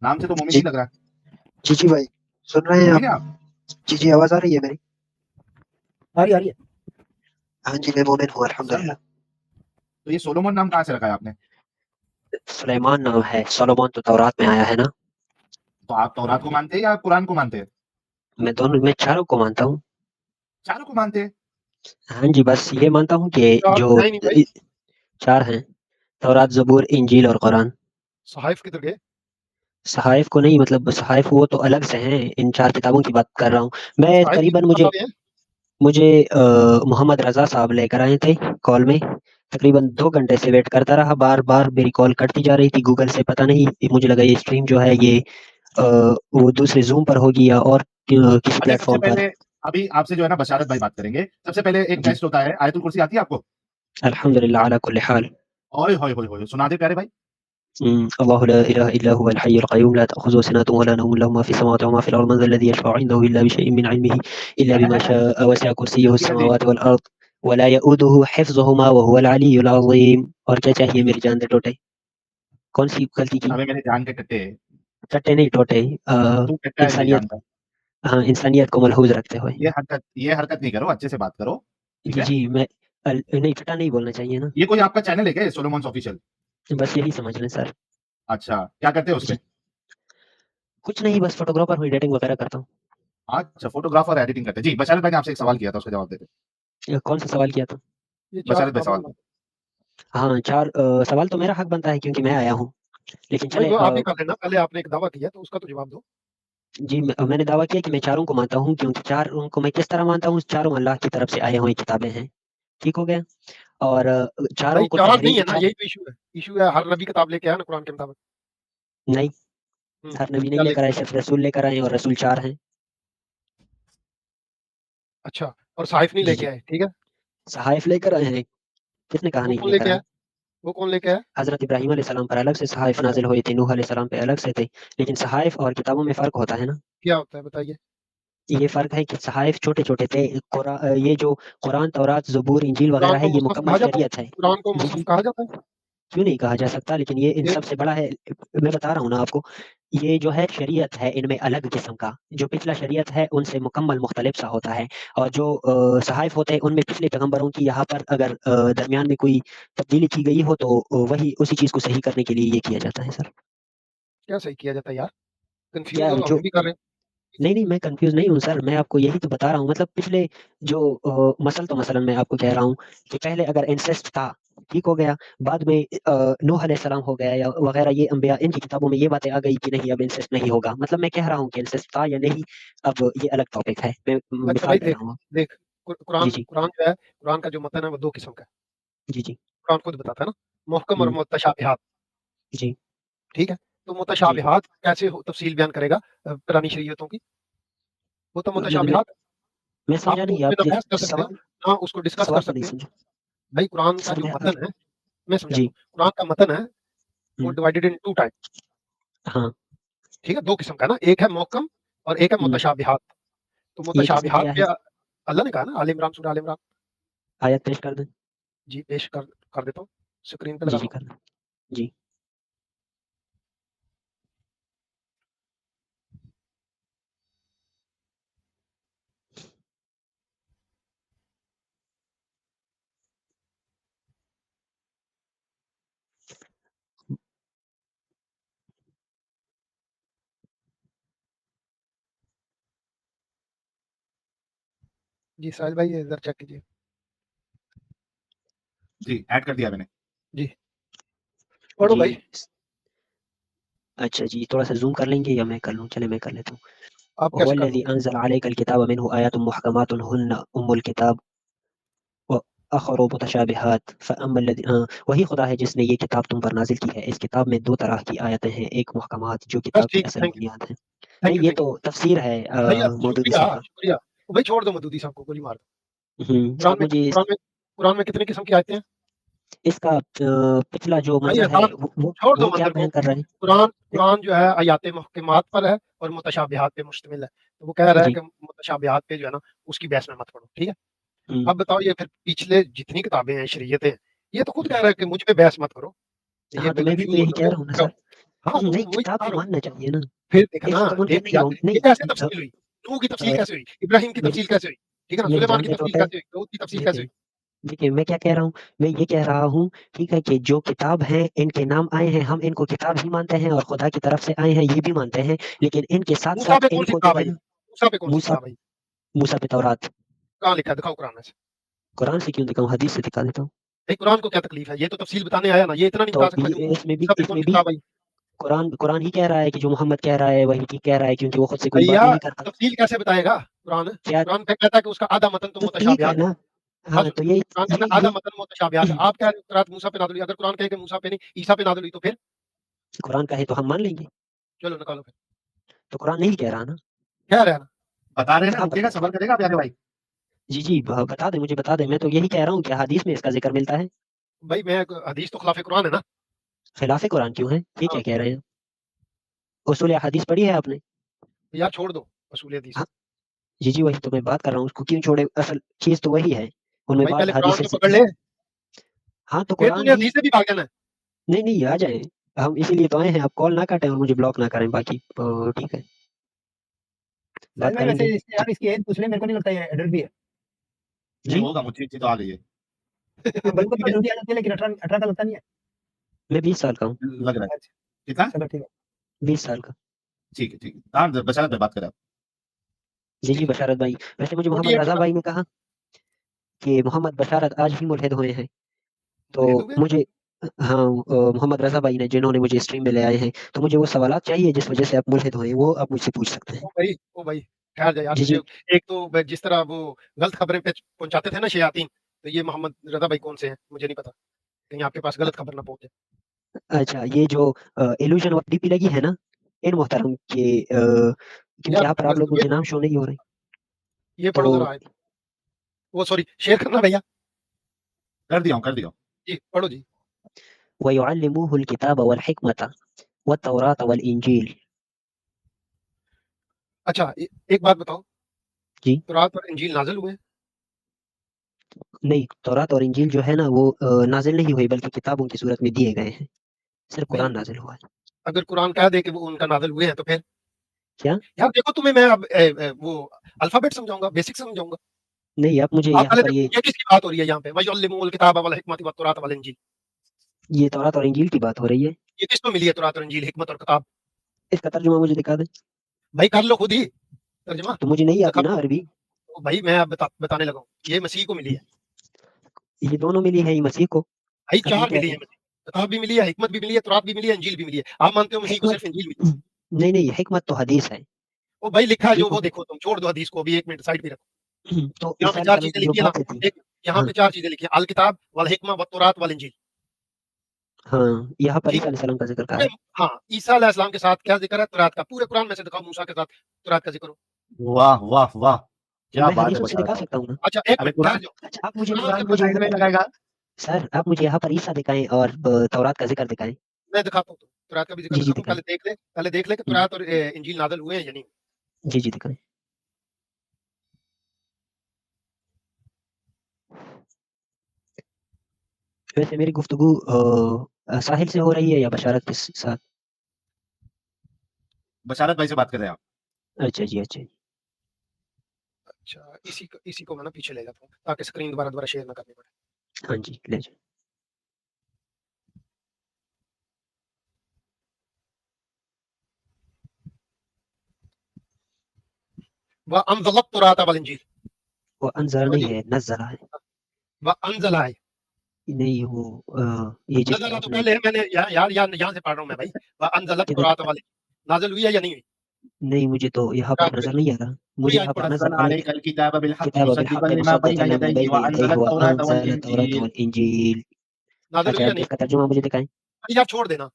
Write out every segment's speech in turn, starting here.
नाम से तो मोमिन जी नहीं लग रहा है। जी जी भाई, सुन रहे हैं मोमिन है आप? आप? जी जी, आवाज आ रही है मेरी? आ रही है। हाँ जी, मैं मोमिन हूँ सर अल्हम्दुलिल्लाह। तो ये सोलोमन नाम कहाँ से रखा है आपने? सुलेमान नाम है, सोलोमन तो तौरात में आया है ना। तो आप तौरात को मानते हैं या कुरान को मानते हैं? मैं दोनों में चारों को मानता हूँ। चारों को मानते हैं? हाँ जी, बस ये मानता हूँ कि चार जो तो है नहीं भाई। चार हैं, तौरात, जबूर, इंजील और कुरान। सहाइफ किधर गए? सहाइफ को नहीं, मतलब सहाइफ वो तो अलग से हैं, इन चार किताबों की बात कर रहा हूँ मैं। सहाइफ करीबन किसको मुझे बताते हैं? मुझे मोहम्मद रज़ा साहब लेकर आए थे कॉल में। तकरीबन 2 घंटे से वेट करता रहा, बार-बार मेरी कॉल कटती जा रही थी गूगल से, पता नहीं मुझे लगा ये स्ट्रीम जो है ये वो दूसरे ज़ूम पर होगी या और किसी अच्छा सबसे प्लेटफ़ॉर्म पर। पहले अभी आपसे जो है ना बशारत भाई बात करेंगे। सबसे पहले एक जी, टेस्ट होता है, आयतुल कुर्सी आती है आपको? अल्हम्दुलिल्लाह अला कुल्ली हाल। ओए होए होए होए! सुना दे प्यारे भाई। अल्लाहु ला इलाहा इल्ला हुवल हय्युल क़य्यूम ला तअख़ुज़ुहु सिनतुन व ला नौम लहु मा फ़िस समावाति व मा फ़िल अर्ज़ मन ज़ल्लज़ी यशफ़अु इंदहु इल्ला बिशैइन मिन इल्मिही इल्ला बिमा शाअ वसि'a कुर्सियुहु जी हाँ जी। समावाति वल अर्ज़ व ला यऊदुहु हिफ़्ज़ुहुमा व हुवल अलिय्युल अज़ीम। और क्या चाहिए मेरी जान दे टोटे? कौन-सी गलती की? अबे मेरे जान के टट्टे, टट्टे नहीं टोटे, तू टट्टा है मेरी इंसानियत, जान का। हाँ, इंसानियत को मलहूज़ रखते हुए। ये हरकत नहीं करो, अच्छे से बात करो, ठीक जी, है? जी, मैं नहीं टट्टा नहीं बोलना चाहिए ना। ये कोई आपका चैनल है क्या ये सोलोमन्स ऑफिशियल? बस यही समझ लें सर। अच्छा, क्या करते हो उसपे? जी, कुछ नहीं, बस फ़ोटोग्राफ़र हूँ, एडिटिंग वगैरह करता हूँ। अच्छा, फोटोग्राफर एडिटिंग करते हैं। जी, बशारत भाई ने आपसे एक सवाल किया था, उसका जवाब दे दो। कौन-सा सवाल किया था? ये 4 बशारत भाई किताबों सवाल के दो। नाम। हाँ, 4 सवाल तो मेरा हक बनता है क्योंकि मैं आया हूँ। लेकिन वही चलें तो आप ही कर लेना, पहले आपने एक दावा किया तो उसका तो जवाब दो। जी, मैंने दावा किया कि मैं चारों को मानता हूँ क्योंकि चारों को मैं किस तरह मानता हूँ, चारों अल्लाह की तरफ से आई हुई किताबें हैं। ठीक हो गया? और चारों भाई को 4 नहीं तहरीर है ना, यही तो इश्यू है। इश्यू है हर नबी किताब लेके आया ना कुरान के मुताबिक। नहीं, हर नबी नहीं क्या लेकर लेके आए, आया? सिर्फ़ रसूल लेकर आए और रसूल 4 हैं। अच्छा, और सहाइफ नहीं जी, लेके जी। आए, ठीक है? सहाइफ़ लेकर आए हैं, किसने कहा वो नहीं कौन लेकर लेके आए? आया? वो कौन लेके आया? हज़रत इब्राहीम अलैहिस्सलाम पर अलग से सहाइफ़ अच्छा, नाज़िल हुई थी, नूह अलैहिस्सलाम पे अलग से थे। लेकिन सहाइफ़ और किताबों में फ़र्क होता है ना। क्या होता है बताइए? ये फ़र्क है कि सहाइफ़ छोटे-छोटे थे, ये जो कुरान, तौरात, ज़बूर, इंजील कुरान वग़ैरह है, को ये मुसहफ मुकम्मल कहा जाता है? शरीयत है। कुरान को जी, मुसहफ जी। कहा जाता है? क्यों नहीं कहा जा सकता? लेकिन ये इन फिर? सबसे बड़ा है, मैं बता रहा हूँ ना आपको, ये जो है शरीयत है इनमें अलग किस्म का, जो पिछला शरीयत है उनसे मुकम्मल मुख्तलिफ सा होता है। और जो सहाइफ़ होते हैं उनमें पिछले पैगम्बरों की यहाँ पर अगर दरमियान में कोई तब्दीली की गई हो तो वही उसी चीज़ को सही करने के लिए ये किया जाता है सर। क्या सही किया जाता है यार? क्या कन्फ्यूज़ हो, जो हम भी कर रहे हैं। नहीं, नहीं, मैं कन्फ्यूज़ नहीं हूँ सर, मैं आपको यही तो बता रहा हूँ। मतलब पिछले जो मसलन मैं आपको कह रहा हूँ कि पहले अगर इंसेस्ट था, ठीक हो गया, बाद में नूह अलैहिस्सलाम हो गया या वग़ैरह, ये अंबिया, इनकी किताबों में ये बातें आ गई कि नहीं अब इंसेस्ट नहीं होगा। मतलब मैं कह रहा हूँ कि इंसेस्ट था या नहीं, अब ये अलग टॉपिक है। मैं अच्छा मिसाल भाई दे देख, रहा हूँ। देख जी, कुरान जी। कुरान जो है, कुरान का जो मतन है वो 2 किस्म का है। जी, जी। कुरान खुद बताता है ना, मुहकम और हुँ, मुतशाबिहात, जी, ठीक है? तो जी। मुतशाबिहात कैसे हो तफ़सील बयान करेगा पुरानी शरीयतों की? वो तो मैं मुतशाबिहात है। मैं आप समझा तो नहीं, उसमें आप ना जैसे बहस कर सकते हैं, ना उसको डिस्कस कर सवाल तो नहीं सकते हैं। समझा। भाई कुरान का सर जो मैं मतन है, मैं समझाता जी, हूँ। कुरान का मतन है, वो हुँ, डिवाइडेड इन 2 टाइप, हाँ, ठीक है? 2 किस्म का है ना, एक है मुहकम और एक है हुँ। मुतशाबिहात। तो ये किसने मुतशाबिहात किया पे है? अल्लाह ने कहा ना, आले इमरान, सूरह आले इमरान। आयत पेश कर दें। जी, पेश कर देता हूँ, स्क्रीन पे जी, लगाता जी, हूँ। कर दें। जी। जी, साहिल भाई ये इधर चेक कीजिए। जी, ऐड कर दिया मैंने। जी, पढ़ो जी। भाई। अच्छा जी, थोड़ा-सा ज़ूम कर लेंगे या मैं कर लूँ? चलें मैं कर लेता आप हूँ। कैसे कर हुवल्लज़ी लोगे? अंज़ल अलैकल किताब मिन्हु आयातुम मुहकमातुन हुन्ना उम्मुल किताब व उख़र मुतशाबिहात फ़अम्मल वही खुदा है जिसने ये किताब तुम पर नाज़िल की है। इस किताब में 2 तरह की आयतें हैं, एक मुहकमात जो बस किताब की ठीक है, असल थैंक यू, बुनियाद है। थैंक नहीं, यू, ये थैंक तो यू। तफ़सीर है भैया मौदूदी शुक्रिया, साहब का। शुक्रिया। तो भाई छोड़ दो मदूदी साहब को, गोली मार दो। सर मुझे कुरान में कितने किस्म की आयतें हैं? इसका पिछला जो भाई मंज़र है एहसान छोड़ दो वो क्या मंदिर को। बयान कर रहा है? कुरान ए कुरान जो है आयाते मुहकमात पर है और मुतशाबिहात पे मुश्तमिल है। तो वो कह रहा है जी, कि मुतशाबिहात पे जो है ना, उसकी बहस में मत पड़ो, ठीक है? हुँ। अब बताओ ये फिर पिछले जितनी किताबें हैं, शरीयतें हैं, ये तो खुद कह रहा है कि मुझ पे बहस मत करो। ये हाँ, तो मैं भी तो कन्फ्यूज़ हो यही जाओगे, कह रहा हूँ ना जाओ, सर। हाँ, तो नहीं, वही किताब बता तो रहा हूँ। मानना चाहिए ना। फिर देखा एक ना, सेकंड देख नहीं लिया, रहा हूँ, ये नहीं कैसे तफ़सील हुई? नूह की तफ़सील कैसे हुई? इब्राहीम की मेरी तफ़सील कैसे हुई? ठीक है ना? मेरी सुलेमान जान की से तो तफ़सील होता है। कैसे हुई? दाऊद की तफ़सील कैसे देखिए हुई? देखिए, मैं क्या कह रहा हूँ, मैं ये कह रहा हूँ, ठीक है, कि जो किताब है, इनके नाम आए हैं, हम इनको किताब ही मानते हैं और खुदा की तरफ से आए हैं, ये भी मानते हैं। लेकिन इनके मूसा साथ-साथ पे कौन सी इनको जो किताब है आई? ना, मूसा पे कौन सी मूसा किताब आई? मूसा पे तौरात। कहाँ लिखा है? दिखाओ कुरान में से। कुरान से क्यों दिखाऊँ, हदीस से दिखा देता हूँ। भाई कुरान को क्या तकलीफ है? ये तो तफ़सील बताने आया ना, ये इतना नहीं तो बता सकता कि मूसा पे कौन इसमें सी भी किताब आई? कुरान कुरान ही कह रहा है कि जो मोहम्मद कह रहा है, वही ठीक कह रहा है, क्योंकि वो खुद से कोई बात भैया नहीं करता। तफ़सील कैसे बताएगा कुरान? क्या कुरान कहता है कि उसका आधा मतन तो तो ठीक है मुतशाबिहात है। ना? बात हाँ, सुनो, तो कुरान कहता है आधा ये मतन मुतशाबिहात है। आप कह रहे हो तौरात मूसा पे नाज़िल हुई, अगर कुरान कहे कि मूसा पे नहीं, ईसा पे नाज़िल हुई तो फिर? कुरान कहे तो हम मान लेंगे, चलो निकालो फिर। तो कुरान नहीं कह रहा ना। कह रहा है ना? बता रहे हैं ना, आप रुकिएगा, सबर करेगा प्यारे भाई। जी, जी, ब बता दें, मुझे बता दें, मैं तो यही कह रहा हूँ कि हदीस में इसका ज़िक्र मिलता है। भाई मैं हदीस तो खिलाफ कुरान है ना? खिलाफ़े कुरान क्यों है? ये हाँ, क्या कह रहे हैं? उसूल हदीस पढ़ी है आपने? यार छोड़ दो उसूल हदीस। हाँ, जी, जी, वही तो मैं बात कर रहा हूँ, उसको क्यों छोड़े? असल चीज़ तो वही है, उनमें भाई बात पहले कुरान हदीसें तो से। पकड़ ले, हाँ, तो फिर कुरान तूने ही। हदीस से भी भाग जाना है। नहीं, नहीं, आ जाएँ, हम इसीलिए तो आए हैं, आप कॉल ना काटें और मुझे ब्लॉक ना करें, बाकी तो ठीक है, साहिल बात भाई वैसे करेंगे। यार इसकी एज पूछ ले, मेरे को नहीं लगता ये एडल्ट भी है। नहीं जी, होगा, मुझे तो आ गई है। हाँ, बचपन तो जल्दी आ जाती है, लेकिन 18 का लगता नहीं है। मैं 20 साल का हूँ, लग रहा है। अच्छा, कितना? चलो ठीक है। 20 साल का। ठीक है, ठीक है। हाँ, बशारत में बात करें आप। जी, जी, बशारत भाई। वैसे मुझे मोहम्मद 48 रज़ा का भाई ने कहा कि मोहम्मद बशारत आज ही मुल्हिद हुए हैं, तो मुल्हिद हुए? मुझे हाँ, मोहम्मद रज़ा भाई ने जिन्होंने मुझे स्ट्रीम में ले आए हैं, तो मुझे वो सवालात चाहिए जिस वजह से आप मुल्हिद हुए, वो आप मुझसे पूछ सकते हैं। ओ भाई, ठहर जा यार जी, तुझे जी। एक तो जिस तरह वो गलत खबरें पे पहुँचाते थे ना शयातीन, तो ये मोहम्मद रज़ा भाई कौन से हैं? मुझे नहीं पता। कहीं आपके पास गलत खबर ना पहुँच जाए। अच्छा, ये जो इल्यूज़न ऑफ डीपी लगी है ना, इन मोहतरम के क्योंकि यार यहाँ पर आप लोगों ये के नाम शो नहीं हो रहे, पढ़ो तो ज़रा आयत। वो सॉरी शेयर करना भैया। कर दिया हूँ, कर दिया हूँ। जी, पढ़ो जी। वयुअल्लिमुहुल किताब वल हिकमत वत-तौरात वल इंजील। अच्छा एक बात बताओ, जी, तौरात और इंजील नाज़िल हुए हैं? नहीं, तौरात और इंजील जो है ना, वो नाज़िल नहीं हुई, बल्कि किताबों की सूरत में दिए गए हैं। सिर्फ़ भाई कुरान नाज़िल हुआ है। अगर कुरान कह दे कि वो उनका नाज़िल हुए हैं तो फिर? क्या? यार देखो तुम्हें मैं अब वो अल्फ़ाबेट समझाऊँगा, बेसिक समझाऊँगा। नहीं, आप मुझे आप यहाँ पहले पर देखो ये किसकी बात हो रही है यहाँ पे? वयुअल्लिमुहुल किताब वल हिकमत वत-तौरात वल इंजील। ये तौरात और इंजील की बात हो रही है। ये किसको मिली है तौरात और इंजील, हिकमत और किताब? इसका तर्जुमा मुझे दिखा दें। भाई कर लो खुद ही तर्जुमा। तो मुझे नहीं दिखा आती ना अरबी। तो भाई मैं अब बताने लगा हूँ। ये मसीह को मिली है। ये दोनों मिली है, ये मसीह को। भाई अब ये 4 कह मिली रहे है हैं मसीह। किताब भी मिली है, हिकमत भी मिली है, तौरात भी मिली है, इंजील भी मिली है। आप मानते हो मसीह को हिकमत सिर्फ इंजील मिली। नहीं, नहीं, हिकमत तो हदीस है, ओ भाई लिखा है जो ठीक वो हो? देखो तुम छोड़ दो हदीस को अभी 1 मिनट साइड पे रखो। तो यहाँ ईसा पे 4 अलैहिस्सलाम चीज़ें की जो लिखी है ना, बातें थी। एक यहाँ हाँ, पे 4 चीज़ें लिखी है, अल किताब वल हिकमा वत तौरात वल इंजील। हाँ, यहाँ पर ठीक ईसा है? अलैहिस्सलाम का ज़िक्र कहा पूरे है। हाँ, ईसा अलैहि सलाम के साथ क्या ज़िक्र है तौरात का? पूरे कुरान में से दिखाओ मूसा के साथ तौरात का ज़िक्र हो। वाह, वाह, वाह! क्या मैं बात है हदीसों से बशारत दिखा भाई। सकता हूँ ना। अच्छा 1 अबे मिनट ठहर कुरान जाओ। अच्छा, आप मुझे कुरान कुरान से को पता साइड चला में लगाएगा। सर, आप मुझे यहाँ पर ईसा दिखाएँ और तौरात का ज़िक्र दिखाएँ। मैं दिखाता हूँ तौरात का भी ज़िक्र जी, जी, दिखाता हूँ, दिखाएँ। पहले देख ले कि हुँ, तौरात और इंजील नाज़िल हुए हैं या नहीं। जी, जी, दिखाएँ। वैसे मेरी गुफ्तगू साहिल से हो रही है या बशारत के साथ? बशारत भाई से बात कर रहे हैं आप। अच्छा जी, अच्छा जी। अच्छा इसी को मैं ना पीछे ले जाता हूँ ताकि स्क्रीन दोबारा शेयर ना करनी पड़े। हाँ जी, ले जाएँ। व अनज़लत तौरात वल इंजील। वो अनज़ला देखो नहीं जी, है, नज़्ज़ला है। व अनज़ला है। नहीं, वो ये जिसका नज़ला तो आपने पहले है मैंने यार यहाँ से पढ़ रहा हूँ मैं भाई। व अनज़लत किधर तौरात वल नाज़िल हुई है या नहीं हुई? नहीं, मुझे तो यहाँ तौरात पर पे नज़र नहीं आ रहा। पूरी मुझे आयत यहाँ पर पढ़ो। नज़र नज़्ज़लना अलैकल किताब बिल-हक़्क़ि किताब मुसद्दिक़न बिल-हक़्क़ि लिमा मुसद्दिक़न बैन लिमा यदैहि बैन व यदैहि अंज़ला व तौरात वल अनज़ला तौरात इंजील। वल इंजील। नाज़िल हुई अच्छा, या अब नहीं? इसका तर्जुमा मुझे दिखाएँ। अरे यार छोड़ देना।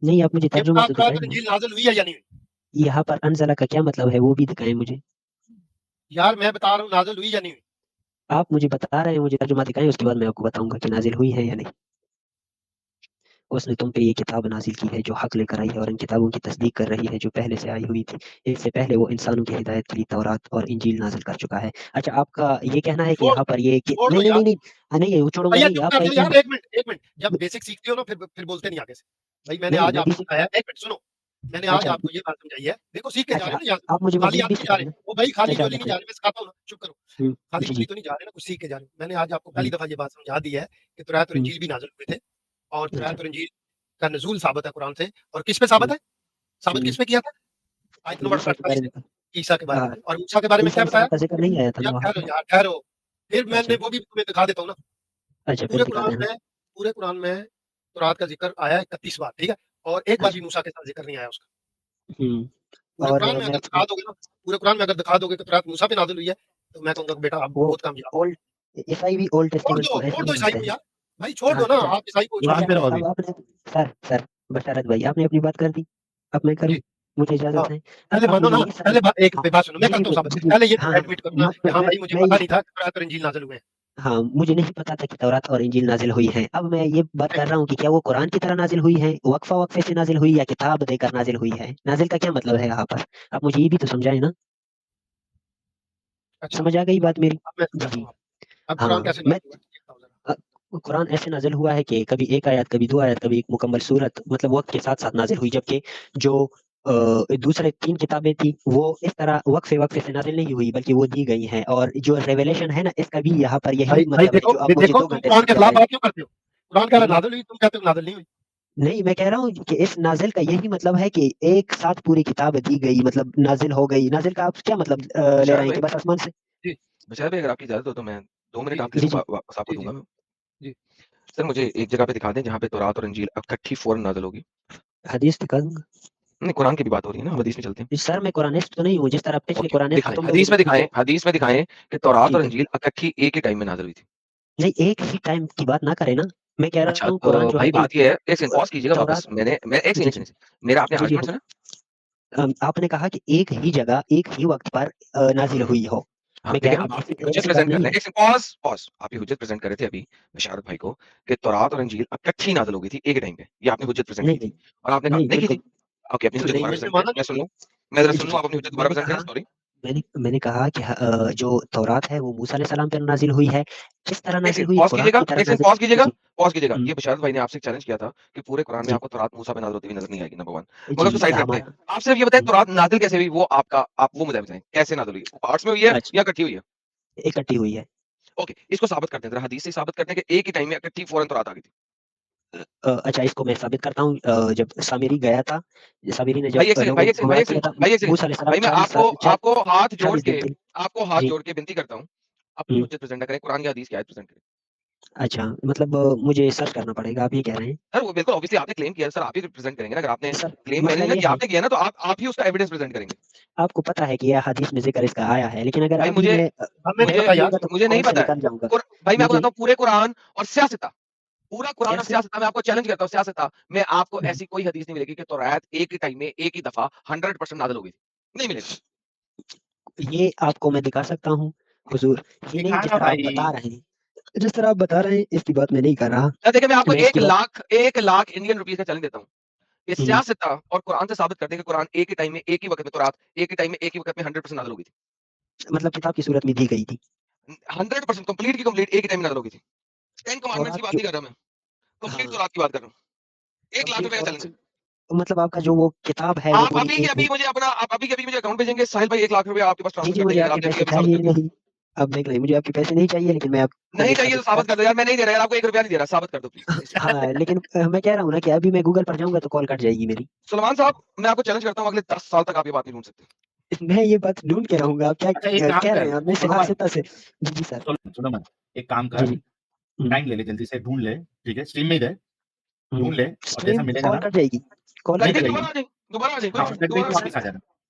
नहीं, आप मुझे ये तर्जुमा तो तौरात दिखाएँ और ना। इंजील नाज़िल हुई है या नहीं हुई? यहाँ पर अनज़ला का क्या मतलब है, वो भी दिखाएँ मुझे। यार मैं बता रहा हूँ नाज़िल हुई या नहीं हुई? आप मुझे बता रहे हैं, मुझे तर्जुमा दिखाएँ, उसके बाद मैं आपको बताऊँगा कि नाज़िल हुई है या नहीं। उसने तुम पे ये किताब नाज़िल की है जो हक़ लेकर आई है और इन किताबों की तस्दीक कर रही है जो पहले से आई हुई थी। इससे पहले वो इंसानों की हिदायत के लिए तौरात और इंजील नाज़िल कर चुका है। अच्छा, आपका ये कहना है कि छोड़ यहाँ पर ये कि छोड़ नहीं, दो नहीं, यार। नहीं, नहीं, नहीं, वो छोड़ूँगा भैया नहीं। चुप आपका कर ये जा यार कहना 1 मिनट। जब बेसिक सीखते हो ना फिर बोलते नहीं आगे से। भाई मैंने नहीं आज मैं आपको भी बताया, एक मिनट सुनो, मैंने आज अच्छा आपको ये बात समझाई है, देखो सीख के जा रहे अच्छा हो ना यहाँ से, आप मुझे खाली मस्जिद हाथ भी नहीं जा रहे, सिखाना वो भाई खाली अच्छा झोली नहीं जा रहे, मैं सिखाता हूँ ना, चुप करो, खाली जी झोली जी तो नहीं जा रहे ना, कुछ सीख के जा रहे हो। मैंने आज आपको पहली हम्म, दफा ये बात समझा दी है कि तौरात और हम्म, इंजील भी नाज़िल हुए थे, और अच्छा तौरात और इंजील का नुज़ूल साबित है कुरान से, और किस पे साबित हम्म, है? साबित किस पे किया था? आयत नंबर ईसा के 48 बारे से, में ईसा के बारे हाँ में, और मूसा के बारे में ईसा क्या बताया? अलैहिस्सलाम का जिक्र नहीं आया था ना यार वहाँ ठहरो पे यार ठहरो, फिर मैंने अच्छा वो भी तुम्हें दिखा देता हूँ ना। अच्छा फिर पूरे दिखा कुरान देना में पूरे कुरान में तौरात का ज़िक्र आया है 31 बार, ठीक है? और एक बार भी अच्छा मूसा के साथ ज़िक्र नहीं आया उसका। हम्म, पूरे और कुरान में मैं अगर दिखा दोगे ना, पूरे कुरान में अगर दिखा दोगे कि तौरात मूसा पे नाज़िल हुई है, तो मैं कहूँगा कि बेटा आप वो बहुत कामयाब हो। ओल्ड ईसाई भी ओल्ड टेस्टामेंट को ऐसे छोड़ ही दो ईसाई मानते को हैं यार, भाई छोड़ हाँ दो ना, अच्छा आप ईसाई को छोड़ कुरान दो। पे रहो अब अभी। आपने सर बशारत भाई आपने अपनी बात कर दी अब मैं करूँ जी, मुझे हाँ, इजाजत है अब पहले आप मानो मुझे ना, ये पहले समझ एक हाँ बात सुनो, मैं जी करता हूँ जी साबित। जी जी पहले ये हाँ तो हाँ एडमिट करो ना कि हाँ मैं भाई मुझे मैं पता ये नहीं था कि तौरात और इंजील नाज़िल हुए हैं। हाँ मुझे नहीं पता था कि तौरात और इंजील नाजिल हुई है अब मैं ये बात कर रहा हूँ कि क्या वो कुरान की तरह नाजिल हुई है वक्फा वक्फे से नाजिल हुई या किताब देकर नाजिल हुई है नाजिल का क्या मतलब है यहाँ पर आप मुझे ये भी तो समझाए ना अच्छा, समझ आ गई बात मेरी अब मैं जी समझाता जी हूँ आपको। अब कुरान हाँ कैसे मैं नाज़िल हुआ है? बताओ ज़रा। अ, कुरान ऐसे नाजिल हुआ है कि कभी एक आयत कभी दो आयत कभी एक मुकम्मल सूरत मतलब वक्त के साथ साथ नाजिल हुई जबकि जो दूसरे तीन किताबें थी वो इस तरह वक्फे वक्फे से नाजिल नहीं हुई बल्कि वो दी गई हैं और जो रेवलेशन है ना इसका भी यहाँ पर यही भाई मतलब है देखो जो आप मुझे देखो, दो तुम घंटे कुरान के समझा खिलाफ रहे बात क्यों करते हो? कुरान कह रहा है हैं नाज़िल हुई, तुम कहते हो नाज़िल नहीं हुई। नहीं मैं कह रहा हूँ कि इस नाज़िल का यही मतलब है कि एक साथ पूरी किताब दी गई मतलब नाज़िल हो गई नाज़िल का आप क्या मतलब ले रहे बशारत हैं कि भाई बस आसमान से जी, बशारत भाई अगर आपकी इजाज़त हो तो मैं 2 मिनट जी, आपके जी लिए जी वापस आपको जी, जी, दूँगा मैं। जी। सर मुझे एक जगह पे दिखा दें जहाँ पे तौरात और इंजील इकट्ठी फ़ौरन नाज़िल होगी। हदीस दिखा दूंगा नहीं, कुरान की भी बात हो रही है ना, हम हदीस में चलते हैं। जी, सर मैं कुरानिस्ट तो नहीं हूँ जिस तरह पिछले ओके, कुरानिस्ट दिखाएँ, तुम लोग हदीस में दिखाएँ कि तौरात जी और इंजील इकट्ठी एक ही टाइम में नाज़िल हुई थी। नहीं एक ही टाइम की बात ना करें ना मैं कह अच्छा रहा हूँ कुरान जो है भाई वो बात ये है, एक सेकंड पॉज़ कीजिएगा वापस। तौरात मैं एक जी सेकंड, जी मेरा आपने जी जी आर्गुमेंट सुना? आपने कहा कि एक ही जगह एक ही वक्त पर नाजिल हुई हो हाँ, मैं कह लेकिन रहा अब हूँ आप ऐसी हुज्जत ऐसी बात प्रेज़ेंट कर नहीं रहे है हैं। एक सेकंड पॉज़। आप ये हुज्जत प्रेज़ेंट कर रहे थे अभी बशारत भाई को कि तौरात और इंजील इकट्ठी नाज़िल हो गई थी एक ही टाइम पे। ये आपने हुज्जत प्रेज़ेंट नहीं की थी नहीं और आपने कहा नहीं नहीं की बिल्कुल थी। ओके, अपनी हुज्जत नहीं दोबारा नहीं इसने प्रेज़ेंट करें, माना मैं नहीं। सुन लूँ। मैं ज़रा जी सुन जी लूँ, आप अपनी हुज्जत दोबारा मैंने प्रेज़ेंट करें, कहा सॉरी। मैंने कहा कि जो तौरात है वो मूसा अलैहिस्सलाम पर नाजिल हुई है किस तरह एक नाजिल सेकंड हुई पॉज़ कुरान कीजिएगा, की तरह एक सेकंड नाजिल जी पॉज़ कीजिएगा। हुँ, ये बशारत भाई ने आपसे एक चैलेंज किया था कि पूरे कुरान में जी आपको तौरात मूसा पे नाज़िल होती हुई नज़र नहीं आएगी, नंबर 1। मगर उसको जी साइड पे रखते हैं। हमारा आप सिर्फ ये बताएँ हुँ, तौरात नाज़िल कैसे हुई वो आप वो मुझे बताएँ, कैसे नाज़िल हुई? पार्ट्स में हुई है अच्छा या इकट्ठी हुई है? इकट्ठी हुई है। ओके, इसको साबित करते हैं, ज़रा हदीस से साबित करते हैं कि एक ही टाइम में इकट्ठी फ़ौरन तौरात आ गई थी। अच्छा इसको मैं साबित करता हूँ जब सामिरी गया था सामिरी ने भाई जब एक सेकंड लोगों भाई को एक सेकंड भाई गुमराह एक किया सेकंड था भाई एक सेकंड मूसा अलैहिस्सलाम भाई मैं 40 साल आपको हाथ जोड़ 40 दिन के थे। जी, विनती करता हूँ, अपनी हुँ, हुज्जत प्रेज़ेंट ना करें, कुरान या हदीस की आयत प्रेज़ेंट करें। अच्छा मतलब मुझे सर्च करना पड़ेगा आप ये कह रहे हैं? सर वो बिल्कुल ऑब्वियसली आपने क्लेम किया है, सर आप ही प्रेज़ेंट करेंगे ना, अगर आपने सर क्लेम मैंने मसला नहीं ना ये कि है आपने किया है ना, तो आप ही उसका एविडेंस प्रेज़ेंट करेंगे। आपको पता है कि यह हदीस में ज़िक्र इसका आया है लेकिन अगर भाई अभी मैं हमें नहीं मुझे पता यार। बोलूँगा तो मुझे नहीं कॉल से पता है। निकल जाऊँगा। भाई मैं आपको मुझे बताता हूँ पूरे कुरान और सियासता, पूरा कुरान क्या और से सियासता मैं आपको चैलेंज करता हूँ सियासता में आपको हुँ, ऐसी कोई हदीस नहीं मिलेगी कि तौरात एक ही टाइम में, एक ही दफ़ा 100% नाज़िल हो गई थी। नहीं मिलेगी। ये आपको मैं दिखा सकता हूँ हुज़ूर, ये नहीं जिस दिखाना तरह आप बता भाई। रहे हैं जिस तरह आप बता रहे हैं इसकी बात मैं नहीं कर रहा। सर देखिए मैं आपको मैं इसकी बात 1 लाख इंडियन रुपीज़ का चैलेंज देता हूँ। कि हुँ, सियासता और कुरान से साबित करते हैं कि कुरान एक ही टाइम में, एक ही वक़्त में तौरात एक ही टाइम में, एक ही वक़्त में 100% नाज़िल हो गई थी। मतलब किताब की सूरत में दी गई थी। 100% कंप्लीट की कंप्लीट एक ही टाइम में नाज़िल हो गई थी। 10 कमांडमेंट्स तौरात की बात जो नहीं कर रहा मैं, कंप्लीट हाँ, तौरात की बात कर रहा हूँ। 1 लाख कंप्लीट रुपए का तौरात चैलेंज है। मतलब आपका जो वो किताब है वो आप पूरी अभी के एक अभी मुझे अपना आप अभी के अभी मुझे अकाउंट भेजेंगे साहिल भाई 1 लाख रुपए आपके पास जी, ट्रांसफर जी, कर मुझे देंगे अगर आपके आपने पैसे अभी-अभी साबित चाहिए कर दिया। नहीं। अब देख लें मुझे आपके पैसे नहीं चाहिए लेकिन मैं आपको नहीं दिखा चाहिए तो दूँगा। साबित कर दो यार, मैं नहीं दे रहा यार, आपको 1 रुपया नहीं दे रहा, साबित कर दो प्लीज़। हाँ, लेकिन मैं कह रहा हूँ ना कि अभी मैं गूगल पर जाऊँगा तो कॉल कट जाएगी मेरी। सुलेमान साहब मैं आपको चैलेंज करता हूँ अगले 10 साल तक आप ये बात नहीं ढूँढ सकते। मैं ये बात ढूँढ के रहूँगा, आप क्या अच्छा एक काम कह रहे कर, हैं? मैं सुनो मत, सियासत से जी, जी सर। सुनो मत, एक काम जी, कर, जी। हुँ, टाइम ले ले, जल्दी से ढूँढ ले, ठीक है? स्ट्रीम में ही रह, हुँ। ढूँढ ले और जैसा स्ट्रीम मिलेगा कॉल ना, कट जाएगी, कॉल नहीं कट नहीं जाएगी। कटेगी। दोबारा आ जाइए, कोई हाँ, बात नहीं, कट गई दोबारा तो आ जाइए। वापस आ जाना।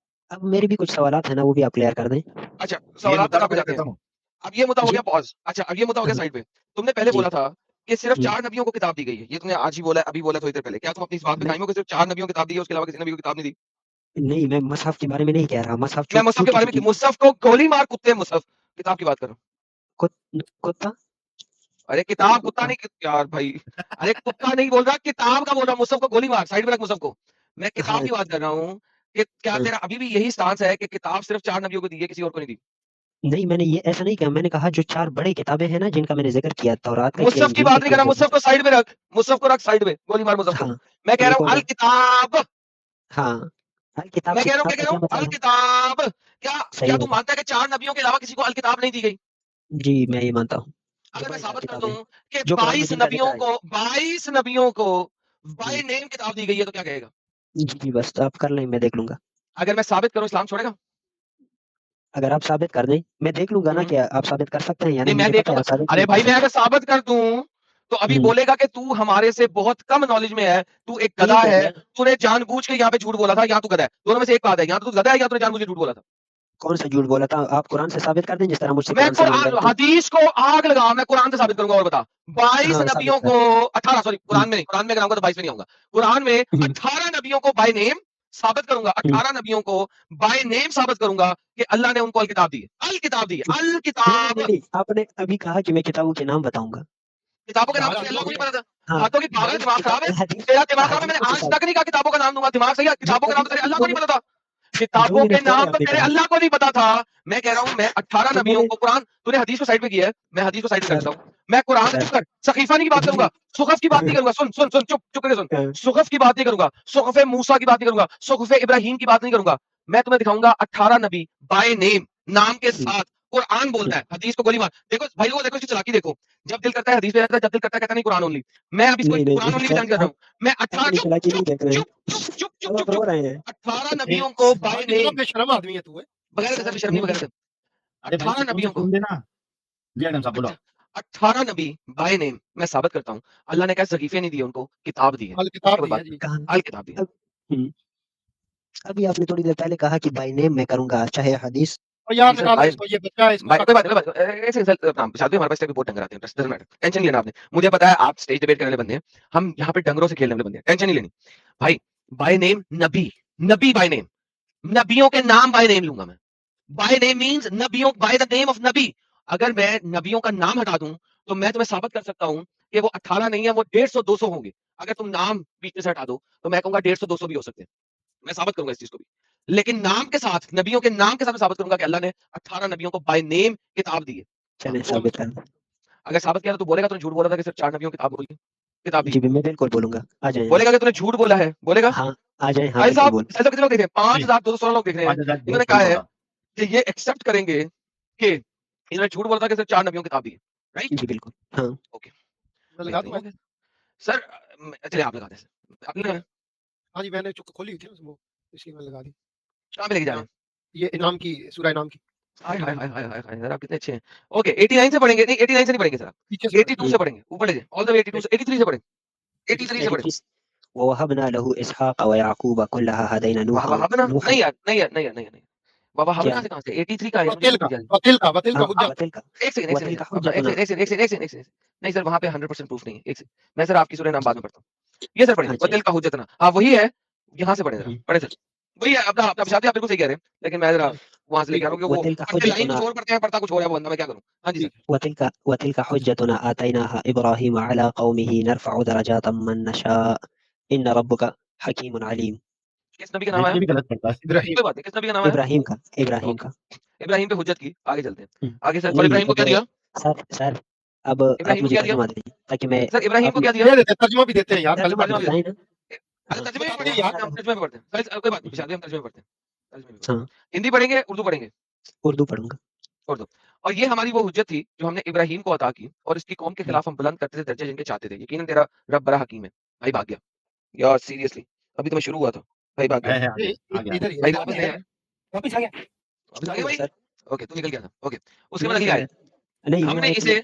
अब मेरी भी कुछ सवालात हैं ना, वो भी आप क्लियर कर दें। अच्छा, ये सवालात मुद्दा तक तो आप पे पहले जाते हैं। खत्म हो। अब ये मुद्दा हो जी। गया पॉज़। अच्छा, अब ये मुद्दा हो गया हाँ, साइड पे। तुमने पहले जी। बोला था कि सिर्फ हुँ। 4 नबियों को किताब दी गई है। ये तुमने आज ही बोला है, अभी बोला थोड़ी देर पहले। क्या तुम अपनी इस बात पे नहीं, कायम हो कि सिर्फ 4 नबियों को किताब दी है, उसके अलावा किसी नबी को किताब नहीं दी? नहीं मैं मसहफ़ के बारे में नहीं कह रहा, मसहफ़ मैं मुसहफ़ के बारे में टूटी-फूटी मुसहफ़ को गोली मार कुत्ते मुसहफ़ किताब की बात कर रहा हूँ। कुत कुत्ता अरे किताब कुत्ता नहीं यार भाई। अरे कुत्ता नहीं बोल रहा, किताब का बोल रहा हूँ, मुसहफ़ को गोली मार, साइड में रख मुसहफ़ को। मैं किताब हाँ, की बात कर रहा हूँ कि क्या हाँ। तेरा अभी भी यही स्टांस है कि किताब सिर्फ 4 नबियों को दी है, किसी और को नहीं दी? नहीं, मैंने ये ऐसा नहीं कहा, मैंने कहा जो 4 बड़े किताबें हैं ना जिनका मैंने ज़िक्र किया, तौरात का, मुसहफ की इंजील बात का, नहीं कर रहा, मुसहफ को साइड में रख, मुसहफ को रख साइड में, गोली मार मुसहफ को। हाँ, मैं कह ये रहा कौन हूँ है? अल किताब, हाँ, अल किताब मैं से कह रहा हूँ, आपका क्या अल मतलब है? किताब। क्या सही क्या है। तू मानता है कि 4 नबियों के अलावा किसी को अल किताब नहीं दी गई? जी, मैं ये मानता हूँ। जो अगर मैं बड़े 4 साबित कर किताबें दूं हैं, कि जो कुरान में 22 जिनका ज़िक्र नबियों है। को 22 नबियों को बाय हुँ, नेम किताब दी गई है, तो क्या कहेगा? जी, बस आप कर लें, मैं देख लूँगा। अगर मैं साबित करूं, इस्लाम छोड़ेगा? अगर आप साबित कर दें, मैं देख लूँगा ना कि आप साबित कर सकते हैं या नहीं, नहीं, मैं मुझे देख पता है लूंगा। आप साबित अरे नहीं कर भाई, मैं सकते। अगर साबित कर दूं तो अभी हुँ, बोलेगा कि तू हमारे से बहुत कम नॉलेज में है, तू एक गधा ठीक हो है, गया। तूने जानबूझ के यहाँ पे झूठ बोला था, यहाँ तू गधा है। दोनों में से एक बात है, यहाँ तो तू गधा है या तूने जानबूझ के झूठ बोला था। कौन सा झूठ बोला था? आप कुरान से साबित कर दें जिस तरह मुझसे मैं कुरान से माँग कुरान रहे थे। हदीस को आग लगा, मैं कुरान से साबित करूंगा। और बता, 22 हाँ, साबित नबियों कर। को 18, सॉरी हुँ, कुरान में नहीं, कुरान में कराऊंगा तो 22 में नहीं आऊंगा। कुरान में हुँ, 18 नबियों को बाय नेम साबित करूंगा, हुँ। 18 नबियों को बाय नेम साबित करूंगा कि अल्लाह ने उनको अल किताब दी है, अल किताब दी है, अल नहीं, नहीं, किताब। नहीं, आपने अभी कहा कि मैं किताबों के नाम बताऊँगा। किताबों के नाम यार तो अल्लाह को नहीं अल्लाह पता था। हाँ, हाँ, तो कि पागल, नहीं दिमाग खराब है हदीस तेरा, दिमाग खराब है। मैंने हदीसों से आज साबित तक नहीं कहा किताबों का नाम दूंगा, दिमाग सही है। जो किताबों के नाम अभी तो तेरे अभी अल्लाह को 2 नहीं मिनट पता था। 2 किताबों के मिनट पहले नाम तो आपने तेरे कहा। अल्लाह को नहीं पता था। मैं कह रहा हूं, मैं 18 तो नबियों मैंने को कुरान, तूने हदीस को साइड में किया है, मैं हदीस को साइड में कर सर देता हूं। मैं कुरान से, सर चुप कर, सकीफानी की बात जी। करूंगा, सुखफ की बात नहीं करूंगा। सुन सुन सुन, चुप चुप करके सुन। सुखफ की बात नहीं करूंगा, सुखफ मूसा की बात नहीं करूंगा, सुखफ इब्राहिम की बात नहीं करूंगा। मैं तुम्हें दिखाऊंगा 18 नबी बाय नेम, नाम के हुँ, साथ। कुरान बोलता हुँ। है, हदीस को गोली मार। देखो भाई लोग, देखो इसकी चालाकी देखो। जब दिल करता है हदीस पे जाता है, जब दिल करता है कहता नहीं कुरान ओनली। मैं अभी इसको नहीं, नहीं, कुरान नहीं ओनली पे सर जान कर रहा आप हूं। मैं 18, अपनी चुप चालाकी नहीं चुप देख रहे हैं। चुप चुप चुप चुप अब चुप आप रो चुप रहे हैं। 18 नहीं, नबियों को यार बाय कितना नेम, बेशरम आदमी है तू है। बगैर कसम शर्म नहीं, बगैर कसम, अरे भाई 18 सुकून से नबियों को, सुन लेना। जी मैडम साहब बोलो। 18 नबी बाय नेम मैं साबित करता हूँ। अल्लाह ने क्या सकीफे नहीं दिए उनको, किताब दी है। अल उसके किताब बाद दी बात, है जी। कहाँ? अल किताब दी है। अब हुँ, अभी आपने थोड़ी देर पहले कहा कि बाय नेम मैं करूँगा, चाहे हदीस और यार जी सर, निकाल दे भाई इसको, ये बच्चा है, इसको भाई सब कोई बात पता नहीं, कोई बात नहीं। ऐसे इंसल्ट शादी में हमारे पास बहुत डंगर आते हैं, डजंट मैटर, टेंशन नहीं लेना आपने। मुझे पता है आप स्टेज डिबेट करने वाले बंदे हैं, हम यहाँ पे डंगरों से खेलने वाले बंदे हैं, टेंशन नहीं लेनी भाई। By name Nabi, Nabi by name, नबियों के नाम बाय नेम लूंगा मैं। बाय नेम मींस नबियों, बाय द नेम ऑफ नबी। अगर मैं नबियों का नाम हटा दूं तो मैं तुम्हें साबित कर सकता हूं कि वो 18 नहीं है, वो 150 200 होंगे। अगर तुम नाम बीच में से हटा दो तो मैं कहूंगा 150 200 भी हो सकते हैं। मैं साबित करूंगा इस चीज को भी, लेकिन नाम के साथ, नबियों के नाम के साथ मैं साबित करूंगा कि अल्लाह ने 18 नबियों को बाय नेम किताब दी है। हाँ, चलें वो साबित कर दें। अगर साबित किया तो तू बोलेगा तूने झूठ बोला था कि सिर्फ 4 नबियों की किताब बोली, किताब दी जी, है। मैं बिल्कुल बोलूँगा। आ जाएँ आप। बोलेगा कि तूने झूठ बोला है, बोलेगा। हाँ, आ जाएँ, हाँ, भाई बिल्कुल साहब, बोल ऐसा कितने लोग देख रहे हैं, जी 5216 लोग देख रहे हैं। 5216 इन्होंने कहा है कि ये एक्सेप्ट करेंगे कि इन्होंने झूठ बोला था कि सिर्फ 4 नबियों की किताब दी है, राइट? जी, बिल्कुल। हाँ, ओके, मैं लगा बेहतरीन दूं हो गया सर। चलिए आप लगा दें सर। आपने हाँ जी, मैंने चुप खोली हुई थी ना वो, इसलिए मैं लगा दी। कहाँ पे लेके जा रहे यहाँ हैं? ये इनाम की, सूरह इनाम की हाय हाय हाय हाय हाय हाय, सर आप कितने अच्छे हैं। ओके, 89 से पढ़ेंगे, नहीं 89 से नहीं पढ़ेंगे सर आप, पीछे से 82 हुँ, से पढ़ेंगे, ऊपर ले जाए, ऑल द वे 82 से, 83 से पढ़ेंगे, 83 से पढ़ेंगे। 83 ववहबना लहू इसहाक़ व याक़ूब कुल्लहा हदैना वहबना नूहन नहीं यार, नहीं यार, नहीं यार, नहीं यार, नहीं। क्या? वहबना से कहाँ से 83 का है, मुझे वतिल खुद का, नहीं याद। वतिल का हाँ, हुज्जत। वतिल का एक सेकंड, एक वतिल सेकंड, का अपना एक हुज्जतुना सेकंड, एक सेकंड, एक सेकंड, एक सेकंड, एक सेकंड। नहीं सर, वहाँ पे 100% प्रूफ नहीं है। एक सेकंड, मैं सर आपकी सूरह नाम बाद में पढ़ता हूँ। ये सर पढ़िए, अच्छा, वतिल का हुज्जतना, हाँ वही है। यहाँ से पढ़े जरा, हुँ, पढ़े सर। वही है अपना, अपना शादी आप बिल्कुल सही कह रहे हैं, लेकिन मैं जरा हाँ, वहाँ से लेके आ रहा ठीक हूँ कि वो वतिल का पढ़ते लाइन हुज्जतुना कुछ और पढ़ते हैं, पढ़ता कुछ और है वो बंदा, मैं क्या करूँ? हाँ जी सर। ठीक। वतिल्क हुज्जतुना आतैनाहा इब्राहीम अला कौमिही नरफ़उ दरजातम मन नशाअ इन्न रब्बका हकीमुन अलीम। किस नबी का नाम आया? ये भी गलत पड़ता है। इब्राहिम। कोई बात नहीं, किस नबी का नाम आया? इब्राहीम ओके, का। इब्राहिम पे हुज्जत की, आगे चलते हैं। हुँ, आगे सर, और नहीं इब्राहिम को क्या अब दिया? सर अब आप इब्राहिम को मुझे क्या दिया? तर्जुमा दें ताकि मैं सर इब्राहिम को आप क्या दिया? दे देते, तर्जुमा भी देते हैं यार, पहले तर्जुमा बता भी तर्जुमा भी दो। दे। बताएँ ना? अरे हाँ, तर्जुमे में बता पढ़िए दीजिए यार, यार। हम तर्जुमे में पढ़ते हैं। सर कोई बात नहीं, शादी हम तर्जुमे में पढ़ते हैं। तर्जुमे में पढ़ते हैं। हाँ, हिंदी पढ़ेंगे, उर्दू पढ़ेंगे? उर्दू पढ़ूँगा। उर्दू। और ये हमारी वो हुज्जत थी जो हमने इब्राहिम को अता की, और इसकी कौम के हुँ, खिलाफ हम बुलंद करते थे दर्जे जिनके चाहते थे। यकीनन तेरा रब बड़ा हकीम है। भाई भाग गया। यार सीरियसली, अभी तो मैं शुरू हुआ था। भाई भाग गया। है नहीं, आ गया इधर ही भाई है। वापस नहीं आया। वापिस आ गया। वापस आ गया भाई? सर ओके, तू निकल गया था। ओके। उसके बाद नहीं अगली सर, आयत। नहीं वो हमने आयत इसे में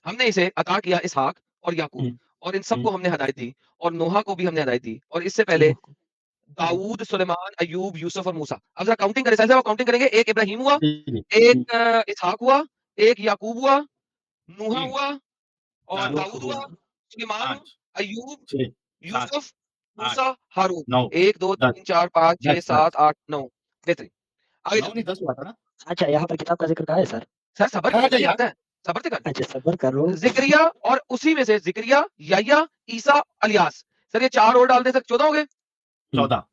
हमने इसे अता किया इसहाक और याकूब, हुँ, और इन हुँ, सबको हमने हिदायत दी, और नोहा को भी हमने हिदायत दी, और इससे पहले नूह को हुँ, दाऊद, सुलेमान, अय्यूब, यूसुफ और मूसा। अब जरा काउंटिंग करें, साहब काउंटिंग करेंगे। एक इब्राहिम हुआ, जी हुँ, एक इसहाक हुआ, एक याकूब हुआ, नूहा जी हुआ, और 4 नूह दाऊद हुआ, हुआ, सुलेमान, 5 अय्यूब, 6 7 यूसुफ, 8 मूसा, हारून। 9 1 2 10 3 4 5 6 10 7 8 9। बेहतरीन। आगे 9 चलते नहीं हैं। 10 हुआ था ना? अच्छा यहाँ पर किताब का ज़िक्र कहाँ है सर? सर सब्र खा करें, जा वही यार। आता है। सब्र से कर। अच्छा सब्र करो। ज़िक्रिया, और उसी में से ज़िक्रिया, याह्या, ईसा, इल्यास। सर ये 4 और डाल दें सर 14 हो गए। हुँ, 14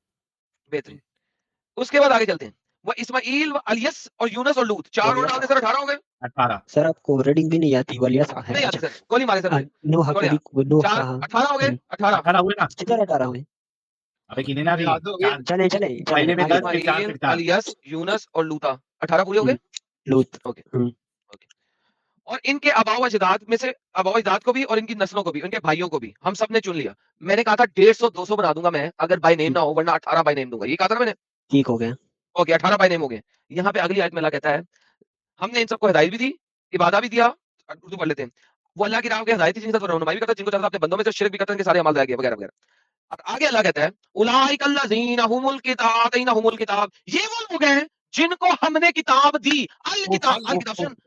बेहतरीन। उसके बाद आगे चलते हैं। व इस्माइल व अलियस और यूनस और लूत, 4 और डालते सर 18 हो गए। 18 सर आपको रीडिंग भी नहीं आती, वलियसा है। नहीं आते अच्छा, सर, गोली मारे सर मुझे। नूह छोड़ को यार। भी, नूह 4 कहा 18 हो गए, 18 18 हुए ना? किधर 18 हुए? अबे गिने ना अभी। याद हो गया। चार चले चले पहले में आगे 10 फिर 4 इस्माइल फिर 4 अलियस यूनस और लूता, 18 पूरे हो गए। लूत। ओके हम्म, ओके। और इनके आबाओ अजदाद में से, आबाओ अजदाद को भी और इनकी नस्लों को भी, इनके भाइयों को भी हम सब ने चुन लिया। मैंने कहा था 150 200 बना दूंगा मैं अगर बाय नेम ना हो, वरना 18 बाय नेम दूंगा, ये कहा था ना मैंने। ठीक हो गया। ओके 18 बाय नेम हो गए। यहाँ पे अगली आयत में अल्लाह कहता है हमने इन सबको हिदायत भी दी, इबादा भी दिया। उर्दू पढ़ लेते हैं। वो अल्लाह की राह के हिदायत की जिनका रहनुमाई भी करता है, जिनको चाहता है अपने बंदों में से शिरक भी करते हैं, इनके सारे अमल रह गए वगैरह वगैरह। अब आगे अल्लाह कहता है उलाइकल्लज़ीना हुमुल किताब आतैनाहुमुल किताब, ये वो लोग हैं जिनको हमने किताब दी। अल किताब सुन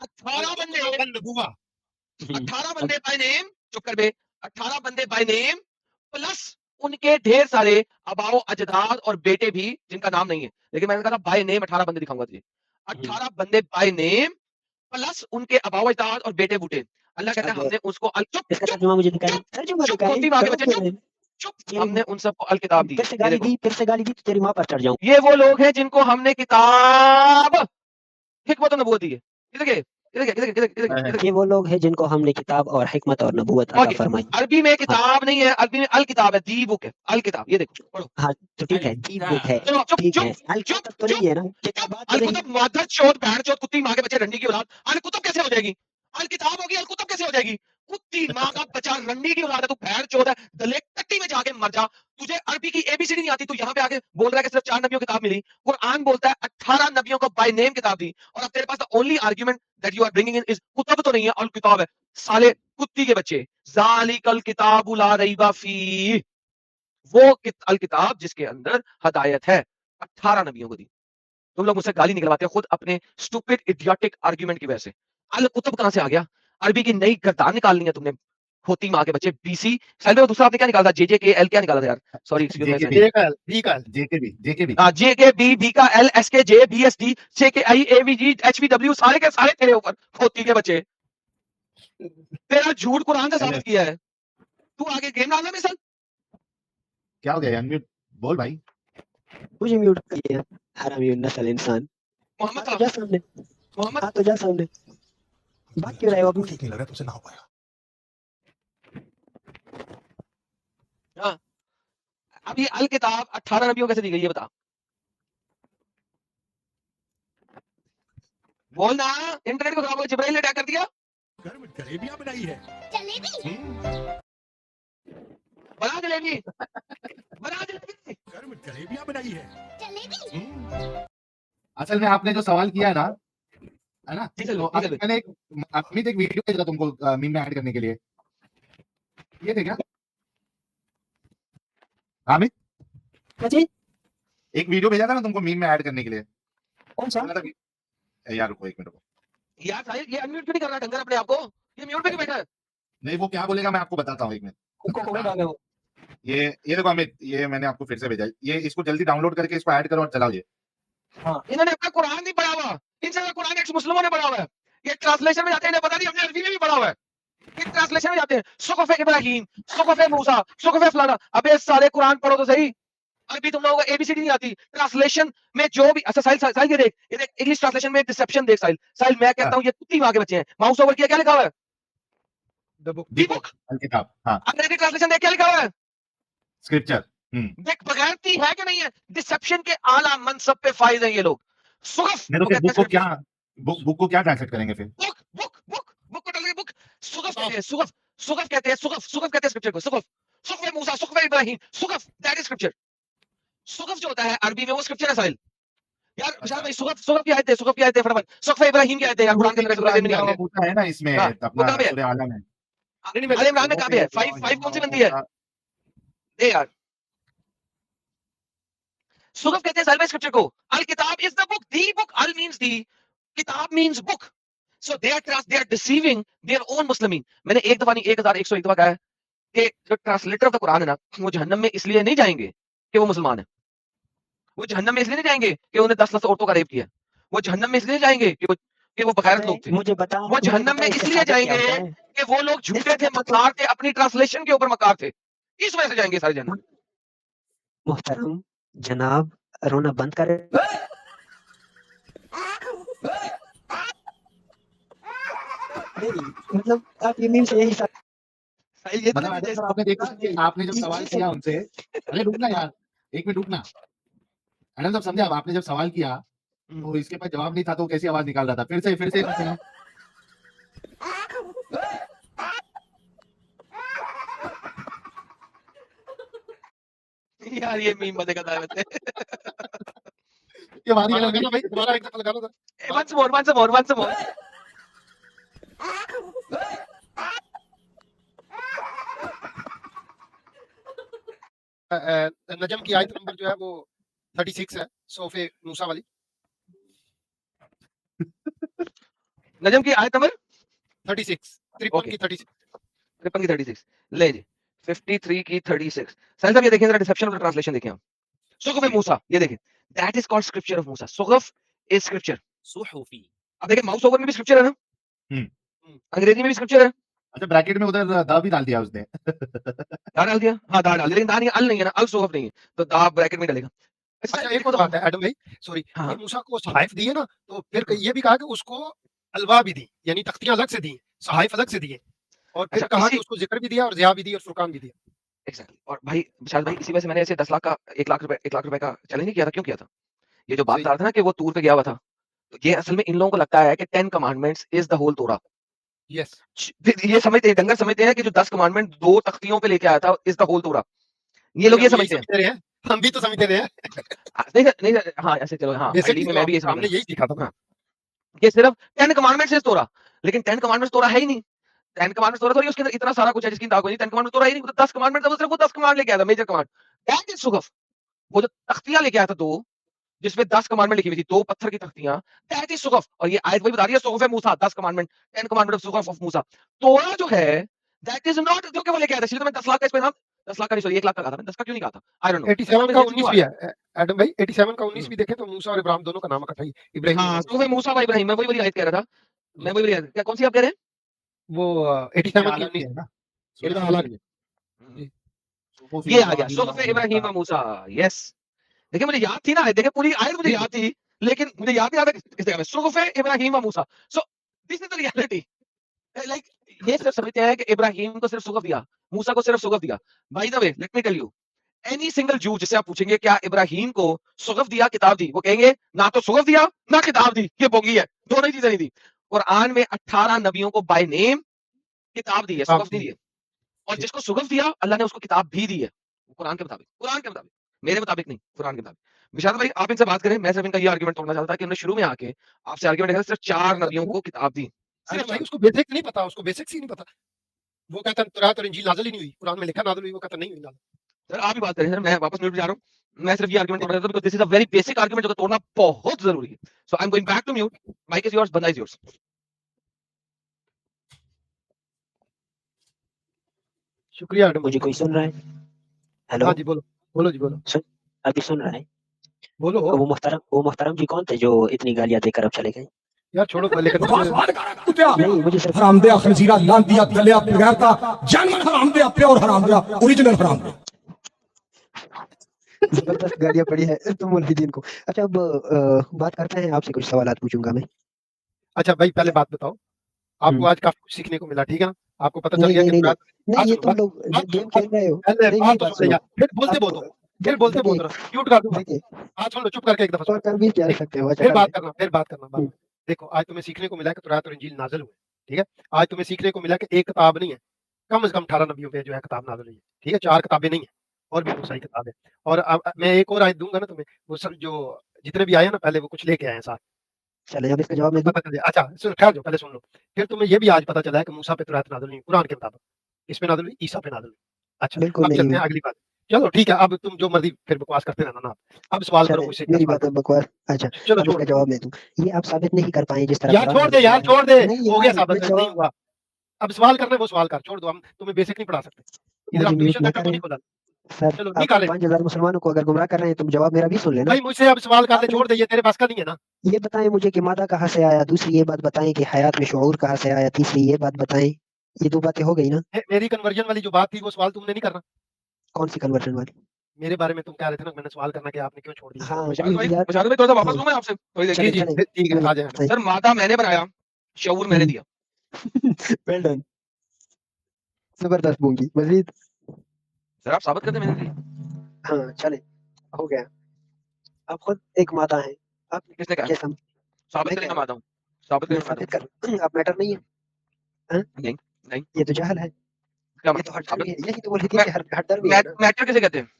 18 बंदे, बंद हुआ। 18 बंदे बाय नेम, चुप कर बे, 18 बंदे बाय नेम प्लस उनके ढेर सारे अबाओ अजदाद और बेटे भी जिनका नाम नहीं है, लेकिन मैंने कहा बाय नेम 18 बंदे दिखाऊंगा तुझे। 18 बंदे बाय नेम प्लस उनके अबाओ अजदाद और बेटे बूटे। अल्लाह कहता है अब हमने उसको इसका चुप तर्जुमा मुझे दिखाई, तर्जुमा चुप दिखाई। खोती माँ के बच्चे, करो चुप फिर। चुप, ये हमने उन सबको अल किताब दी। फिर से ये गाली देखो, दी, फिर से गाली दी तो तेरी माँ पर चढ़ जाऊं। ये वो लोग हैं जिनको हमने किताब हिकमत और नबूवत दी है। इधर के इधर के इधर के इधर के इधर के। ये वो लोग हैं जिनको हमने किताब और हिकमत और नबूवत अता ओके, फरमाई। अरबी में किताब नहीं है, अरबी में अल किताब है, दी बुक है, अल किताब। ये देखो पढ़ो। हाँ तो ठीक है, दी बुक है, चलो चुप ठीक चुप है। अल चुप कुतुब तो चुप नहीं है ना, चुप। किताबात तो अल नहीं। कुतुब मादर चोद बहन चोद कुत्ती माँ के बच्चे रंडी की औलाद, अल कुतुब कैसे हो जाएगी? अल किताब होगी, अल कुतुब कैसे हो जाएगी? कुत्ती माँ का बच्चा रंडी की औलाद है, तू बहन चोद है, दलेक टट्टी में जाके मर जा। तुझे अरबी की एबीसीडी नहीं आती, तू यहाँ पे आके बोल रहा है कि सिर्फ 4 नबियों की किताब मिली। कुरान बोलता है 18 नबियों को बाय नेम किताब दी, और अब तेरे पास the only argument that you are bringing in is Qutub तो नहीं है, अल किताब है। साले कुत्ती के बच्चे, ज़ालिकल किताबु ला रैबा फीह, वो अल किताब जिसके अंदर हदायत है, 18 नबियों को दी। तुम लोग मुझसे गाली निकलवाते हो खुद अपने स्टूपिड इडियोटिक आर्गुमेंट की वजह से। अल कुतुब कहां से आ गया? अरबी की नई गर्दान निकालनी है तुमने, होती माँ के बच्चे। बीसी साल में दूसरा आपने क्या निकाला था? जेजे के एल क्या निकाला था यार? Sorry excuse me. JKB A का एल, बी का L. JKB J K B, B का L, S K J, B S D, C K I, A V G, H V W, सारे के सारे तेरे ऊपर होती के बच्चे। तेरा झूठ कुरान से साबित किया है। तू आगे गेम डालना मिसल। क्या हो गया? अनम्यूट बोल भाई। मुझे म्यूट किया, हरामी नस्ल इंसान। मोहम्मद आ तो जा सामने, मोहम्मद आ तो जा सामने। बात क्यों रहे हो अभी? ठीक नहीं लग रहा, तुझसे ना हो पाएगा। हाँ, अब ये अल किताब 18 नबियों कैसे दी गई, ये बता। बोल ना, इंटरनेट को खराब हो, जिब्राइल ने अटैक कर दिया। घर में जलेबियां बनाई है। बना जलेबी, बना जलेबी। घर में जलेबियां बनाई है। असल में आपने जो सवाल किया है ना, है ना, ठीक है, तो ठीक है। अभी मैंने एक वीडियो भेजा तुमको मीम में ऐड करने के लिए। ये थे क्या? हामिद, क्या चीज? एक वीडियो भेजा था ना तुमको मीम में ऐड करने के लिए। कौन सा? बोला था कि- यार रुको 1 मिनट रुको। यार साहिल, ये अनम्यूट क्यों नहीं कर रहा ढंगर अपने आप को? ये म्यूट पे क्यों बैठा है? नहीं, वो क्या बोलेगा मैं आपको बताता हूँ 1 मिनट। उनको कौन डाले हो? ये देखो अमित, ये मैंने आपको फिर से भेजा है। ये इसको जल्दी डाउनलोड करके इसको ऐड करो और चलाओ ये। इन्होंने अपना कुरान नहीं पढ़ा हुआ, इनसे ज्यादा कुरान एक्स मुस्लिमों ने पढ़ा हुआ है। ये ट्रांसलेशन में जाते हैं, इन्हें पता नहीं, हमने अरबी में भी पढ़ा हुआ है। ये ट्रांसलेशन में जाते हैं, सुकफ़े इब्राहीम, सुकफ़े मूसा, सुकफ़े फलाना। अबे सारे कुरान पढ़ो तो सही। अरबी तुम लोगों को एबीसीडी नहीं आती। ट्रांसलेशन में जो भी, अच्छा साहिल साहिल ये देख इंग्लिश ट्रांसलेशन में डिसेप्शन देख साहिल। साहिल मैं कहता हूँ ये कुत्ती माँ के बच्चे हैं। माउस ओवर किया, क्या लिखा हुआ है? The book. The book. अल किताब, हाँ, अंग्रेजी ट्रांसलेशन देख, क्या लिखा हुआ है? स्क्रिप्चर। देख बगैरती है कि नहीं है? डिसेप्शन के आला मनसब पे फाइज हैं ये लोग। सुगफ नहीं तो फिर बुक को क्या ट्रांसलेट करेंगे फिर? बुक बुक बुक बुक को डालेंगे बुक। सुगफ कहते हैं, सुगफ सुगफ कहते हैं, सुगफ कहते हैं स्क्रिप्चर को। सुगफ सुगफ मूसा, सुगफ इब्राहीम, सुगफ दैट इज स्क्रिप्चर। सुगफ जो होता है अरबी में वो स्क्रिप्चर है साहिल। यार विशाल भाई, सुगफ की आयत है, सुगफ की आयत है फटाफट। सुगफ इब्राहीम की आयत है यार, कुरान के अंदर सूरह में नहीं आ होता है ना इसमें हाँ, वो अपना कहाँ पे है? सूरह आला में। अल इमरान में कहाँ पे है? 5 कौन सी बनती है? ए यार, सुगफ कहते हैं साहिल भाई स्क्रिप्चर को। अल किताब is the book, the book. अल मींस दी, किताब means book. So they are deceiving their own Muslimin. मैंने एक दफा नहीं 1101 दफा कहा है कि जो ट्रांसलेटर ऑफ द कुरान है ना, वो जहन्नम में इसलिए नहीं जाएंगे कि वो मुसलमान है। वो जहन्नम में इसलिए नहीं जाएंगे कि उन्हें 10 औरतों का रेप किया। वो जहन्नम में इसलिए जाएंगे कि वो बगैरत लोग थे। मुझे बता, वो जहन्नम में इसलिए जाएंगे कि वो लोग झूठे थे, मकार थे, अपनी ट्रांसलेशन के ऊपर मकार थे। इस वजह से जाएंगे सारे जहन्नम। मोहतरम, जनाब रोना बंद करें। नहीं, मतलब आप ये मीम से यही साहिल ये तो मतलब नहीं एडम जैसे सर आपने एक क्वेश्चन किया, आपने जब ये सवाल सब किया उनसे, अरे रुकना यार, एक मिनट रुकना। एडम साहब समझे, अब आपने जब सवाल किया तो इसके पास जवाब नहीं था तो वो कैसी आवाज निकाल रहा था, फिर से एक बार सुनाओ। यार ये मीम बनेगा था वैसे। ये बात ही दोबारा अलग है। लगाना भाई, दोबारा एग्जांपल लगाना था। once more. नजम की आयत नंबर जो है वो 36 है, सोफे मूसा वाली। नजम की आयत नंबर 36 53 ओके की 36। 53 की 36 ले जी 53 की 36। साहिल साहब ये देखें जरा डिसेप्शन ऑफ द ट्रांसलेशन देखें हम। सुगफ मूसा ये देखें, that is called scripture of Musa. सुगफ इज स्क्रिप्चर। सुहुफी। अब देखें माउस ओवर में भी स्क्रिप्चर है ना, हम्म। अंग्रेजी में भी स्क्रिप्चर है। अच्छा ब्रैकेट में उधर द भी डाल दिया उसने। दा डाल दिया, हाँ दा डाल दिया, लेकिन दा नहीं अल नहीं है ना, अल सुगफ नहीं है, तो दा ब्रैकेट में डालेगा। अच्छा एक और बात है एडम भाई, सॉरी, हाँ ये मूसा को सहाइफ दी है ना, तो फिर ये भी कहा कि उसको अलवा भी दी, यानी तख्तियां अलग से दी, सहाइफ अलग से दिए, और फिर अच्छा कहा इसी कि उसको जिक्र भी दिया और ज़िया भी दी और फुरकान भी दिया। एग्जैक्टली। और भाई विशाल भाई इसी वजह से मैंने ऐसे 10 लाख का 1 लाख रुपए का चैलेंज नहीं किया था। क्यों किया था? ये जो बात सही। बता रहा था ना कि वो टूर पे गया हुआ था, तो ये असल में इन लोगों को लगता है कि 10 कमांडमेंट्स इज द होल तोरा। यस। ये समझते हैं, डंगर समझते हैं कि जो 10 कमांडमेंट 2 तख्तियों पे लेके आया था इज द होल तोरा। ये लोग ये हम यही समझते हैं। समझते रहे हैं, हम भी तो समझते रहे हैं। नहीं नहीं हाँ ऐसे चलो हाँ बेसिक आईडी में मैं भी ये समझ हमने रहा यही सीखा था हूँ। ना। हाँ, ये सिर्फ 10 कमांडमेंट्स इज तोरा, लेकिन 10 कमांडमेंट्स तोरा है ही नहीं। 10 कमांडमेंट्स तोरा थोड़ी उसके अंदर इतना सारा कुछ है जिसकी दाग नहीं। 10 कमांडमेंट्स तोरा ही नहीं, 10 कमांडमेंट था, वो सिर्फ वो 10 कमांड लेके आया था, मेजर कमांड। दैट इज सुगफ। वो जो तख्तियां लेके आया था 2, जिसमें 10 कमांडमेंट लिखी हुई थी, 2 पत्थर की तख्तियां, दैट इज सुगफ। और ये आयत वही बता रही है, सुगफ है मूसा, 10 कमांडमेंट, 10 कमांडमेंट ऑफ सुगफ ऑफ मूसा। तोरा जो है दैट इज नॉट जो कि वो लेके आया था। इसलिए तो मैं 10 लाख का इस पे नाम 10 लाख का नहीं, सॉरी 1 लाख का कहा था। मैं 10 का क्यों नहीं कहा था? I don't know. 87 का 19 भी है एडम भाई, 87 का 19 भी देखें तो मूसा और इब्राहिम दोनों का नाम इकट्ठा ही इब्राहिम। हाँ, सुगफ मूसा व इब्राहिम, मैं वही वाली आयत कह रहा था। मैं वही वाली आयत, क्या कौन सी आप कह रहे हैं? वो 87 की अलग 19 है ना, इनका अलग है। ये आ गया सुगफ इब्राहिम व मूसा। यस, देखिए मुझे याद थी ना, देखिए पूरी आयत मुझे याद थी, लेकिन मुझे याद नहीं आ रहा किस जगह में सुगफ इब्राहिम व Musa. So this is the reality. Like ये सिर्फ समझते हैं कि इब्राहिम को सिर्फ सुगफ दिया, मूसा को सिर्फ सुगफ दिया। By the way let me tell you, any single Jew जिससे आप पूछेंगे क्या इब्राहिम को सुगफ दिया किताब दी, वो कहेंगे ना तो सुगफ दिया ना किताब दी, ये बोंगी है, दोनों ही चीजें नहीं दी। कुरान में 18 नबियों को बाय नेम किताब दी है, सुगफ नहीं दी है। और जिसको सुगफ दिया अल्लाह ने उसको किताब भी दी है, कुरान के मुताबिक, मेरे मुताबिक नहीं, कुरान के मुताबिक। विशाल भाई आप इनसे बात करें, मैं सिर्फ इनका ये आर्गुमेंट तोड़ना चाहता था कि उन्होंने शुरू में आके आपसे आर्गुमेंट किया सिर्फ 4 नबियों को किताब दी। अरे भाई उसको बेसिक नहीं पता, उसको बेसिक्स ही नहीं पता। वो कहता है तौरात और इंजील नाज़िल ही नहीं हुई, कुरान में लिखा नाज़िल हुई, वो कहता नहीं हुई नाज़िल। सर आप ही बात करें सर, मैं वापस म्यूट पे जा रहा हूँ। मैं सिर्फ ये आर्गुमेंट तोड़ना चाहता हूं, because this is a very basic argument जो तोड़ना बहुत जरूरी है। So I am going back to mute, mic is yours, बंदा इज योर्स। शुक्रिया एडम मुझे भाई। कोई सुन रहा है? हेलो हाँ जी बोलो, बोलो जी बोलो, अभी सुन रहा है? बोलो। वो मोहतरम जी कौन थे जो इतनी गालियां देकर अब चले गए? यार छोड़ो, लेकिन नहीं मुझे सिर्फ हरामदिया खंजीरा लांतिया दलिया बगैरता जानवर हरामदिया प्योर हरामदिया ओरिजिनल हरामदिया। जबरदस्त गालियां पड़ी है तुम मुल्हिदीन को। अच्छा अब बात करते हैं, आपसे कुछ सवाल पूछूंगा मैं। अच्छा भाई पहले बात बताओ, आपको हम्म। आज काफी कुछ सीखने को मिला, ठीक है ना? आपको पता चल नहीं गया नहीं कि नहीं तौरात। नहीं, ये सुनो, तुम लोग बात गेम सुनो, खेल रहे हो। पहले नहीं बात मेरी तो बात सुन ले सुनो। यार, फिर बोलते आप बोलो, फिर बोलते बोलते रहो, म्यूट कर दूंगा। देखिए आज सुन लो, चुप करके एक दफा सुनो, और कर भी क्या सकते हो? अच्छा फिर कर बात ले। करना, फिर बात करना बाद में। देखो आज तुम्हें सीखने को मिला कि तौरात और इंजील नाज़िल हुए, ठीक है? आज तुम्हें सीखने को मिला कि एक किताब नहीं है, कम से कम 18 नबियों पे जो है किताब नाज़िल हुई है, ठीक है? 4 किताबें नहीं है, और भी बहुत सारी किताबें। और अब मैं एक और आयत दूंगा ना तुम्हें, वो सब जो जितने भी आए हैं ना पहले वो कुछ लेके आए हैं साथ। चले अब इसका जवाब मैं दूं? पता चल जाए। अच्छा सुनो, ठहर जाओ, पहले सुन लो। फिर तुम्हें ये भी आज पता चला है कि मूसा पे तौरात नाज़िल नहीं हुई, कुरान के मुताबिक। किस पे नाज़िल हुई? ईसा पे नाज़िल हुई। अच्छा बिल्कुल अब नहीं चलते हुई। हैं अगली बात। चलो ठीक है, अब तुम जो मर्जी फिर बकवास करते रहना ना। अब सवाल करो चले मुझसे, क्या मेरी सवाल बात है करो? बकवास। अच्छा चलो अब छोड़ इसका दो जवाब मैं दूं। ये आप साबित नहीं कर पाए जिस तरह यार, कुरान छोड़ में दे लिखा यार, है। छोड़ दे, नहीं हो गया यार साबित, मैं नहीं जवाब हुआ। अब सवाल करना है वो सवाल कर, छोड़ दो, हम तुम्हें बेसिक नहीं पढ़ा सकते। इधर मुझे हम म्यूट ट्यूशन ना सेंटर तो करें नहीं खोला। सर। चलो आप निकाले 5,000 मुसलमानों को अगर गुमराह कर रहे हैं तो जवाब मेरा भी सुन लेना। भाई, मुझसे अब सवाल कर ले, आपने छोड़ दे, ये तेरे पास का नहीं है ना। ये बताएं मुझे कि मादा कहाँ से आया, दूसरी ये बात बताएं कि हयात में शऊर कहाँ से आया, तीसरी ये बात बताएं। ये 2 बातें हो गई ना? मेरी कन्वर्जन वाली जो बात थी वो सवाल तुमने नहीं करना। कौन सी कन्वर्जन वाली? मेरे बारे में तुम कह रहे थे ना, मैंने सवाल करना कि आपने क्यों छोड़ दिया? हाँ, मुशाहिद भाई यार मुशाहिद भाई थोड़ा सा वापस हाँ, लूं मैं आपसे थोड़ी देर जी, के लिए? जी, चलें, ठीक है, चलें, आ जाएँ। सही। सर माता मैंने बनाया, शऊर मैंने दिया। Well done. ज़बरदस्त बूंगी, मज़ीद? सर आप साबित कर दें मैंने दिया। हाँ, चलें, हो गया। आप खुद एक माता हैं, आप किसने कहा? कैसा साबित मैं करें कह मैं रहा माता हूँ, साबित हूँ, मैं करें मैं माता साबित हूँ। कर आप मैटर नहीं है, हाँ? नहीं, नहीं, ये तो जहल है, क्या ये तो मतलब? हठधर्मी साबित है, यही तो बोल रही थी कि हठधर्मी है ना। मैटर किसे कहते हैं?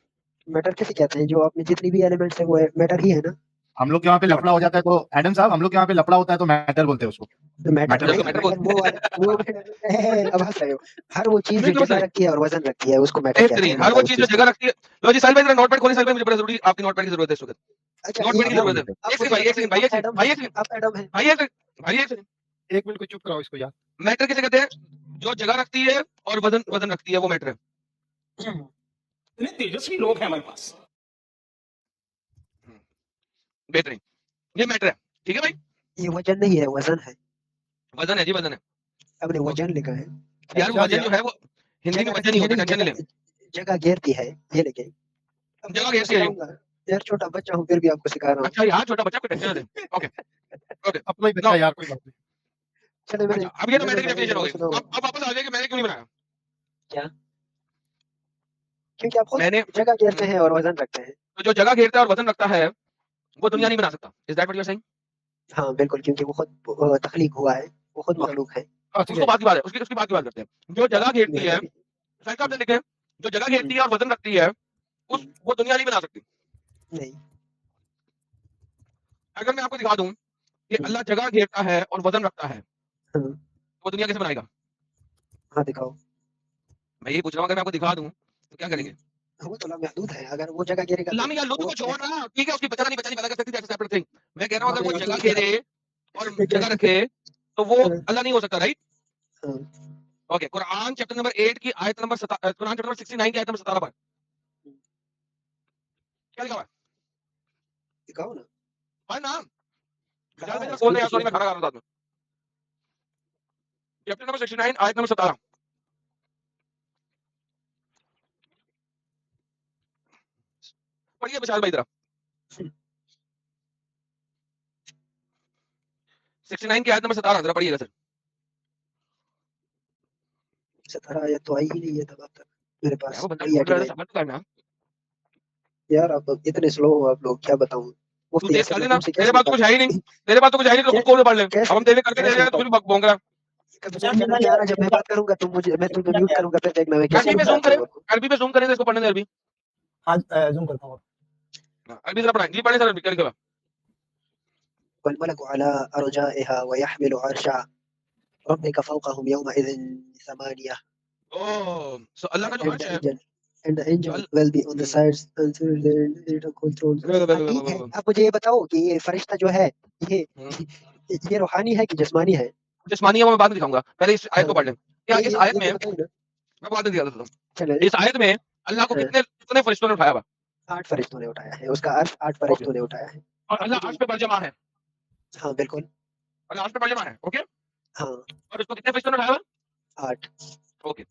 मैटर किसे कहते हैं? जो आप में जितनी भी एलिमेंट्स है वो मैटर ही है ना। हम लोग के वहाँ पे क्या लफड़ा हो जाता है तो एडम साहब, हम लोग के वहाँ पे लफड़ा होता है तो मैटर बोलते हैं उसको। तो मैटर मैटर मतलब नहीं, उसको मैटर मैटर बोलते वो वाला वो अब हंस रहे हो। हर वो चीज़ नहीं जो समझ जगह रहे? रखती है और वज़न रखती है उसको मैटर कहते बेहतरीन, हैं, हर माता वो उस चीज़ जो चीज़ को। जगह रखती है। लो जी साहिल भाई, जरा नोटपैड खोलिए साहिल भाई, मुझे बड़ा ज़रूरी आपकी नोटपैड की ज़रूरत है इस वक़्त। अच्छा नोटपैड की ये ज़रूरत है। आप एक मुझे सेकंड भाई, एक बताइए, सेकंड भाई, एक आप सेकंड एडम भाई, हैं, एक सेकंड आप एडम हैं? भाई, एक सेकंड भाई, एक सेकंड। 1 मिनट को चुप कराओ इसको यार। मैटर किसे कहते हैं? जो जगह रखती है और वजन वजन रखती है, वो मैटर है। इतने तेजस्वी लोग हैं हमारे पास। बेहतरीन, ये मैटर है। ठीक है भाई, ये वज़न नहीं है, वज़न है। वजन है जी, वजन है। आपने वज़न लिखा है। यार अच्छा जी, वजन जो है वो हिंदी में जगह वजन ही रखती है होता है, नहीं, टेंशन नहीं ले। जगह घेरती है, ये लिखे। अब मैं जगह आपको घेरती है यूं। सिखाऊँगा। यार छोटा बच्चा हूँ फिर भी आपको सिखा रहा हूँ। अच्छा यार छोटा बच्चा, कोई टेंशन ना ले। ओके ओके अपना ही बच्चा नाउ, है यार, कोई बात नहीं। चलो अच्छा अब ये तो मैंने मैटर की बनाई डेफिनेशन है हो वो गई। सुनाओ। अब वापस आ जाइए कि मैंने क्यों नहीं बनाया। क्या? क्योंकि आप खुद मैंने जगह घेरते हैं और वज़न रखते हैं। तो जो जगह घेरता है और वजन रखता है, वो दुनिया नहीं बना सकता। Is that what you are saying? हाँ, बिल्कुल क्योंकि वो खुद तख्लीक हुआ है, वो खुद चलो, मखलूक है। हाँ, ठीक उसको है। बात की बात है, उसकी उसकी बात की बात करते हैं। जो जगह घेरती है, मेहरबानी। साहब साहब ने लिखे, जो जगह घेरती हुँ, है और वजन रखती है, उस हुँ, वो दुनिया नहीं बना सकती। नहीं। अगर मैं आपको दिखा दूं कि हुँ, अल्लाह जगह घेरता है और वजन रखता है, हाँ, वो दुनिया कैसे बनाएगा? हाँ दिखाओ। मैं ये पूछ रहा हूँ, अगर मैं आपको दिखा दूं तो क्या हुँ, करेंगे? वो तो लामहदूद है, अगर वो जगह घेरेगा अल्लाह तो में या लुत्फ वो को छोड़ रहा, ठीक है, उसकी बचाना नहीं बचानी पता कर सकती, दैट्स अ सेपरेट थिंग। मैं कह रहा हूँ अगर वो जगह लामहदूद घेरे और जगह जगह रखे तो वो हाँ, अल्लाह नहीं हो सकता, राइट? हाँ, ओके, कुरान चैप्टर नंबर 8 की आयत नंबर कुरान चैप्टर नंबर 69 की आयत नंबर 17 पर क्या लिखा हुआ है? दिखाओ ना। पढ़ ना। विशाल भाई हाँ, जरा खोल स्क्रीन दे पे यार, सॉरी शेयर मैं खाना करो। खा रहा हूँ साथ में। चैप्टर नंबर 69 आयत नंबर 17 पढ़िए विशाल भाई जरा। 69 की आयत नंबर 17 जरा पढ़िएगा सर। 17 आयत तो आई ही नहीं है तब तक मेरे मैं पास। वो बंदा वही ढूंढ रहा था, 89। समझ तो करना। यार आप लोग इतने स्लो हो, आप लोग क्या बताऊँ? तू मुफ्ती तेज असद कर लेना, नदीम से तेरे कैसे पास तो कुछ है ही नहीं, तेरे पास तो कुछ है ही नहीं, तो कै खुद खोल के पढ़ ले। अब कैसे हम तेरे करके दे रहे कैसे हैं, तू भी भौंक रहा है। कभी मेरे चैनल पे आना, जब मैं बात करूँगा तुम मुझे मैं तुम्हें म्यूट करूँगा, फिर देखना मैं कैसे अरबी में जूम बताता करें, हूँ आपको। अरबी में जूम करें तो इसको पढ़ने दे अरबी। हाँ जूम करता हूँ। अरबी जरा पढ़ाएं जी, पढ़े सर अरबी क्या लिखा हुआ है? वल्मलकु अला अरजाइहा व यहमिलु अर्शा रब्बिका फौकहुम यौमइज़िन समानिया ओह, सो अल्लाह का जो and अर्श the है, angel and the जो angel will be on the sides until the controls। हाँ ठीक है, अब मुझे ये बताओ कि ये फरिश्ता जो है ये ये रूहानी है कि जिस्मानी है? जिस्मानी है वो मैं बाद में दिखाऊंगा, पहले इस आयत को पढ़ हाँ, लें। क्या इस आयत ये में, तो बताओ ना। मैं बाद में दिखा देता हूँ। चलो इस आयत में अल्लाह को हाँ, कितने कितने फरिश्तों ने उठाया हुआ? 8 फरिश्तों ने उठाया है, उसका अर्श 8 ओके, फरिश्तों ने उठाया है। और अब अल्लाह मुझे अर्श पे बरजमा है, हाँ, बिल्कुल। अल्लाह अर्श पे बरजमा है, ओके, हाँ, और उसको कितने फरिश्तों ने उठाया हुआ? 8। ओके,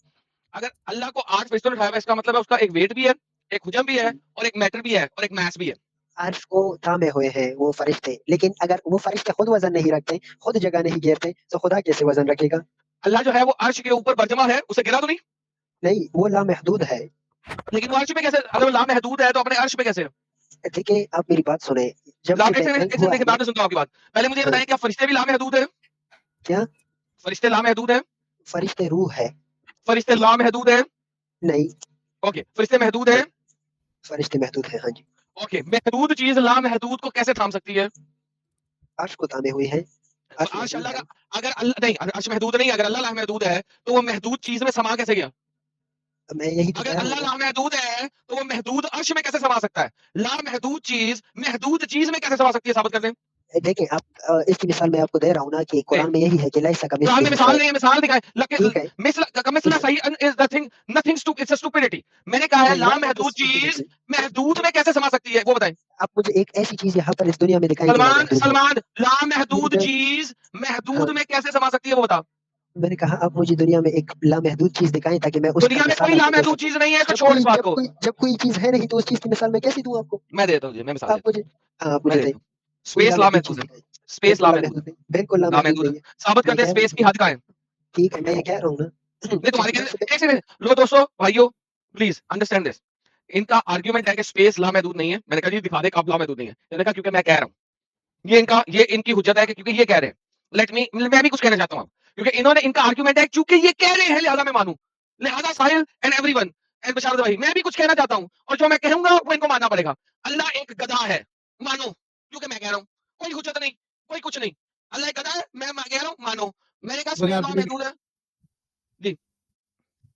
अगर अल्लाह को 8 फरिश्तों ने उठाया हुआ, इसका मतलब है उसका एक वेट भी है, एक हुजम भी है, और एक मैटर भी है, और एक मास भी है। अर्श को थामे हुए हैं वो फरिश्ते, लेकिन अगर वो फरिश्ते खुद वजन नहीं रखते, खुद जगह नहीं घेरते, तो खुदा कैसे वजन रखेगा? अल्लाह जो है वो अर्श के ऊपर बरजमा है, उसे गिरा तो नहीं, नहीं, वो लामहदूद है। लेकिन वो अर्श पे कैसे, अगर वो लामहदूद है तो अपने अर्श पे कैसे? देखिए आप मेरी बात सुने, जब ला ये एक बिग सेकंड, बैंग एक सेकंड, हुआ देखिए ना। बाद में सुनता हूँ आपकी बात। पहले मुझे ये हाँ, बताइए, क्या फरिश्ते भी लामहदूद है? क्या? फरिश्ते लामहदूद है? फरिश्ते रूह है। फरिश्ते लामहदूद है? नहीं, ओके, फरिश्ते महदूद है? फरिश्ते महदूद हैं, हाँ जी। ओके, महदूद चीज लामहदूद को कैसे थाम सकती है? अर्श को थामे हुए हैं, तो अर्श अर्श महदूद अल्लाह है। का, अगर अल्लाह नहीं, अगर अर्श महदूद नहीं, अगर अल्लाह लामहदूद है तो वो महदूद चीज में समा कैसे गया? मैं यही तो कह अगर रहा हूँ अल्लाह ना। लामहदूद है तो वो महदूद अर्श में कैसे समा सकता है? लामहदूद चीज महदूद चीज में कैसे समा सकती है, साबित कर दें। देखिए आप इसकी मिसाल मैं आपको दे रहा हूँ ना कि कुरान में यही है कि लैसा कुरान में कमिस्लिही मिसाल शै। नहीं है, मिसाल दिखाए ठीक है, मिसला ठीक है। सही is the thing, nothing it's a stupidity. मैंने कहा है नहीं यार, वो तो लामहदूद चीज stupidity। महदूद में कैसे समा सकती है, वो बताएं। आप मुझे एक ऐसी चीज यहाँ पर इस दुनिया में दिखाई जो सलमान लामहदूद हो। सलमान मेरी लामहदूद बहन, चीज हाँ, महदूद में कैसे समा सकती है, वो बता। मैंने कहा आप मुझे दुनिया में एक लामहदूद चीज दिखाएं ताकि मैं दुनिया में कोई लामहदूद चीज नहीं है, इसको छोड़ इस बात को। जब कोई चीज है नहीं तो उस चीज की मिसाल मैं कैसे दूं आपको? मैं देता हूँ, मैं मिसाल आप देता हूँ, मुझे हाँ आप मैं मुझे देता हूँ। कोई स्पेस लामहदूद लामहदूद चीज है, दिखाएं। स्पेस बिल्कुल लामहदूद है, बिल्कुल लामहदूद लामहदूद नहीं है। है। साबित मैं करते हैं कह रहा स्पेस की हद का है। ठीक है मैं ये कह रहा हूँ ना नहीं तुम्हारे कहने सबसे एक सेकंड, लो दोस्तों भाइयों प्लीज अंडरस्टैंड दिस। इनका आर्ग्यूमेंट है कि स्पेस लामहदूद नहीं है। मैंने कहा जी दिखा दे कब लामहदूद नहीं है। मैंने कहा क्योंकि मैं कह रहा हूँ, ये इनकी हुज्जत है कि क्योंकि ये कह रहे हैं। लेट मी, मैं भी कुछ कहना चाहता हूँ क्योंकि इन्होंने, इनका आर्ग्यूमेंट है क्योंकि ये कह रहे हैं लिहाजा मैं मानूं, लिहाजा साहिल एंड एवरीवन एंड बशारत भाई मैं भी कुछ कहना चाहता हूं और जो मैं कहूंगा वो इनको मानना पड़ेगा। अल्लाह एक गधा है, मानो, क्योंकि मैं कह रहा हूं, कोई हुज्जत नहीं, कोई कुछ नहीं। अल्लाह एक गधा है, मैं कह रहा हूं मानो। मैंने कहा बगैर स्पेस दलील महदूद है।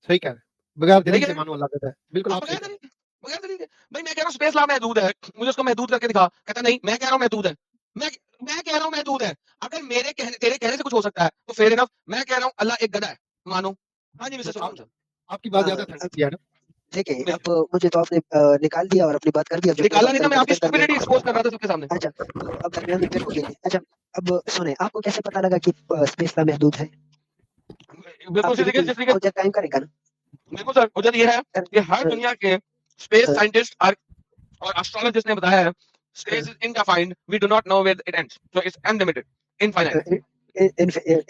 सही कह रहे हैं, बगैर सही दलील कह से रहे हैं? मानो अल्लाह कहता है, बिल्कुल हाँ, आप सही बगैर कह रहे दलील, बगैर दलील के। भाई मैं कह रहा हूँ स्पेस ला महदूद है, मुझे उसको महदूद करके दिखा। कहता नहीं मैं कह रहा हूँ महदूद है। मैं मैं कह रहा हूँ महदूद है। अगर मेरे कहने, तेरे कहने से कुछ हो सकता है तो फेयर इनफ। मैं कह रहा हूँ अल्लाह एक गधा है, मानो। हाँ जी मिस्टर हैं। सुल्तान साहब, आपकी बात हाँ, ज्यादा ठंडी है ना। देखिए मैं- अब मुझे तो आपने निकाल दिया और अपनी बात कर दी। अब जो निकालना नहीं था, मैं आपकी फिर दरमियान स्टुपिडिटी एक्सपोज कर रहा था सबके सामने। अच्छा तो अब दरमियान में फिर बोलेंगे। अच्छा अब सुने आपको कैसे पता लगा कि स्पेस का महदूद है? बिल्कुल आपकी उसी तरीके जिस तरीके, हुज्जत कायम करेगा ना? बिल्कुल सर हुज्जत ये है कि हर दुनिया के स्पेस साइंटिस्ट और एस्ट्रोलॉजिस्ट ने बताया है space is undefined, we do not know where it ends, so it's unlimited, infinite.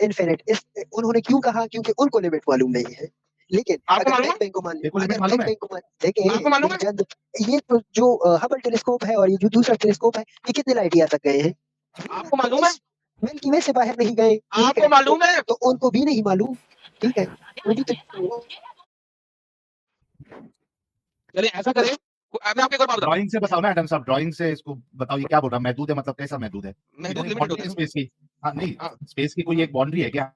Infinite उन्होंने क्यों कहा? क्योंकि उनको लिमिट मालूम नहीं है। लेकिन आपको अगर मालूम है? बिग बैंग को मान देखो लिमिट अगर मालूम बिग है। बैंग को मान देखिए आपको मालूम है? जब ये तो जो हबल टेलीस्कोप है और ये जो दूसरा टेलीस्कोप है ये कितने लाइट ईयर तक गए हैं? आपको मालूम है? मिल्की वे से बाहर नहीं गए, ठीक आपको है? मालूम है? तो उनको भी नहीं मालूम, ठीक है? वो भी तो चलिए ऐसा करें, मैं आपको एक और बात बताऊं, ड्राइंग से बताओ ना एडम साहब, ड्राइंग से इसको बताओ ये क्या बोल रहा है। महदूद है मतलब कैसा महदूद है? महदूद इतनी लिमिटेड बाउंड्री होता है है। स्पेस की। हाँ नहीं, हाँ। स्पेस की कोई एक बाउंड्री है क्या?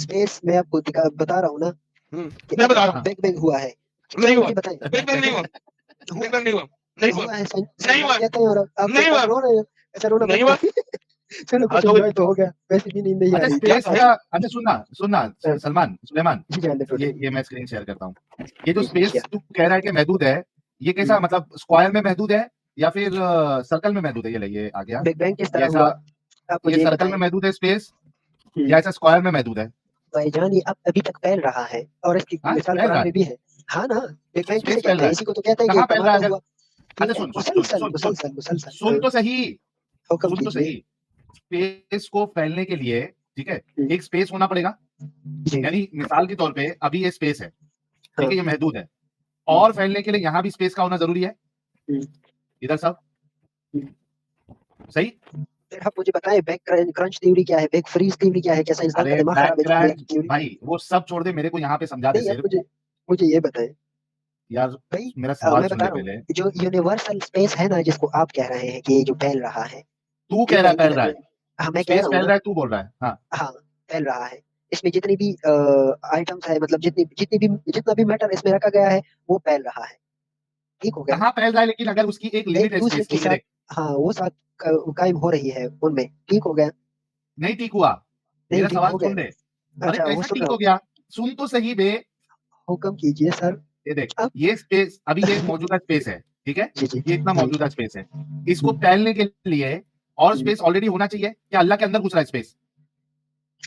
स्पेस में आपको बता रहा हूँ ना कि मैं बता रहा हूँ। बिग बैंग हुआ है। नहीं हुआ, मुझे बताएं बिग बैंग नहीं हुआ, बिग बैंग नहीं हुआ, नहीं हुआ, हुआ है नहीं हुआ, कहते हैं और आप नहीं हुआ, रो रहे हो। अच्छा रोना नहीं बंद हुआ। कर। चलो हाँ कुछ तो एंजॉय तो हो गया, वैसे भी नींद नहीं आ अच्छा रही। स्पेस भाई, का, अच्छा सुनना सुनना हाँ, सलमान सुलेमान, जी जान दे ये मैं स्क्रीन शेयर करता हूँ। ये जो जी स्पेस तू कह रहा है कि महदूद है, ये कैसा मतलब स्क्वायर में महदूद है या फिर सर्कल में महदूद है? ये आ गया। बिग बैंग किस ये तरह ऐसा, हुआ आप ये मुझे सर्कल बताएं। में महदूद है स्पेस या ऐसा स्क्वायर में महदूद है? भाईजान ये अब अभी तक फैल रहा है और इसकी हाँ मिसाल फैल रहा कुरान है, में भी है। हाँ ना, बिग बैंग किसे स्पेस फैल कहते रहा हैं? है। इसी को तो कहते हैं कि कहाँ फैल रहा है? धमाका अगर हुआ। अच्छा ठीक है सुन सुन सुन मुसलसल सुन सुन मुसलसल मुसलसल सुन तो सही, हुक्म सुन तो कीजिए। सही। स्पेस को फैलने के लिए, ठीक है, हम्म। एक स्पेस होना पड़ेगा। जी यानी मिसाल के तौर पे अभी ये स्पेस है, ठीक हाँ है, ये महदूद है, और फैलने के लिए यहाँ भी स्पेस का होना जरूरी है। हम्म। इधर सब सही। फिर आप मुझे बताएं बिग क्रंच थ्योरी क्या है, बिग फ्रीज थ्योरी क्या है? कैसा इंसान का अरे दिमाग खराब है जो बैकग्राउंड थ्योरी। भाई वो सब छोड़ दे, मेरे को यहाँ पे समझा दे नहीं आप सिर्फ। मुझे ये बताएं यार भाई। मेरा सवाल मैं सुन बता ले रहा पहले। हूँ जो यूनिवर्सल स्पेस है ना जिसको आप कह रहे हैं कि ये जो फैल रहा है, तू कह ठीक रहा है है फैल रहा है, हाँ मैं कह स्पेस रहा हूँ फैल ना, रहा है, तू बोल रहा है। हाँ हाँ फैल रहा है। इसमें जितनी भी आइटम्स है मतलब जितना भी मैटर इसमें रखा गया है वो फैल रहा है, ठीक हो गया? कहाँ फैल रहा है, लेकिन अगर उसकी एक लिमिट एक है दूसरे स्पेस के की, ये साथ देख। हाँ वो साथ कायम हो रही है उनमें, ठीक हो गया? नहीं ठीक हुआ, नहीं मेरा ठीक सवाल हो सुन गया। ले। अरे अच्छा वो कैसा सुन ठीक रहा हो हूँ, गया, सुन तो सही बे। हुक्म कीजिए सर। ये देख, अब ये स्पेस अभी ये एक मौजूदा स्पेस है, ठीक है, जी जी ये इतना जी मौजूदा स्पेस है। इसको फैलने के लिए और स्पेस ऑलरेडी होना चाहिए, क्या अल्लाह के अंदर घुस रहा है स्पेस?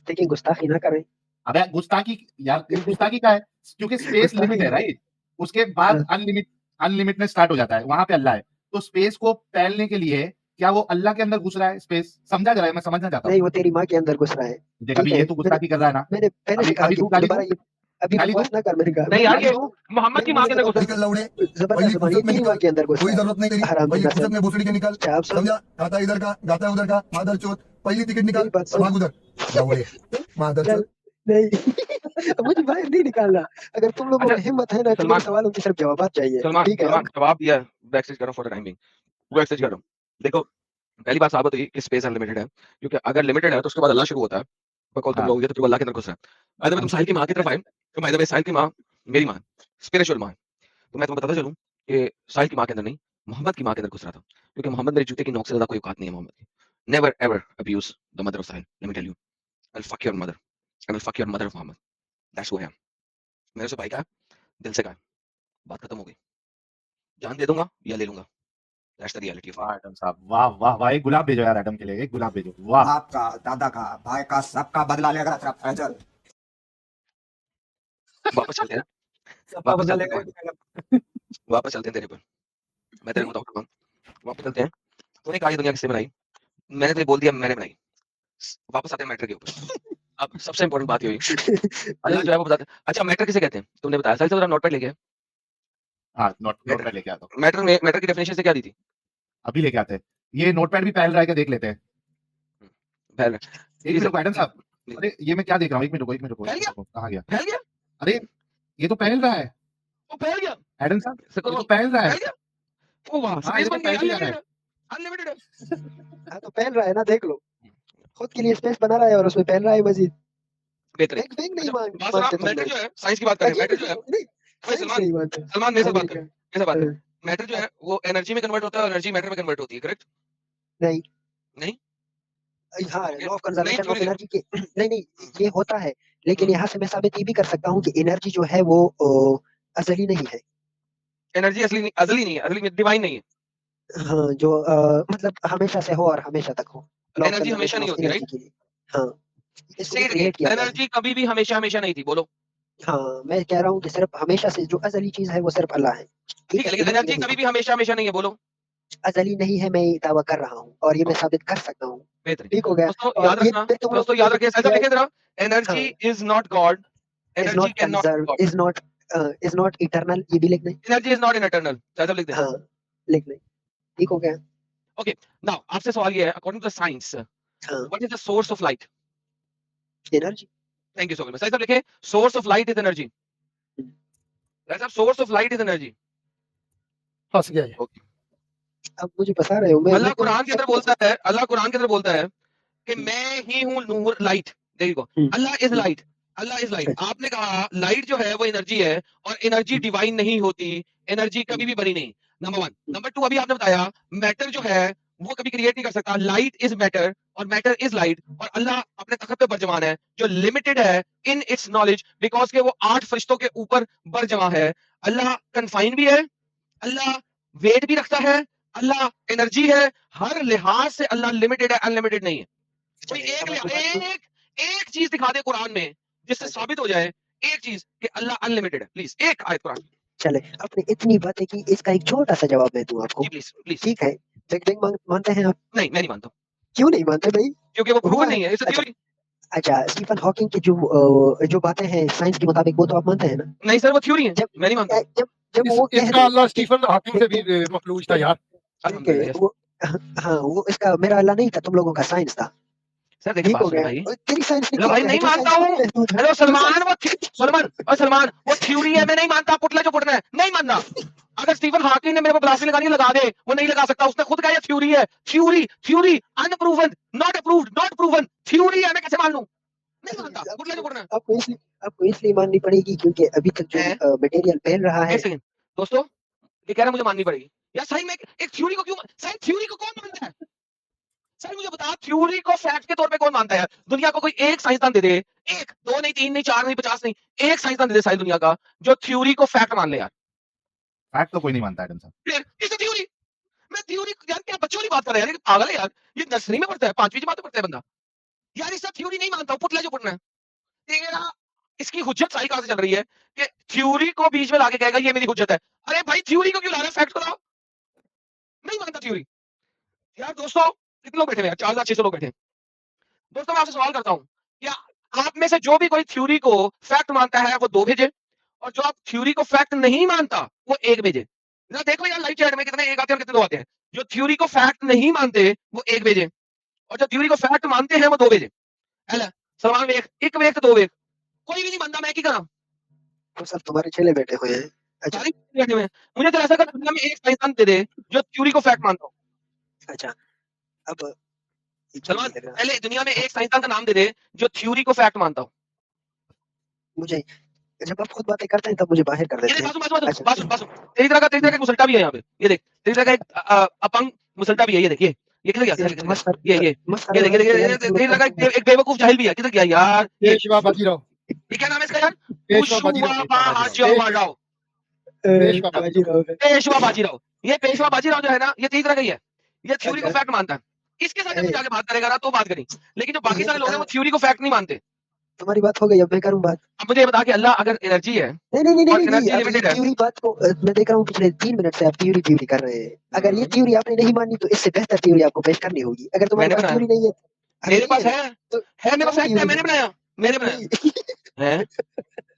देखिए गुस्ताखी ना करें। अबे गुस्ताखी यार, ये गुस्ताखी का है, क्योंकि स्पेस लिमिट गुस्ताखी है राइट, उसके बाद अनलिमिट में स्टार्ट हो जाता है, वहां पे अल्लाह है। तो स्पेस को फैलने के लिए क्या वो अल्लाह के अंदर घुस रहा है स्पेस? समझा जरा, मैं समझना चाहता हूँ। नहीं वो तेरी माँ के अंदर घुस रहा है, देख ठीक अभी है? ये तो गुस्ताखी कर रहा है ना, मैंने पहले से अभी कहा अभी कि तू गाली दोबारा दू, ये अभी गाली दू, बकवास ना कर। मैंने कहा नहीं यार गाली ये दू। मोहम्मद की माँ के अंदर घुस निकल लौड़े जबरदस्त पहली जुबान, ये फुर्सत में तेरी माँ निकल, के अंदर घुस कोई रहा है। जरूरत नहीं तेरी। हराम पहली की फुर्सत नस्ल। में भोसड़ी के निकल, अच्छा आप सुन समझा? गाता इधर का गाता उधर का, मादर चोत। पहली टिकट निकाल मेरी बात और सुन। भाग उधर लौड़े, मादर चल चोत। नहीं मुझे बाहर नहीं निकालना। अगर तुम लोगों अच्छा में हिम्मत है ना तो मेरे सलमान, सवालों की सिर्फ जवाब चाहिए, सलमान ठीक है? सलमान जवाब दिया, बैकस्टेज कर रहा हूँ फॉर द टाइम बिंग, वो बैकस्टेज कर रहा हूँ। देखो पहली बात साबित हुई कि स्पेस अनलिमिटेड है, क्योंकि अगर लिमिटेड है तो उसके बाद अल्लाह शुरू होता है, बकौल तुम हाँ लोग ये तो फिर अल्लाह के अंदर घुस रहा है। बाय द वे तुम साहिल की माँ की तरफ आए, तो बाय द वे साहिल की माँ मेरी माँ स्पिरिचुअल माँ है। तो मैं तुम्हें बताता चलूं कि साहिल की माँ के अंदर नहीं, मोहम्मद की माँ के अंदर घुस रहा था, क्योंकि मोहम्मद मेरे जूते की नोक से ज्यादा कोई औकात नहीं है मोहम्मद की। Never ever abuse the mother of Sahil, let me tell you, I will fuck your mother, I will fuck your mother of Mohammed, that's who I am. मेरे से भाई का है, दिल से का है, बात खत्म हो गई, जान दे दूंगा या ले लूंगा, दैट्स द रियलिटी ऑफ वाह एडम साहब, वाह वाह वाह, एक गुलाब भेजो यार एडम के लिए, एक गुलाब भेजो। वाह बाप का, दादा का, भाई का, सबका बदला लेगा तेरा फैजल। वापस चलते हैं सपा वापस बदल चलते लेगा हैं वापस चलते हैं तेरे पर। मैं तेरे को बताऊंगा वापस चलते हैं। तूने कहा ये दुनिया किसने बनाई, मैंने तुझे बोल दिया मैंने बनाई। वापस आते हैं मैटर के ऊपर। अब सबसे इंपॉर्टेंट बात ये हुई अल्लाह जो है वो बताते हैं। अच्छा मैटर किसे कहते हैं तुमने बताया, सही से जरा नोटपैड लेके हाँ नोट मैटर नोटपैड लेके आता हूँ, मैटर की डेफिनेशन से क्या दी थी? अभी लेके आते हैं। ये नोटपैड भी पहल रहा है क्या देख लेते हैं। फैल एक मिनट रुको एडम साहब, जी। अरे ये मैं क्या देख रहा हूँ, एक मिनट रुको फैल गया कहाँ गया। फैल गया अरे ये तो पहल रहा है वो फैल गया एडम साहब, सको ये तो पहल रहा है। फैल गया ओ वाह हाँ स्पेस ये तो बन गई पहल ही जा रहा है। अनलिमिटेड है। हाँ तो पहन रहा है ना, देख लो, खुद के लिए स्पेस बना रहा है और उसमें पहन रहा है मजीद। बेहतरीन। बिग बिग नहीं अच्छा बात मानते सुना तुम मैटर लोग, जो है साइंस की बात करें अजीब मैटर जो है नहीं, भाई साइंस सलमान नहीं मानते। सलमान मेरे साथ बात कर अमेरिका, मेरे साथ बात कर। हाँ, मैटर जो है वो एनर्जी में कन्वर्ट होता है और एनर्जी मैटर में कन्वर्ट होती है करेक्ट नहीं नहीं हाँ, Okay. लॉ ऑफ नहीं कंजर्वेशन ऑफ थ्योरी एनर्जी के नहीं ये होता है, लेकिन हम्म। यहाँ से मैं साबित ये भी कर सकता हूँ कि एनर्जी जो है वो अजली नहीं है। एनर्जी अजली नहीं है अजली डिवाइन नहीं है। हाँ, जो मतलब हमेशा से हो और हमेशा तक हो, लॉ ऑफ एनर्जी हमेशा कंजर्वेशन नहीं ऑफ होती राइट एनर्जी के लिए। हाँ, इसको से भी क्रिएट किया गया है। एनर्जी कभी भी हमेशा हमेशा नहीं थी बोलो। हाँ, मैं कह रहा हूँ कि सिर्फ हमेशा से जो अजली चीज है वो सिर्फ अल्लाह है। ठीक है लेकिन एनर्जी एनर्जी नहीं कभी है, भी हमेशा हमेशा नहीं है बोलो। अजली नहीं है, मैं ये दावा कर रहा हूँ और ये मैं साबित कर सकता हूँ। बेहतरीन ठीक हो गया। दोस्तों और याद ये रखना फिर तुम लोग दोस्तों याद रखिए ऐसा ये लिखे जरा हाँ, energy is not God is energy not can not conserve, God is not eternal, ये भी लिख दें। Energy is not in eternal ऐसा लिख दें। हाँ, लिख दें, ठीक हो गया। ओके नाउ आपसे सवाल ये है अकॉर्डिंग टू द साइंस हाँ, what is the source of light. Energy. Thank you so much सही साहब लिखे source of light is energy. सही साहब source of light is energy. फंस गया ये। ओके अब मुझे बता रहे हो मैं अल्लाह कुरान के अंदर बोलता है अल्लाह कुरान के अंदर बोलता है कि हम्म, मैं ही हूं नूर लाइट देखो hmm, Allah is light Allah is light. आपने कहा लाइट जो है वो एनर्जी है और एनर्जी डिवाइन नहीं होती एनर्जी कभी भी बनी नहीं नंबर वन। नंबर टू अभी आपने बताया मैटर जो है वो कभी क्रिएट नहीं कर सकता लाइट इज मैटर और मैटर इज लाइट और अल्लाह अपने तखत पे बरजमान है जो लिमिटेड है इन इट्स नॉलेज बिकॉज के वो 8 फरिश्तों के ऊपर बरजमा है। अल्लाह कन्फाइन भी है अल्लाह वेट भी रखता है अल्लाह एनर्जी है हर लिहाज से अल्लाह लिमिटेड है अनलिमिटेड नहीं है। कोई चले एक अब आपकी बात को, एक चीज दिखा दे कुरान में जिससे अच्छा, साबित हो जाए एक चीज कि अल्लाह अनलिमिटेड है प्लीज एक आयत कुरान की। चले आपने इतनी बातें की, इसका एक छोटा सा जवाब मैं दूं आपको। जी प्लीज प्लीज ठीक है, बिग बिग मानते हैं आप? नहीं मैं नहीं मानता हूँ, क्यों नहीं मानते भाई? क्योंकि वो हुआ प्रूवन है। नहीं है इट्स अच्छा थ्योरी। अच्छा, स्टीफन हॉकिंग की जो बातें हैं साइंस के मुताबिक वो तो आप मानते हैं ना? नहीं सर वो थ्योरी है जब मैं नहीं मानता। जब जब वो कह इसका दे अल्लाह कि स्टीफन हॉकिंग से भी देख मफलूज था यार। अल्हम्दुलिल्लाह देख यस वो हाँ, वो इसका मेरा अल्लाह नहीं था, तुम लोगों का साइंस था। सर देखिए ठीक बात हो सुने गया। भाई। और तेरी साइंस ने हेलो क्या भाई किया है? नहीं जो मानता साइंस हूँ। महदूद है, हेलो जो सलमान साइंस वो सलमान और सलमान वो थ्योरी है मैं नहीं मानता पुतला जो पुटना है नहीं मानना। अगर स्टीफन हॉकिंग ने मेरे को प्लास्टिक लगानी है लगा दे वो नहीं लगा सकता उसने खुद कहा ये थ्योरी है theory theory unproven not approved not proven theory है मैं कैसे मान लूं नहीं मानता पुतला जो पुटना है। आपको इसलिए माननी पड़ेगी क्योंकि अभी तक जो हैं? मटेरियल फैल रहा है। एक सेकंड दोस्तों ये कह रहा है मुझे माननी पड़ेगी यार सही में एक थ्योरी को क्यों सही थ्योरी को कौन मानता है सर मुझे बता थ्योरी को फैक्ट के तौर पे कौन मानता है दुनिया को कोई एक साइंसदान दे दे एक दो नहीं तीन नहीं चार नहीं 50 नहीं एक साइंसदान दे दे सारी दुनिया का जो थ्योरी को फैक्ट मान ले यार फैक्ट तो कोई नहीं मानता एडम साहब। फिर इससे थ्योरी मैं थ्योरी यार क्या बच्चों वाली बात कर रहा है यार ये पागल है यार ये नर्सरी में पढ़ता है 5वीं जमात में पढ़ता है बंदा यार इससे थ्योरी नहीं मानता पुतला जो पढ़ना है तेरा इसकी हुज्जत सही कहां से चल रही है कि थ्योरी को बीच में लाके कहेगा ये मेरी हुज्जत है अरे भाई थ्योरी को क्यों ला रहा है फैक्ट को लाओ नहीं मानता थ्योरी यार दोस्तों कितने लोग बैठे हैं यार 4600 लोग बैठे हैं दोस्तों मैं आपसे सवाल करता हूं क्या आप में से जो भी कोई थ्योरी को फैक्ट मानता है वो 2 भेजे और जो आप थ्योरी को फैक्ट नहीं मानता वो 1 भेजे जरा देखो यार लाइव चैट में कितने एक आते हैं और कितने 2 आते हैं जो थ्योरी को फैक्ट नहीं मानते वो 1 भेजे और जो थ्योरी को फैक्ट मानते हैं वो 2 भेजे है सलमान वेख एक वेख तो 2 वेख कोई भी नहीं मानता मैं की करा तो सब तुम्हारे चेले बैठे हुए हैं। अच्छा सारी बैठे हुए हैं मुझे तो ऐसा कर दुनिया में एक साइंसदान दे दे जो थ्योरी को फैक्ट मानता हो अच्छा, अब ये क्यों सलमान नहीं लग रहा पहले दुनिया में एक साइंसदान का नाम दे दे जो थ्योरी को फैक्ट मानता हो मुझे? जब आप खुद बातें करते हैं तब मुझे बाहर कर ये देते देख हैं। बासु अच्छा बासु तेरी तरह का एक मुसल्टा भी है यहाँ पे ये देख तेरी तरह का एक अपंग मुसल्टा भी है ये देख ये किधर गया यार, किधर गया मस्खरा ये देख ये तेरी तरह का एक बेवकूफ जाहिल भी है किधर गया यार ये पेशवा बाजीराव क्या नाम है इसका यार पेशवा बाजीराव बाजीराव पेशवा बाजीराव पेशवा बाजीराव ये पेशवा बाजीराव जो है ना ये तेरी तरह का ही है ये थ्योरी को अच्छा। फैक्ट मानता है इसके साथ जब तू जाके बात करेगा ना तो बात करी लेकिन जो बाकी ये सारे लोग हैं बता वो थ्योरी को फैक्ट नहीं मानते तुम्हारी बात हो गई, अब मैं करूँ बात? अब मुझे ये बता कि अल्लाह अगर एनर्जी है नहीं नहीं नहीं और नहीं नहीं, एनर्जी अब ये लिमिटेड है। थ्योरी बात को मैं देख रहा हूँ पिछले 3 मिनट से आप थ्योरी कर रहे हैं। अगर ये थ्योरी आपने नहीं मानी तो इससे बेहतर थ्योरी आपको पेश करनी होगी। अगर तुम्हारे मैंने पास बनाया, थ्योरी नहीं है, अगर मेरे नहीं पास है है तो मेरे पास कौन फैक्ट है, थ्योरी मैंने है? बनाया, मैंने बनाया नहीं, है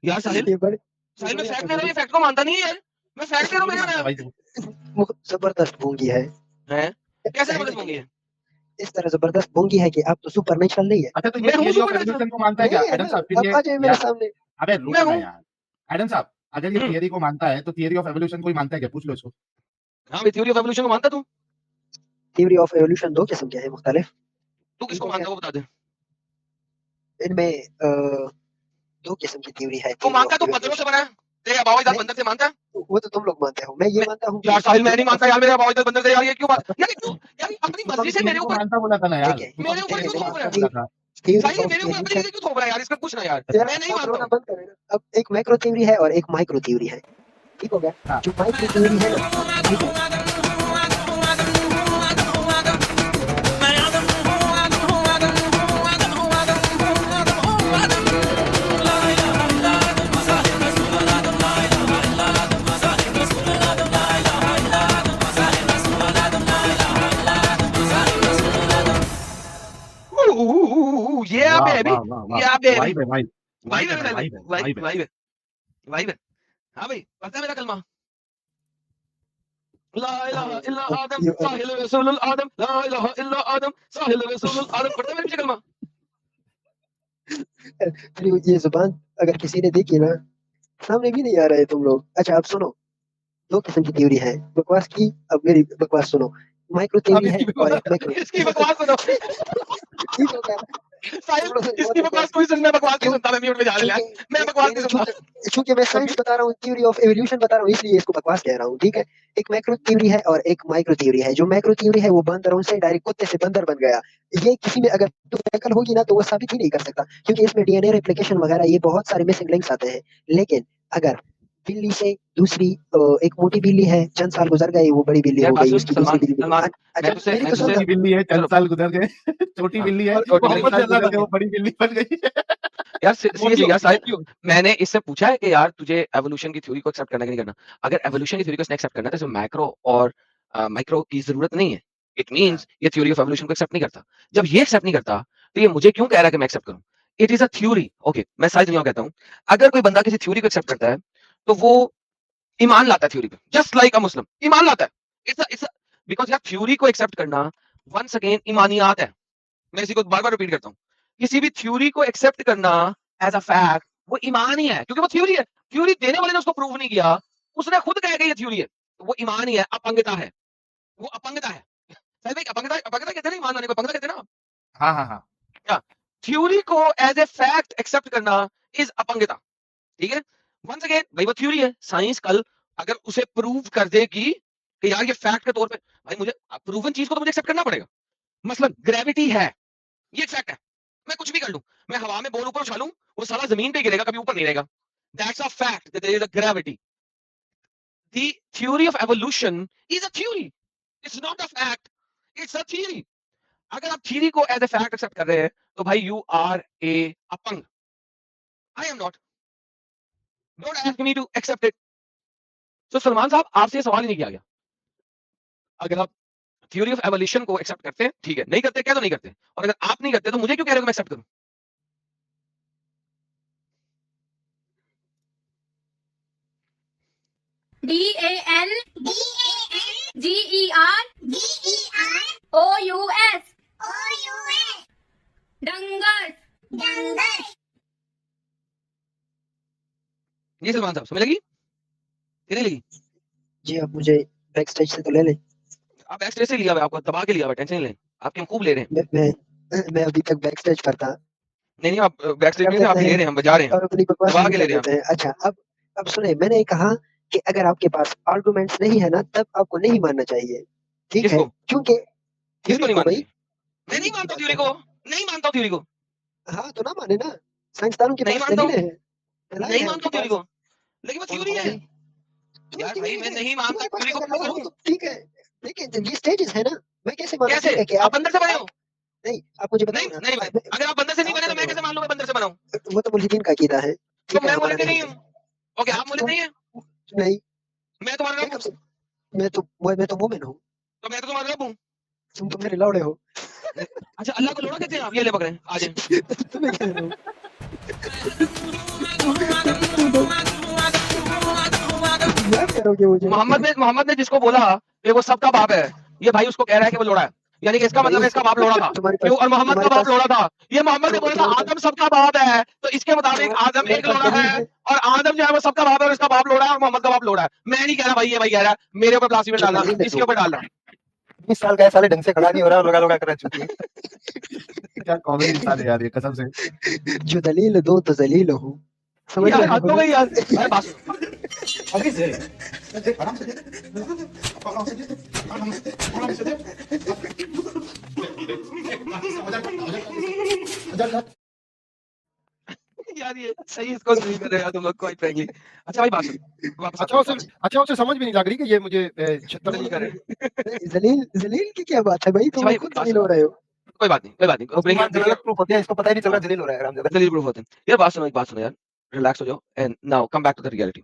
यार। साहिल ये बड़े साहिल मैं बड़े फैक्ट दे रहा हूँ, आपका ये फैक्ट को मानता नहीं है यार। मैं फैक्ट दे रहा हूँ, क्यों नहीं मैंने मानता बनाया भाई तू? वो जबरदस्त भोंगी है। है। कैसे कहीं ना जबरदस्त होंगी कहीं है? इस तरह जबरदस्त भोंगी है कि आप तो सुपर नेचुरल नहीं है। अच्छा तो ये मैं हूँ theory of super natural, evolution को मानता है क्या नहीं है एडम ना, साहब? फिर आप ये आ जाइए मेरे यार सामने। अबे मैं रुक ना हूँ। यार। एडम साहब अगर ये हम्म, थियरी को मानता है तो थियरी ऑफ एवोल्यूशन को ही मानता है क्या? पूछ लो इसको। हाँ भाई, थ्योरी ऑफ एवोल्यूशन को मानता तू? थ्योरी ऑफ एवोल्यूशन 2 किस्म के हैं मुख्तलिफ। तू किसको इनको मानता क्या है वो बता दे। इनमें 2 किस्म की थ्योरी है तू थ्योरी मानता है ऑफ तू बंदरों से एवोल्यूशन। बना है? तेरे आबाओ अजदाद नहीं, बंदर से मानता है? वो तो तुम लोग मानते हो, मैं ये मैं मानता हूँ यार कि साहिल, मैं जो नहीं मानता यार, मेरे आबाओ अजदाद बंदर से यार, ये क्यों बात यार, ये क्यों यार, ये अपनी तू तो मर्जी अभी से थियरी मेरे को ऊपर मानता बोला था ना यार। देखें तू तो अभी मेरे ऊपर थियरी क्यों को देखें थोप मानता रहा है? बोला था। थ्योरी साहिल, ये ऑफ मेरे ऊपर अपनी एवोल्यूशन। चीजें क्यों थोप रहा है यार? इसका पूछना यार, यार मैं नहीं आप मानता रोना हूँ। बंद करें ना। अब एक मैक्रो थ्योरी है और एक माइक्रो थ्योरी है, ठीक हो गया? हाँ। जो माइक्रो थ्योरी है ना, ठीक है? Yeah वाह baby, वाह वाह वाह। yeah baby, वाइब है वाइब। वाइब वाइब है है भाई साहिल भाई, वाइब है वाइब वाइब है। वाइब है वाइब है। हाँ भाई, पता है मेरा कलमा? ला इलाहा इल्ला अब आदम ये साहिल रसूलुल आदम, ला इलाहा इल्ला आदम साहिल रसूलुल आदम। पढ़ता है मेरे पीछे कलमा? फिर ये ज़ुबान अगर किसी ने देखी ना, सामने भी नहीं आ रहे तुम लोग। अच्छा अब सुनो, 2 किस्म की थ्योरी है। बकवास की, अब मेरी बकवास सुनो। माइक्रो अब थ्योरी है और एक मैक्रो। इसकी बकवास सुनो। ठीक हो गया? साहिल, तुम लोग बहुत इसकी बकवास बकवास कोई सुन, मैं बकवास नहीं क्यों? सुनता, मैं म्यूट में जा रहा क्योंकि है, मैं बकवास नहीं नहीं नहीं, सुनता। चूंकि मैं क्योंकि साइंस बता रहा हूँ, थ्योरी ऑफ एवोल्यूशन बता रहा हूँ, इसलिए इसको बकवास कह रहा हूँ, ठीक है? एक मैक्रो थ्योरी है और एक माइक्रो थ्योरी है। जो मैक्रो थ्योरी है वो बंदरों से डायरेक्ट कुत्ते से बंदर बन गया। ये किसी में अगर नकल होगी ना तो वो साबित ही नहीं कर सकता, क्योंकि इसमें डीएनए रेप्लिकेशन वगैरह ये बहुत सारे मिसिंग लिंक्स आते हैं। लेकिन अगर बिल्ली से दूसरी एक मोटी बिल्ली है, चंद साल गुजर गए, वो बड़ी बिल्ली यार हो बात गई, सुन उसकी दूसरी सलमान, बिल्ली सलमान, अच्छा मैं मेरी तो तुझसे सुन मोटी बिल्ली है, चंद चलो, साल गुजर गए। छोटी हाँ, बिल्ली है, और छोटी बिल्ली मोहम्मद चंद साल साल गुजर गुजर गए, वो गए। बड़ी बिल्ली बन गई। यार मोटी सीरियसली यार होगी साहिल, मोटी होगी। मैंने इससे पूछा है कि यार तुझे एवोल्यूशन की थ्योरी को एक्सेप्ट करना है कि नहीं करना? अगर एवोल्यूशन की थ्योरी को एक्सेप्ट करना है तो मैक्रो और माइक्रो की जरूरत नहीं है। इट मींस ये थ्योरी ऑफ एवोल्यूशन को एक्सेप्ट नहीं करता। जब ये एक्सेप्ट नहीं करता तो ये मुझे क्यों कह रहा है कि मैं एक्सेप्ट करूं? It is a theory. Okay, मैं सारी दुनिया को कहता हूं, अगर कोई बंदा किसी थ्योरी को एक्सेप्ट करता है तो वो ईमान लाता है थ्योरी पे, जस्ट लाइक अ मुस्लिम ईमान लाता है। इट्स बिकॉज यार थ्योरी को एक्सेप्ट करना वंस अगेन ईमानियात है। मैं इसी को बार-बार रिपीट करता हूँ। किसी भी थ्योरी को एक्सेप्ट करना एज़ अ फैक्ट वो ईमान ही है, क्योंकि वो थ्योरी है। थ्योरी देने वाले ने उसको प्रूव नहीं किया, उसने खुद कहा कि ये थ्योरी है। तो वो ईमान ही है, अपंगता है। वो अपंगता है। सही भाई, अपंगता अपंगता कहते हैं ना, ईमान लाने को अपंगता कहते हैं ना। हाँ हाँ हाँ। क्या थ्योरी को एज ए फैक्ट एक्सेप्ट करना इज अपंगता। ठीक है? वंस अगेन भाई वो थ्योरी है। साइंस कल अगर उसे प्रूव कर देगी कि यार ये फैक्ट के तौर पे, भाई मुझे प्रूवन चीज को तो मुझे एक्सेप्ट करना पड़ेगा। मसलन ग्रेविटी है, ये एक फैक्ट है। मैं कुछ भी कर लूं, मैं हवा में बॉल ऊपर उछालूं, वो साला जमीन पे गिरेगा, कभी ऊपर नहीं रहेगा। That's a fact that there is a gravity. The theory of evolution is a theory, it's not a fact, it's a theory. अगर आप थ्योरी को एज अ फैक्ट एक्सेप्ट कर रहे हैं तो भाई यू आर ए अपंग। I am not. Don't ask me to accept it. तो सलमान साहब, आपसे सवाल ही नहीं किया गया। अगर आप थ्योरी ऑफ एवोल्यूशन को एक्सेप्ट करते हैं, ठीक है, नहीं करते क्या तो नहीं करते, और अगर आप नहीं करते तो मुझे क्यों कह रहे हो मैं एक्सेप्ट करूं? DAN GER OUS डंगर। ये सलमान साहब समझ लगी कि नहीं लगी? जी आप मुझे बैक स्टेज से तो ले लें। आप बैक स्टेज से लिया हुआ है, आपको दबा के लिया हुआ है, टेंशन नहीं लें। आपके हम खूब ले रहे हैं। मैं अभी तक बैक स्टेज पर था। नहीं आप बैक स्टेज कर में से देते आपकी ले हैं रहे हैं, हम बजा रहे हैं, और अपनी बकवास दबा शुरू के ले कर रहे हैं देते आपकी। हैं। अच्छा अब सुने, मैंने कहा कि अगर आपके पास आर्गुमेंट्स नहीं है ना, तब आपको नहीं मानना चाहिए, ठीक है? किसको क्योंकि किसको थ्योरी नहीं को मानना भाई, चाहिए? मैं थ्योरी नहीं की मानता बात थ्योरी कर को, रहा हूँ। नहीं मानता थ्योरी को, हाँ तो ना माने ना, साइंसदानों के नहीं पास मानता हूँ, दलीलें हैं, दलाइल नहीं है मानता उनके हूँ थ्योरी पास। को, लेकिन वो कौन थ्योरी सा है। भाई? तो यार भाई थ्योरी मैं है, नहीं मानता तुम्हारे पास थ्योरी को, अगर प्रूव ना हो करूं तो ठीक है, लेकिन ये स्टेजेस है ना, मैं कैसे मानूं? कैसे? ठीक है कि आप अंदर से बने आप हो, नहीं, आप मुझे नहीं बताओ ना। नहीं भाई, अगर आप बंदर से नहीं बने तो मैं कैसे मान लूं मैं बंदर से बना हूं? वो तो मुल्हिदीन का अकीदा है। तो ठीक है, मैं हमारा मुल्हिद नहीं नहीं है। हूं। ओके, आप मुल्हिद नहीं है, नहीं, मैं तुम्हारा मैं रब कब हूं। से मैं तो मोमिन हूँ। तो मैं तो तुम्हारा रब हूं। तुम तो मेरे लौड़े हो। अच्छा, अल्लाह को लोड़ा कहते हैं आप? ये ले पकड़े, आ जाए। तो मैं कह रहा हूँ। क्या करोगे मुझे? मोहम्मद ने जिसको बोला कि वो सबका बाप है, ये भाई उसको कह रहा है कि वो लोड़ा है, यानी कि इसका मतलब है इसका बाप लोड़ा था। तुम्हारे क्यों? पास और मोहम्मद का तुम्हारे बाप पास लोड़ा था। ये मोहम्मद ने बोला था तुम्हारे पास आदम सबका बाप है, तो इसके मुताबिक आदम तुम्हारे एक पास लोड़ा दलील है, है? और आदम जो है वो सबका बाप है, और इसका बाप लोड़ा है, और मोहम्मद का बाप लोड़ा है। मैं नहीं कह रहा भाई, ये भाई कह रहा है, मेरे ऊपर प्लास्टिक जो डालना, दलील है इसके तो ऊपर डालना। 20 साल का है साले, ढंग से खड़ा नहीं हो रहा, लोगा लोगा कर रहा है चुतिया। क्या कॉमेडी इंसान है यार ये, कसम से। जो दलील दो तो जलील हो। समझ यार रहे हद हो हो ना? गई यार। अरे बात सुनो। अभी से आराम से आराम से आराम से यार ये सही इसको नहीं कर रहे यार तुम लोग, क्वाइट फ्रैंकली। अच्छा भाई बात सुनो, वापस अच्छा आते उसे हैं। अच्छा उसे समझ भी नहीं लग रही कि ये मुझे 76 दलील कर रहे हैं। नहीं, जलील की क्या बात है भाई? अच्छा तुम भाई खुद बात जलील हो सुनो, रहे हो। कोई बात नहीं, कोई बात नहीं, उसके बाद ब्रिंग जलालत प्रूफ होती है, इसको पता ही नहीं चल रहा हाँ, जलील हो रहा है हरामजादा। दलील प्रूफ होते हैं। यार बात सुनो, एक बात सुनो यार, रिलैक्स हो जाओ and now come back to the reality.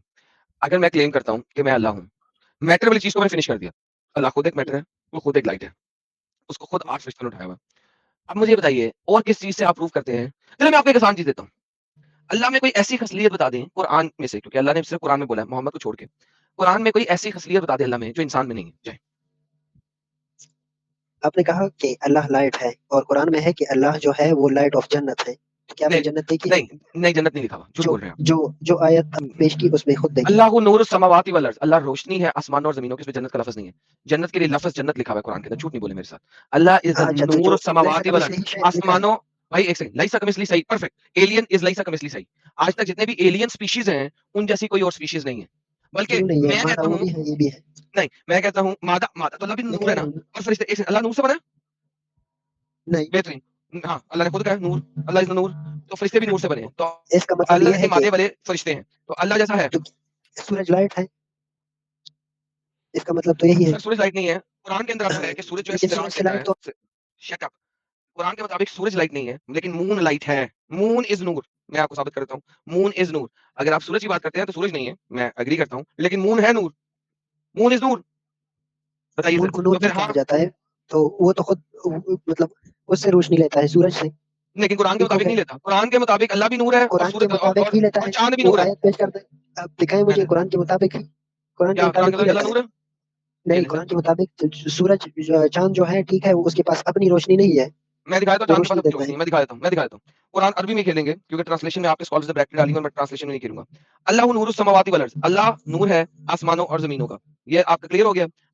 अगर मैं क्लेम करता हूँ कि मैं अल्लाह हूँ, मैटर वाली चीज को मैंने फिनिश कर दिया। अल्लाह खुद एक मैटर है, वो खुद एक लाइट है, उसको खुद 8 फरिश्तों ने उठाया हुआ है। अब मुझे ये बताइए और किस चीज से आप प्रूव करते हैं? चलिए मैं आपको एक आसान चीज देता हूँ। अल्लाह में कोई ऐसी खसलियत बता दें कुरान में से, क्योंकि अल्लाह ने सिर्फ कुरान में बोला है, मोहम्मद को छोड़ के। कुरान में कोई ऐसी खसलियत बता दे अल्लाह में जो इंसान में नहीं है। जय। आपने कहा कि अल्लाह लाइट है और कुरान में है कि अल्लाह जो है वो लाइट ऑफ जन्नत है। तो क्या आपने नहीं, जन्नत देखी है? नहीं, नहीं जन्नत नहीं लिखा हुआ, झूठ जो बोल रहे हैं आप। जो जो आयत आपने पेश की उसमें खुद देखी। अल्लाह नूर समावाति वल अर्ज़, अल्लाह रोशनी है आसमानों और ज़मीनों की, इसमें जन्नत का लफ्ज़ नहीं है। जन्नत के लिए लफ्ज़ जन्नत लिखा हुआ है कुरान के अंदर, झूठ नहीं बोले मेरे साथ। अल्लाह इज़ द अच्छा, तो नूर जो लैसा समावाति वल अर्ज़, कमिस्लिही शै'उन लिखा है। आसमानों। भाई एक सेकंड, लैसा कमिस्ली सही, परफेक्ट। एलियन इज़ लैसा कमिस्ली सही। आज तक जितने भी एलियन स्पीशीज़ हैं, उन जैसी कोई और स्पीशीज़ नहीं है। बल्कि क्यों नहीं है? मैं मादा कहता वो हूँ, भी है, ये भी है। नहीं, मैं कहता हूँ मादा मादा तो अल्लाह भी मैं नूर कह है रहा ना, हूँ ना। और फरिश्ते। एक सेकंड, अल्लाह नूर से बना है? नहीं, बेहतरीन। हाँ, अल्लाह ने खुद कहा है नूर, अल्लाह इज़ द नूर, तो फरिश्ते भी नूर से बने हैं। तो इसका मतलब ये अल्लाह है के कि मादे वाले फरिश्ते हैं, तो अल्लाह जैसा है। तो सूरज लाइट है। इसका मतलब तो यही है। सर सूरज लाइट नहीं है। कुरान के अंदर आता है कि सूरज जो है लेकिन सिराज सूरज से कहता लाइट है। तो शट अप। कुरान के मुताबिक सूरज लाइट नहीं है, लेकिन मून लाइट है। मून इज नूर। मैं आपको साबित करता हूँ, मून इज नूर। अगर आप सूरज की बात करते हैं तो सूरज नहीं है, मैं एग्री करता हूँ, लेकिन मून है नूर। मून इज नूर। बताइए मून सर, को नूर तो फिर नहीं कहा हाँ। जाता है। तो वो तो खुद मतलब उससे रोशनी लेता है सूरज से। लेकिन कुरान के ठीक हो मुताबिक नहीं गया। लेता। कुरान के मुताबिक अल्लाह भी नूर है, और कुरान के सूरज मुताबिक ही लेता और है। चांद भी वो नूर है। आयत पेश कर दे। आप दिखाएं मुझे कुरान के मुताबिक ही। कुरान के क्या कुरान के मुताबिक ही मुताबिक लेता अल्लाह है। नूर है? ये नहीं, ले कुरान सर, के मुताबिक सूरज चांद जो है ठीक है, वो उसके पास अपनी रोशनी नहीं है। मैं दिखा देता हूँ वो चांद के पास रोशनी अपनी देता है। रोशनी, मैं दिखा देता हूँ। कुरान अरबी में खेलेंगे क्योंकि ट्रांसलेशन में आपके स्कॉलर्स ने ब्रैकेट डाली है, और मैं ट्रांसलेशन में नहीं खेलूंगा। अल्लाह नूरुस समावाति वल अर्ज़, अल्लाह नूर है आसमानों और जमीनों का। ये आपका क्लियर हो गया?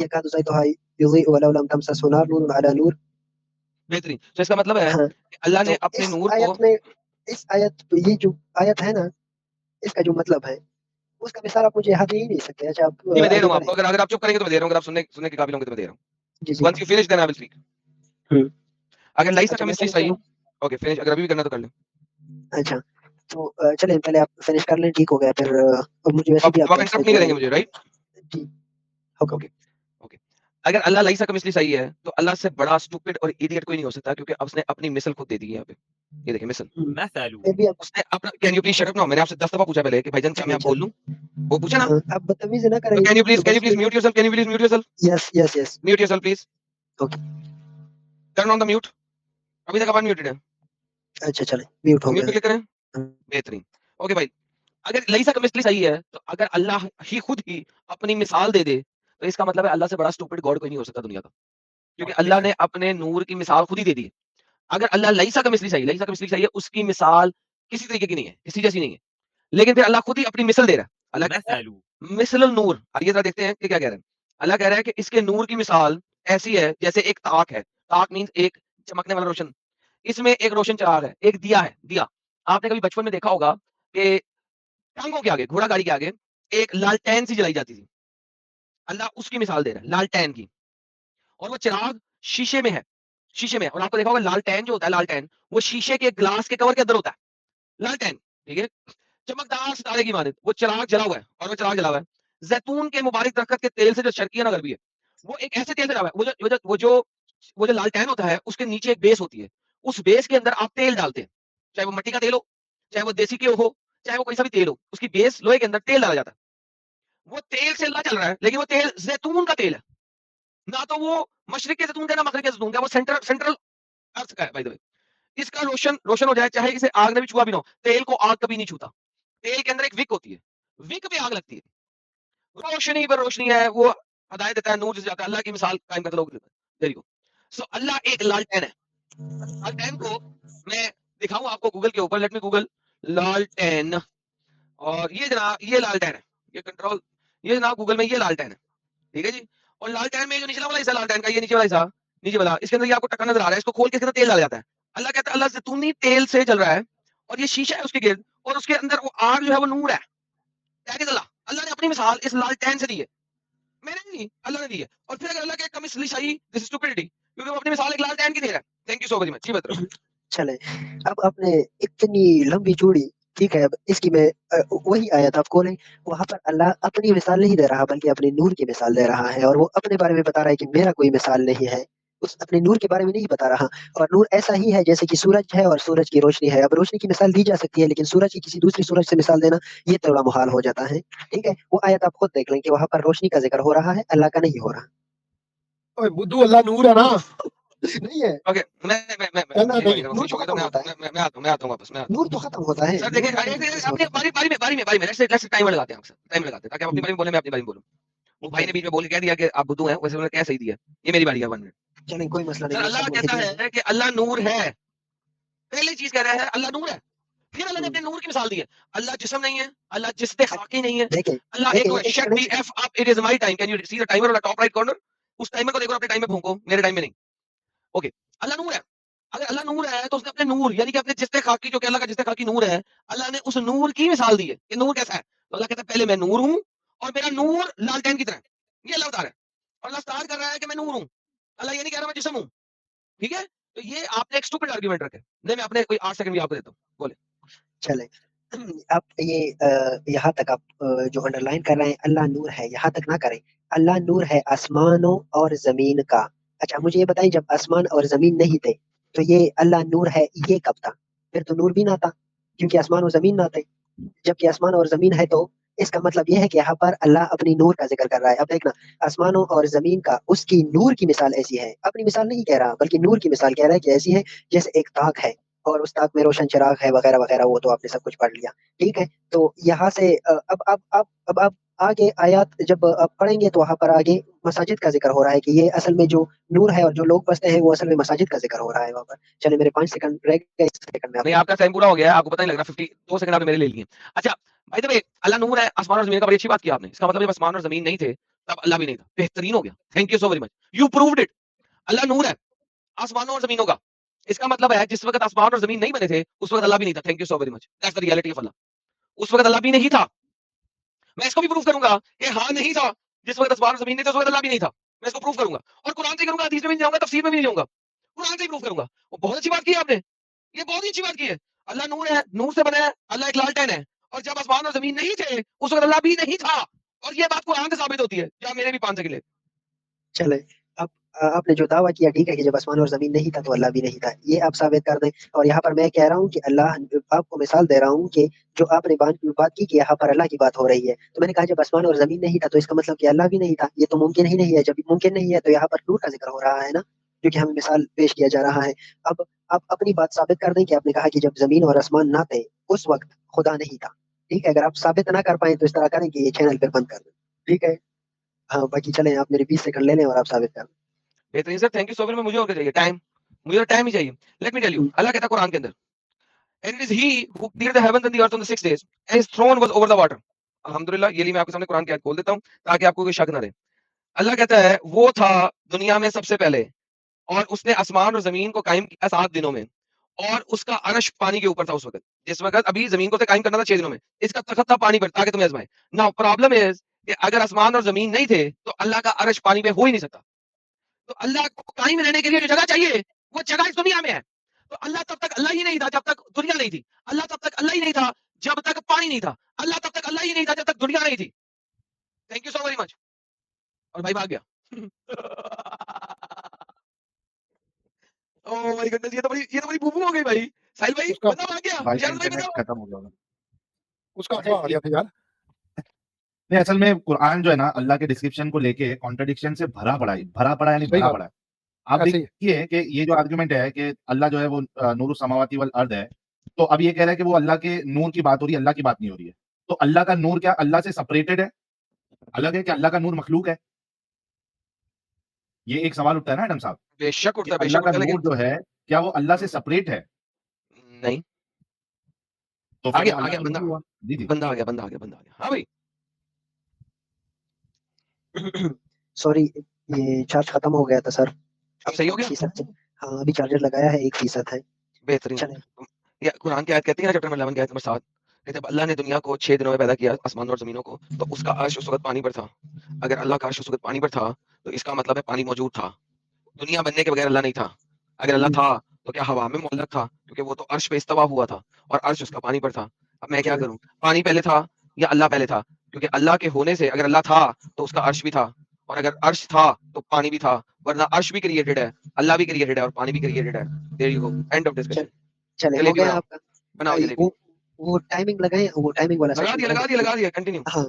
यकादु ज़ैतुहा युज़ीअु वलौ लम तमससहु नार नूरुन अला नूर। बेहतरीन। तो इसका मतलब है हाँ, कि अल्लाह ने तो अपने नूर को, इस आयत ये जो आयत है ना, इसका जो मतलब है, उसका विस्तार आप मुझे यहाँ दे ही नहीं सकते। अच्छा, आप नहीं मैं दे रहा आगे हूँ बढ़ें। आपको, अगर आप चुप करेंगे तो मैं दे रहा हूँ, अगर आप सुनने के काबिल होंगे तो मैं दे रहा हूँ। जी, जी। Once you finish then I will speak. हुँ। अगर लाइसा अच्छा, मैं कमिस्ट्री फिनिश सही, करूँ? ओके फिनिश, अगर अभी भी करना तो कर लें। अच्छा, तो चलें पहले आप फिनिश कर लें, ठीक हो गया फिर अब मुझे वैसे भी अब आप आपका इंटरप्ट एक्सरसाइज नहीं जो है करेंगे मुझे, राइट? जी, हुक्म। Okay, okay. अगर अल्लाह लाइसा कमिस्ट्री सही है, तो अल्लाह से बड़ा स्टूपिड और इडियट कोई नहीं हो सकता, क्योंकि अब उसने अपनी मिसल खुद दे दी है यहाँ पे। ये देखिए मिसल। फिर भी आप उसने अपना, can you please shut up now? मैंने आपसे 10 दफा पूछा पहले कि भाईजान क्या मैं चलें, आप बोल लूं? वो पूछा ना? आप बदतमीज़ी ना करें, तो कैन यू तो प्लीज बस mute yourself? Can you please mute yourself? Yes, yes, yes. Mute yourself please. Okay, turn on the mute. अभी तक आप अनम्यूटेड है। अच्छा चलें, म्यूट हो म्यूट गया पे है। क्लिक करें। हुँ, बेहतरीन। ओके भाई, अगर लाइसा कमिस्ट्री सही है, तो अगर अल्लाह ही खुद ही अपनी मिसाल दे दे, तो इसका मतलब है अल्लाह से बड़ा स्टूपिड गॉड कोई नहीं हो सकता दुनिया का, क्योंकि अल्लाह ने अपने नूर की मिसाल खुद ही दे दी है। अगर अल्लाह लाइसा का मिसली सही है, उसकी मिसाल किसी तरीके की नहीं है, किसी जैसी नहीं है, लेकिन फिर अल्लाह खुद ही अपनी मिसल दे रहा है। अल्लाह कहता है मिसल नूर। आइए जरा देखते हैं कि क्या कह रहे हैं। अल्लाह कह रहा है कि इसके नूर की मिसाल ऐसी है जैसे एक ताक है। ताक मींस एक चमकने वाला रोशन। इसमें एक रोशन चिराग है, एक दिया है। दिया, आपने कभी बचपन में देखा होगा कि टांगों के आगे, घोड़ा गाड़ी के आगे एक लालटेन सी जलाई जाती थी। अल्लाह उसकी मिसाल दे रहा है, लालटेन की। और वो चिराग शीशे में है, शीशे में। और आपको देखा होगा लालटेन जो होता है, लालटेन वो शीशे के ग्लास के कवर के अंदर होता है, लालटेन। ठीक है, चमकदार सितारे की मानित वो चिराग जला हुआ है, और वो चिराग जला हुआ है जैतून के मुबारक दरख्त के तेल से जो शर्किया ना गरबी है, वो एक ऐसे तेल से जला हुआ है, वो जो लालटेन होता है उसके नीचे एक बेस होती है, उस बेस के अंदर आप तेल डालते हैं, चाहे वो मिट्टी का तेल हो, चाहे वो देसी घी हो, चाहे वो कोई सा भी तेल हो, उसकी बेस लोहे के अंदर तेल डाला जाता है। वो तेल से अल्लाह चल रहा है, लेकिन वो तेल जैतून का तेल है, ना तो वो मशरिक के जैतून का, ना मगरिब के जैतून का, वो सेंट्रल अर्थ का है। बाय द वे, इसका रोशन रोशन हो जाए, चाहे इसे आग ने भी छुआ भी ना हो, तेल को आग कभी नहीं छूता। तेल के अंदर एक विक होती है, विक पे आग लगती है, रोशनी पर रोशनी है, वो हदायत देता है, नूर जिसे जाता है, अल्लाह की मिसाल कायम करता लोग देता है। देरी को सो अल्लाह एक लालटेन है। लालटेन को मैं दिखाऊं आपको गूगल के ऊपर, लेट मी गूगल लालटेन, और ये जनाब ये लालटेन है, ये कंट्रोल, ये जनाब गूगल में ये लालटेन है, ठीक है जी। और लालटेन में जो निचला वाला हिस्सा लालटेन का, ये नीचे वाला हिस्सा, नीचे वाला, इसके अंदर ये आपको टक्का नजर आ रहा है, इसको खोल के इसके अंदर तेल डाला जाता है। अल्लाह कहता है अल्लाह जैतूनी तेल से जल रहा है, और ये शीशा है उसके गिर्द, और उसके अंदर वो आग जो है वो नूर है। दैट इज अल्लाह। अल्लाह ने अपनी मिसाल इस लालटेन से दी है, मैंने नहीं दी, अल्लाह ने दी है। और फिर अगर अल्लाह के कमिसली सही, दिस इज स्टुपिडिटी, क्योंकि वो अपनी मिसाल एक लालटेन की दे रहा है। Thank you so very much. जी बताओ। चले, अब आपने इतनी लंबी चौड़ी, ठीक है, अब इसकी मैं वही आयत आप खोलें, वहां पर अल्लाह अपनी मिसाल नहीं दे रहा बल्कि अपने नूर की मिसाल दे रहा है, और वो अपने बारे में बता रहा है कि मेरा कोई मिसाल नहीं है, उस अपने नूर के बारे में नहीं बता रहा। और नूर ऐसा ही है जैसे कि सूरज है और सूरज की रोशनी है। अब रोशनी की मिसाल दी जा सकती है, लेकिन सूरज की किसी दूसरी सूरज से मिसाल देना ये थोड़ा मुहाल हो जाता है, ठीक है। वो आयत आप खुद देख लें कि वहां पर रोशनी का जिक्र हो रहा है, अल्लाह का नहीं हो रहा। ओए बुद्धू, अल्लाह नूर है ना? नहीं है, ओके, मैं अल्लाह नहीं, नूर फिनिश तो हो गया तो खत्म होता है, मैं आता हूं वापस, मैं आता हूं। नूर तो खत्म होता है। सर देखिए, नूर अरे वापस अपने होता है। बारी में लेट्स टाइमर लगाते हैं, टाइमर लगाते हैं, ताकि आप अपनी बारी में बोले, मैं अपनी बारी में बोलूं। वो भाई ने बीच में बोल के कह दिया कि आप बुद्धू हैं, वैसे उन्होंने क्या सही दिया। ये मेरी बारी है 1 मिनट। चलें, कोई मसला नहीं सर है, अल्लाह सब कहता हिदायत है कि अल्लाह नूर है, पहली चीज कह रहा है अल्लाह नूर है, फिर अल्लाह ने हम्म, अपने नूर की मिसाल दी है। अल्लाह जिस्म नहीं है, अल्लाह जिस्ते खाकी नहीं है, देखें अल्लाह एक देखें तो है, एक shut second, the F up, it is my time, can you see the timer on the top right corner? उस टाइमर को देखो, अपने टाइम में फूंको, मेरे टाइम में नहीं। ओके, अल्लाह नूर है। अगर अल्लाह नूर है तो उसने अपने नूर यानी कि अपने जिस्ते खाकी, जो कि अल्लाह का जिस्ते खाकी नूर है, अल्लाह ने उस नूर की मिसाल दी है कि नूर कैसा है। तो अल्लाह कहता है पहले मैं नूर हूं, और मेरा नूर लालटेन की तरह है। ये अल्लाह बता रहा है, और अल्लाह स्टार्ट कर रहा है कि मैं नूर हूं। अल्लाह ये नहीं कह रहा मैं जिस्म हूं, ठीक है। तो ये आपने एक स्टूपिड आर्गुमेंट रखे। नहीं, मैं अपने कोई 8 सेकंड भी आपको देता हूं, बोले। चलें। आप ये यहाँ तक आप जो अंडरलाइन कर रहे हैं अल्लाह नूर है, यहाँ तक ना करें। अल्लाह नूर है आसमानों और जमीन का। अच्छा मुझे ये बताएं, जब आसमान और जमीन नहीं थे तो ये अल्लाह नूर है ये कब था? फिर तो नूर भी ना था, क्योंकि आसमान और जमीन ना थे। जबकि आसमान और जमीन है तो इसका मतलब यह है कि यहाँ पर अल्लाह अपनी नूर का जिक्र कर रहा है। अब देखना, आसमानों और जमीन का उसकी नूर की मिसाल ऐसी है, अपनी मिसाल नहीं कह रहा बल्कि नूर की मिसाल कह रहा है कि ऐसी है जैसे एक ताक है, और उस ताक में रोशन चिराग है वगैरह वगैरह, वो तो आपने सब कुछ पढ़ लिया, ठीक है। तो यहाँ से अब आगे आयत जब आप पढ़ेंगे तो वहां पर आगे मसाजिद का जिक्र हो रहा है कि ये असल में जो नूर है और जो लोग बसते हैं वो असल में मसाजिद का जिक्र हो रहा है वहां पर। चलिए, मेरे 5 सेकंड रह गए, इस सेकंड में नहीं, आप आपका टाइम पूरा हो गया है, आपको पता नहीं लग रहा, 52 सेकंड आपने मेरे ले लिए। अच्छा भाई, तो अल्लाह नूर है, आसमान और जमीन का, बड़ी अच्छी बात की आपने। इसका मतलब जब आसमान और जमीन नहीं थे तब अल्लाह भी नहीं था, बेहतरीन हो गया, thank you so very much, you proved it. Allah नूर है आसमानों और जमीनों का, इसका मतलब है जिस वक्त आसमान और जमीन नहीं बने थे उस वक्त अल्लाह भी नहीं था, thank you so very much, that's the reality of Allah. उस वक्त अल्लाह भी नहीं था। मैं इसको भी प्रूव करूंगा कि हाँ नहीं था, जिस वक्त आसमान और जमीन नहीं थे उस वक्त अल्लाह भी नहीं था, मैं इसको प्रूव करूंगा, और कुरान से करूंगा, हदीस में भी नहीं जाऊंगा, तफसीर में भी नहीं जाऊंगा, कुरान से ही प्रूव करूंगा। वो बहुत अच्छी बात की है आपने, ये बहुत ही अच्छी बात की है। अल्लाह नूर है, नूर से बना है, अल्लाह एक लालटेन है, और जब आसमान और जमीन नहीं थे उस वक्त अल्लाह भी नहीं था, और ये बात कुरान से साबित होती है। या मेरे भी 5 सेकंड ले। चले। अब आपने जो दावा किया, ठीक है, कि जब आसमान और जमीन नहीं था तो अल्लाह भी नहीं था, ये आप साबित कर दें। और यहाँ पर मैं कह रहा हूँ कि अल्लाह, आपको मिसाल दे रहा हूँ कि जो आपने बात की कि यहाँ पर अल्लाह की बात हो रही है, तो मैंने कहा जब आसमान और जमीन नहीं था तो इसका मतलब कि अल्लाह भी नहीं था। ये तो मुमकिन ही नहीं है। जब मुमकिन नहीं है तो यहाँ पर नूर का जिक्र हो रहा है ना, क्योंकि हमें मिसाल पेश किया जा रहा है। अब आप अपनी बात साबित कर दें कि आपने कहा कि जब जमीन और आसमान ना थे उस वक्त खुदा नहीं था, ठीक है। अगर आप साबित ना कर पाए तो इस तरह करें कि ये चैनल फिर बंद कर दें, ठीक है। हाँ, बाकी चले, आप मेरे 20 सेकंड ले लें और आप साबित कर बेहतरीन sir, thank you so very much. मुझे और क्या चाहिए? टाइम, मुझे तो टाइम ही चाहिए। लेट मी टेल यू, दें। अल्लाह कहता है कुरान के अंदर, and it is he who created the heavens and the earth on the 6 days and his throne was over the water। अल्हम्दुलिल्लाह, ये लिए मैं आपके सामने कुरान की आयत खोल देता हूं ताकि आपको कोई शक ना रहे। अल्लाह कहता है वो था दुनिया में सबसे पहले, और उसने आसमान और जमीन को कायम किया 7 दिनों में, और उसका अर्श पानी के ऊपर था उस वक्त, जिस वक्त अभी जमीन को तो कायम करना था 6 दिनों में, इसका तख्त था पानी पर ताकि तुम्हें आजमाए। नाउ प्रॉब्लम इज कि अगर आसमान और जमीन नहीं थे तो अल्लाह का अर्श पानी पे हो ही नहीं सकता। तो अल्लाह को कायम रहने के लिए जो जगह चाहिए वो जगह इस दुनिया में है। तो अल्लाह तब तक अल्लाह ही नहीं था जब तक दुनिया नहीं थी। अल्लाह तब तक अल्लाह ही नहीं था जब तक पानी नहीं था, अल्लाह तब तक अल्लाह ही नहीं था जब तक दुनिया नहीं थी। Thank you so very much. और भाई भाग गया। ओह माय गॉडनेस, ये तो बड़ी बूबू हो गई भाई। साहिल भाई उसका बंदा भाग गया। भाई का शायद भाई इंटरनेट बताओ। खत्म हो गया होगा। उसका क्या आ गया था यार? नहीं, असल में कुरान जो है ना, अल्लाह के डिस्क्रिप्शन को लेके कॉन्ट्रडिक्शन से भरा पड़ा है। भरा पड़ा यानी सही भरा बात पड़ा है। आप ऐसे ही है। देखिए कि ये जो आर्गुमेंट है कि अल्लाह जो है वो नूरु समावाती वल अर्द है, तो अब ये कह रहा है कि वो अल्लाह के नूर की बात हो रही है, अल्लाह की बात नहीं हो रही है। तो अल्लाह का नूर क्या अल्लाह से सेपरेटेड है, अलग है कि अल्लाह का नूर मखलूक है? ये एक सवाल उठता है ना एडम साहब, बेशक कि उठता है, अल्लाह बेशक का उठता है, नूर लेकिन जो है क्या वो अल्लाह से सेपरेट है? नहीं। तो आ फिर गया, वो आ अल्लाह गया का बंदा, नूर हुआ। जी, जी। बंदा आ गया, बंदा आ गया, बंदा आ गया। हाँ भाई। सॉरी, ये चार्ज खत्म हो गया था सर। अब सही हो गया? 1% हाँ, अभी चार्जर लगाया है, 1% है। बेहतरीन। चलें। ये कुरान की आयत कहती है ना, चैप्टर नंबर 11 की आयत नंबर 7, कि जब अल्लाह ने दुनिया को 6 दिनों में पैदा किया, आसमान और ज़मीनों को, तो उसका अर्श उस वक़्त पानी पर था। अगर अल्लाह का अर्श उस वक़्त पानी पर था, तो इसका मतलब है पानी मौजूद था। दुनिया बनने के बगैर अल्लाह नहीं था। अगर अल्लाह था, तो क्या हवा में मुअल्लक़ था? क्योंकि वो तो अर्श पे इस्तवा हुआ था और अर्श उसका पानी पर था। अब मैं क्या चलें। करूँ? पानी पहले था या अल्लाह पहले था? क्योंकि अल्लाह के होने से अगर अल्लाह था, तो उसका अर्श भी था, और अगर अर्श था, तो पानी भी था, वरना अर्श भी क्रिएटेड है, अल्लाह भी क्रिएटेड है और पानी भी क्रिएटेड है। There you go, end of चल डिस्कशन। चलें, हो जलेबी गया बनाओ, आपका? बनाओ जलेबी। वो टाइमिंग लगाएँ, वो टाइमिंग वाला लगा सेशन दिया, करें। लगा दिया, लगा दिया, कंटिन्यू। हाँ,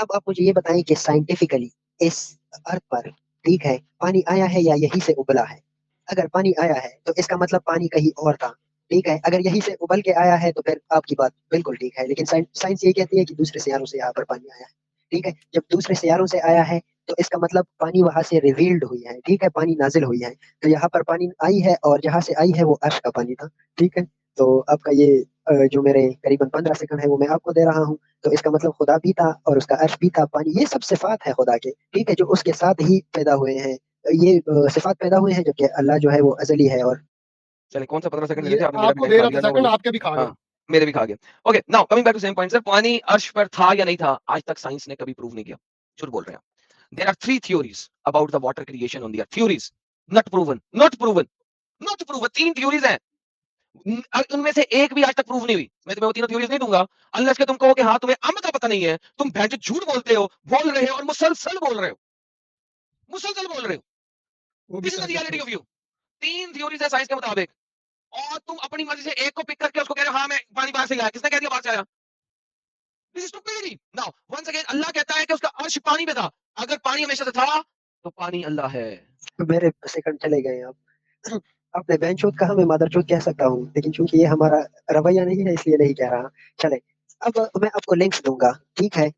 अब आप मुझे ये बताएँ कि साइंटिफिकली इस अर्थ पर, ठीक है, पानी आया है या यहीं से उबला है? अगर पानी आया है, तो इसका मतलब पानी कहीं और था, ठीक है? अगर यहीं से उबल के आया है, तो फिर आपकी बात बिल्कुल ठीक है, लेकिन साइंस ये कहती है कि दूसरे सियारों से यहाँ पर पानी आया है, ठीक है? जब दूसरे सियारों से आया है, तो इसका मतलब पानी वहाँ से रिवील्ड हुई है, ठीक है? पानी नाज़िल हुई है, तो यहाँ पर पानी आई है और जहाँ से आई है वो अर्श का पानी था, ठीक है? तो आपका ये जो मेरे करीबन 15 सेकंड है, वो मैं आपको दे रहा हूँ, तो इसका मतलब खुदा भी था और उसका अर्श भी था, पानी, ये सब सिफ़ात है खुदा के, ठीक है? जो उसके साथ ही पैदा हुए हैं। ये सिफ़ात पैदा हुए हैं, जबकि अल्लाह जो है वो अज़ली है। और चलिए, कौन सा 15 सेकंड दे ये रहे थे? आपने मेरा भी आपको टाइम दे खा रहा लिया, था नो सेकंड, वरीज़। आपके भी खा गए। हाँ, मेरे भी खा गया। Okay, now coming back to same point sir, पानी अर्श पर था या नहीं था, आज तक साइंस ने कभी प्रूव नहीं किया। झूठ बोल रहे हैं आप। There are 3 theories about the water creation on the earth. Theories, not proven, not proven, not proven. 3 theories हैं। उनमें से एक भी आज तक प्रूव नहीं हुई। मैं तुम्हें वो तीनों थ्योरीज नहीं दूंगा अनलेस कि तुम कहो कि हाँ तुम्हें अम्म का पता नहीं है, तुम भैंस झूठ बोलते हो, बोल रहे हो और मुसलसल बोल रहे हो, मुसलसल बोल रहे हो। वो भी this is the sir reality of you. 3 theories है साइंस के मुताबिक, और तुम अपनी मर्जी से एक को पिक करके उसको कह रहे हो हाँ मैं पानी बाहर से लाया। किसने कह दिया बाहर से आया? This is stupidity. Now once again Allah कहता है कि उसका अर्श पानी में था। अगर पानी हमेशा से था, तो पानी अल्लाह है। मेरे सेकंड चले गए आप। आपने बेंचोद कहा, मैं मादरचोद कह सकता हूँ, लेकिन चूँकि ये हमारा रवैया नहीं है, इसलिए नहीं कह रहा। चलें, अब मैं आपको लिंक्स दूँगा, ठीक है?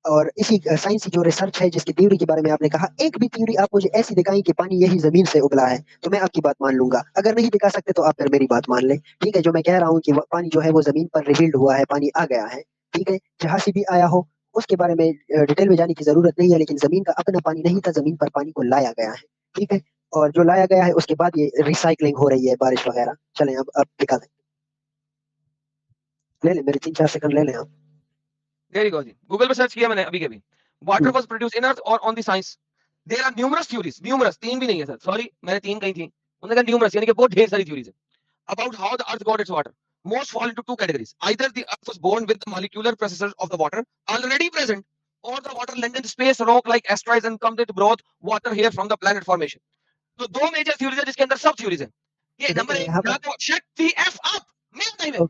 और इसी साइंस की जो रिसर्च है, जिसकी थ्योरी के बारे में आपने कहा, एक भी थ्योरी आप मुझे ऐसी दिखाएँ कि पानी यही ज़मीन से उबला है, तो मैं आपकी बात मान लूँगा। अगर नहीं दिखा सकते, तो आप फिर मेरी बात मान लें, ठीक है? जो मैं कह रहा हूँ कि वो पानी जो है वो ज़मीन पर रिवील्ड हुआ है, पानी आ गया है, ठीक है? जहाँ से भी आया हो, उसके बारे में डिटेल में जाने की ज़रूरत नहीं है, लेकिन ज़मीन का अपना पानी नहीं था, ज़मीन पर पानी को लाया गया है, ठीक है? और जो लाया गया है, उसके बाद ये रिसाइक्लिंग हो रही है, बारिश वगैरह। चलें, अब दिखा दें। ले लें, मेरे 3-4 सेकंड ले लें आप। वेरी गुड जी। गूगल पे सर्च किया मैंने अभी के अभी। वाटर हुँ। वाज प्रोड्यूस्ड इन अर्थ और on the science. There are numerous theories, numerous, 3 भी नहीं है सर, सॉरी मैंने 3 कही थी। उन्होंने कहा न्यूमरस यानी कि बहुत ढेर सारी थ्योरीज है about how the earth got its water. Most fall into 2 categories. Either the earth was born with the molecular processes of the water already present, or the water lent in space rock like asteroids and come it brought water here from the planet formation. तो 2 major theories है जिसके अंदर सब theories हैं। ये तो number देखिए 1 यहाँ या पर तो शट द एफ अप, मेरा टाइम है। ओ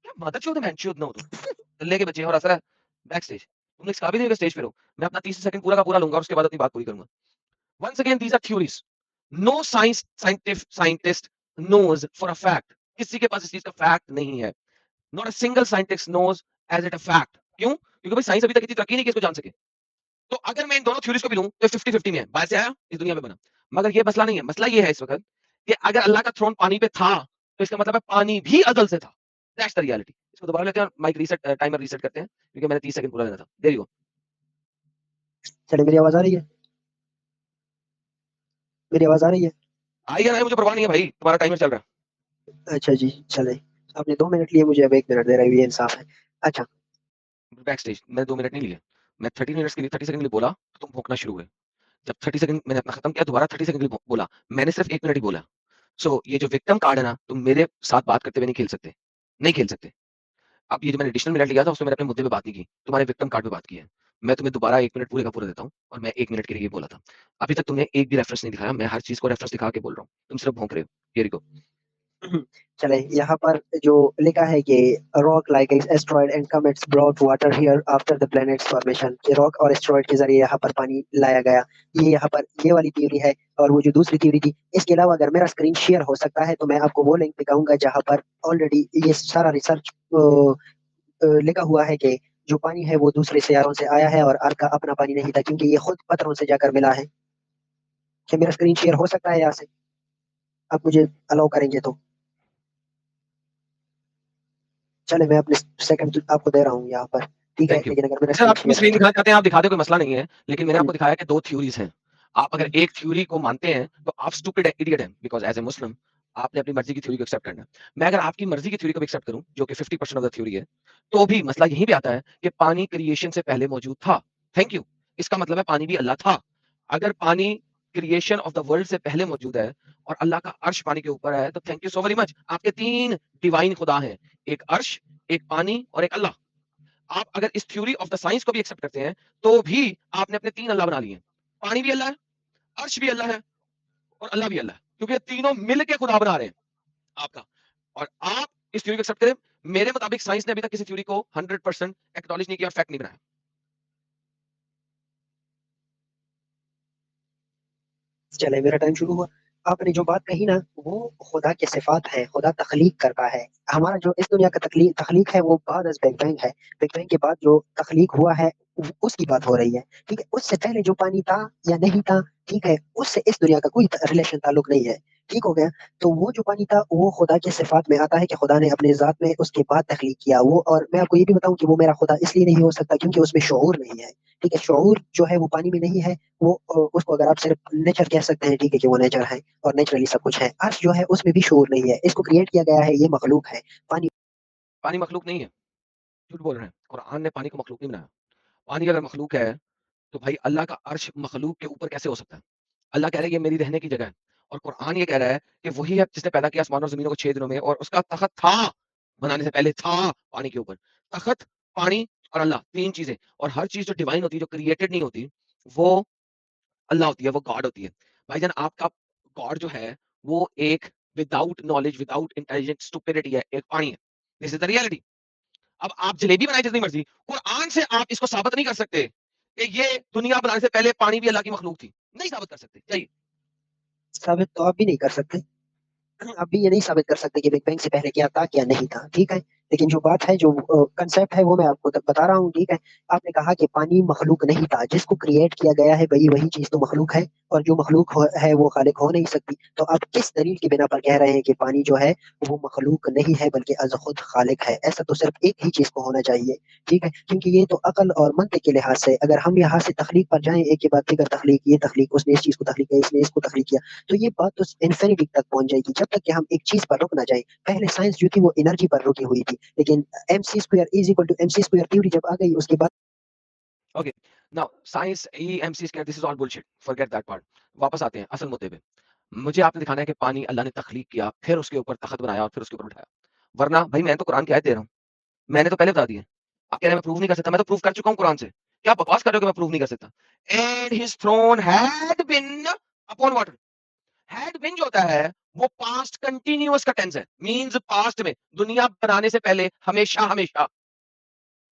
क्या मदरचोद है, मैनचोद ना हो तुम। दल्ले के बच्चे हैं और असर है बैक स्टेज। तुम इस काबिल नहीं हो स्टेज पे रहो। मैं अपना 30 सेकंड पूरा का पूरा लूंगा और उसके बाद अपनी बात पूरी करूंगा। Once again, these are theories. No scientist knows for a fact. किसी के पास इस चीज का फैक्ट नहीं है। Not a single scientist knows as it a fact. क्यों? क्योंकि भाई साइंस अभी तक इतनी तरक्की नहीं की इसको जान सके। तो अगर मैं इन दोनों थ्योरीज को भी लूं तो 50-50 में है। बाहर से आया, इस दुनिया में बना। मगर ये मसला नहीं है। मसला ये है इस वक्त कि अगर अल्लाह का थ्रोन पानी पे था, तो इसका मतलब है पानी भी अज़ल से था। That's the reality. इसको दोबारा लेते हैं और माइक रीसेट, टाइमर रीसेट करते हैं क्योंकि मैंने 30 सेकंड पूरा लेना था। There you go. चलें, मेरी आवाज़ आ रही है? मेरी आवाज़ आ रही है? आई या नहीं मुझे परवाह नहीं है भाई, तुम्हारा टाइमर चल रहा है। अच्छा जी, चलें। आपने 2 मिनट लिए, मुझे अब 1 मिनट दे रहे हो, ये इंसाफ है। अच्छा, बैक स्टेज मैंने 2 मिनट नहीं लिए। मैं 30 मिनट्स के लिए 30 सेकंड के लिए बोला, तो तुम भौंकना शुरू हुए। जब 30 सेकंड मैंने अपना खत्म किया, दोबारा 30 सेकंड के लिए बोला। मैंने सिर्फ 1 मिनट ही बोला। सो ये जो विक्टिम कार्ड है ना, तुम मेरे साथ बात करते हुए नहीं खेल सकते। नहीं खेल सकते। अब ये जो मैंने एडिशनल मिनट लिया था उसमें मैंने अपने मुद्दे पे बात नहीं की, तुम्हारे विक्टिम कार्ड पे बात की है। मैं तुम्हें दोबारा 1 मिनट पूरे का पूरा देता हूँ और मैं 1 मिनट के लिए ये बोला था। अभी तक तुमने एक भी रेफरेंस नहीं दिखाया, मैं हर चीज़ को रेफरेंस दिखा के बोल रहा हूँ। तुम सिर्फ भौंक रहे हो। Here you go. चले यहाँ पर जो लिखा है कि rock like asteroid and comets brought water here after the planets formation, कि रॉक और एस्ट्रॉइड के जरिए यहाँ पर पानी लाया गया। ये यहाँ पर ये वाली थ्योरी है। और वो जो दूसरी थ्योरी थी, इसके अलावा अगर मेरा स्क्रीन शेयर हो सकता है तो मैं आपको वो लिंक दिखाऊंगा जहाँ पर ऑलरेडी ये सारा रिसर्च लिखा हुआ है कि जो पानी है वो दूसरे सियारों से आया है और अर्थ का अपना पानी नहीं था, क्योंकि ये खुद पत्थरों से जाकर मिला है। क्या मेरा स्क्रीन शेयर हो सकता है यहाँ से? आप मुझे अलाउ करेंगे तो चले, मैं अपने सेकंड आपको दे रहा हूँ यहाँ पर, ठीक है? Thank you. लेकिन अगर मेरा सर आप स्क्रीन स्क्रीन शेयर दिखाना चाहते हैं आप दिखा दो, कोई मसला नहीं है। लेकिन मैंने आपको हम्म, दिखाया कि 2 थ्योरीज़ हैं। आप अगर एक थ्योरी को मानते हैं तो आप स्टूपिड इडियट हैं, बिकॉज़ एज़ अ मुस्लिम आपने अपनी मर्ज़ी की थ्योरी को एक्सेप्ट करना है। मैं अगर आपकी मर्ज़ी की थ्योरी को भी एक्सेप्ट करूँ, जो कि 50% ऑफ द थ्योरी है, तो भी मसला यहीं पे आता है कि पानी क्रिएशन से पहले मौजूद था। Thank you. इसका मतलब है पानी भी अल्लाह था। अगर पानी क्रिएशन ऑफ द वर्ल्ड से पहले मौजूद है और अल्लाह का अर्श पानी के ऊपर है, तो thank you so very much. आपके 3 डिवाइन खुदा हैं, एक अर्श, एक पानी और एक अल्लाह। आप अगर इस थ्योरी ऑफ द साइंस को भी एक्सेप्ट करते हैं, तो भी आपने अपने 3 अल्लाह बना लिए हैं। पानी भी अल्लाह है, अर्श भी अल्लाह है और अल्लाह भी अल्लाह है, क्योंकि ये तीनों मिल के खुदा बना रहे हैं आपका। और आप इस थ्योरी को एक्सेप्ट करें, मेरे मुताबिक साइंस ने अभी तक किसी थ्योरी को 100% एक्नॉलेज नहीं किया और फैक्ट नहीं बनाया। चले, मेरा टाइम शुरू हुआ। आपने जो बात कही ना, वो खुदा के सिफात है, खुदा तख्लीक करता है। हमारा जो इस दुनिया का तख्लीक है वो बाद अज बिग बैंग है। बिग बैंग के बाद जो तख्लीक हुआ है उसकी बात हो रही है, ठीक है? उससे पहले जो पानी था या नहीं था, ठीक है, उससे इस दुनिया का कोई रिलेशन ताल्लुक नहीं है, ठीक हो गया? तो वो जो पानी था वो खुदा के सिफात में आता है कि खुदा ने अपने जात में उसके बाद तख्लीक किया वो। और मैं आपको ये भी बताऊं कि वो मेरा खुदा इसलिए नहीं हो सकता क्योंकि उसमें शऊर नहीं है, ठीक है? शऊर जो है वो पानी में नहीं है। वो उसको अगर आप सिर्फ नेचर कह सकते हैं, ठीक है, कि वो नेचर है और नेचुरली सब कुछ है। अर्श जो है उसमें भी शऊर नहीं है, इसको क्रिएट किया गया है, ये मखलूक है। पानी पानी मखलूक नहीं है, झूठ बोल रहे हैं। कुरान ने पानी को मखलूक नहीं बनाया। पानी अगर मखलूक है, तो भाई अल्लाह का अर्श मखलूक के ऊपर कैसे हो सकता है? अल्लाह कह रहा है ये मेरी रहने की जगह है और कुरान ये कह रहा है कि वही है जिसने पैदा किया आसमान और ज़मीनों को 6 दिनों में और उसका तख़्त था, बनाने से पहले था पानी के ऊपर। तख़्त, पानी और अल्लाह 3 चीज़ें। और हर चीज़ जो डिवाइन होती है, जो क्रिएटेड नहीं होती, वो अल्लाह होती है, वो गॉड होती है। भाईजान आपका गॉड जो है, वो एक without knowledge, without intelligence, stupidity है, एक पानी है। This is the reality. अब आप जलेबी बनाइए जितनी मर्ज़ी, कुरान से आप इसको साबित नहीं कर सकते कि ये दुनिया बनाने से पहले पानी भी अल्लाह की मखलूक थी। नहीं साबित कर सकते। जाइए। साबित तो आप भी नहीं कर सकते। आप भी ये नहीं साबित कर सकते कि बिग बैंग से पहले क्या था क्या नहीं था, ठीक है? लेकिन जो बात है, जो कंसेप्ट है, वो मैं आपको बता रहा हूँ, ठीक है? आपने कहा कि पानी मखलूक नहीं था, जिसको क्रिएट किया गया है भाई वही चीज तो मखलूक है, और जो मखलूक है वो खालिक हो नहीं सकती। तो आप किस दलील की बिना पर कह रहे हैं कि पानी जो है वो मखलूक नहीं है बल्कि अज खुद खालिक है? ऐसा तो सिर्फ एक ही चीज को होना चाहिए, ठीक है? क्योंकि ये तो अकल और मंतिक के लिहाज से, अगर हम यहाँ से तखलीक पर जाएं, एक के बाद फिगर तखलीक, ये तखलीक, उसने इस चीज को तखलीक किया, इसने इसको तखलीक किया, तो ये बात तो इन्फिनिटी तक पहुंच जाएगी जब तक कि हम एक चीज पर रुक ना जाए। पहले साइंस जो थी वो एनर्जी पर रुकी हुई थी, लेकिन MC square is equal to MC square theory जब आ गई उसके बाद okay. Now science EMC square this is all bullshit. Forget that part. वापस आते हैं असल मुद्दे पे। मुझे आपने दिखाना है कि पानी अल्लाह ने तख्लीक किया, फिर उसके ऊपर तख़्त बनाया और फिर उसके ऊपर उठाया। वरना भाई मैं तो कुरान की आयत दे रहा हूँ। मैंने तो पहले बता दी है। आप कह रहे हैं मैं प्रूव नहीं कर सकता, मैं तो प्रूव कर चुका हूँ कुरान से। क्या बकवास कर रहे हो कि मैं प्रूव नहीं कर सकता? And his throne had been upon water. Had been जो होता है वो पास्ट कंटीन्यूअस का टेंस है, मींस पास्ट में, दुनिया बनाने से पहले, हमेशा हमेशा।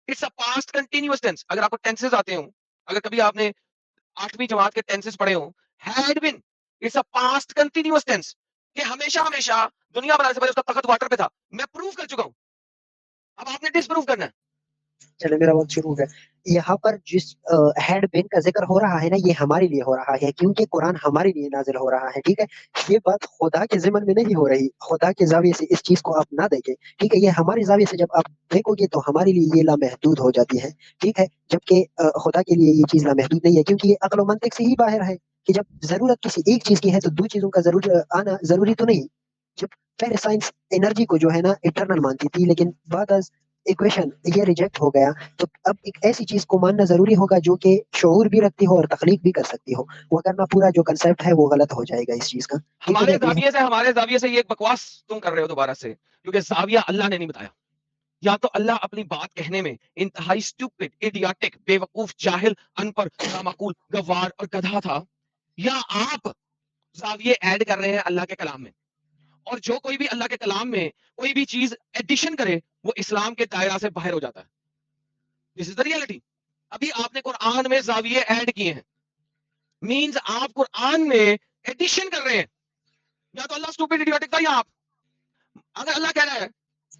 It's a past continuous tense. अगर आपको टेंसेस आते हो, अगर कभी आपने 8वीं जमात के टेंसेस पढ़े हो, had been it's a past continuous tense, कि हमेशा हमेशा दुनिया बनाने से पहले उसका तख्त वाटर पे था। मैं प्रूव कर चुका हूं। अब आपने डिसप्रूव करना है। चले, मेरा वक्त शुरू हो गया। यहाँ पर जिस हेड बिन का जिक्र हो रहा है ना, ये हमारे लिए हो रहा है क्योंकि कुरान हमारे लिए नाजिल हो रहा है, ठीक है? ये बात खुदा के ज़िमन में नहीं हो रही। खुदा के जाविये से इस चीज को आप ना देखें, ठीक है? ये हमारे जाविये से जब आप देखोगे तो हमारे लिए ये लामहदूद हो जाती है, ठीक है? जबकि खुदा के लिए ये चीज लामहदूद नहीं है, क्योंकि ये अक्ल और मंतिक से ही बाहर है कि जब जरूरत किसी एक चीज की है तो दो चीजों का जरूर आना जरूरी तो नहीं। जब पहले साइंस एनर्जी को जो है ना इटरनल मानती थी, लेकिन बाद इक्वेशन ये रिजेक्ट हो गया, तो अब एक ऐसी चीज को मानना जरूरी होगा जो कि शऊर भी रखती हो और तखलीक भी कर सकती हो, वरना पूरा जो कंसेप्ट है वो गलत हो जाएगा इस चीज का। ठीक है हमारे जाविये से ये बकवास तुम कर रहे हो दोबारा से, क्योंकि जाविया अल्लाह ने नहीं बताया। या तो अल्लाह अपनी बात कहने में इंतहाई स्टूपिड, इडियोटिक, बेवकूफ, जाहिल, अनपढ़, नामाकूल, गवार और गधा था, या आप जाविये ऐड कर रहे हैं अल्लाह के कलाम में। और जो कोई भी अल्लाह के कलाम में कोई भी चीज एडिशन करे वो इस्लाम के दायरा से बाहर हो जाता है। This is the reality. अभी आपने कुरान में जाविये ऐड किए हैं, मींस आप कुरान में एडिशन कर रहे हैं। या तो अल्लाह स्टूपिड इडियोटिक था, या आप, अगर अल्लाह कह रहा है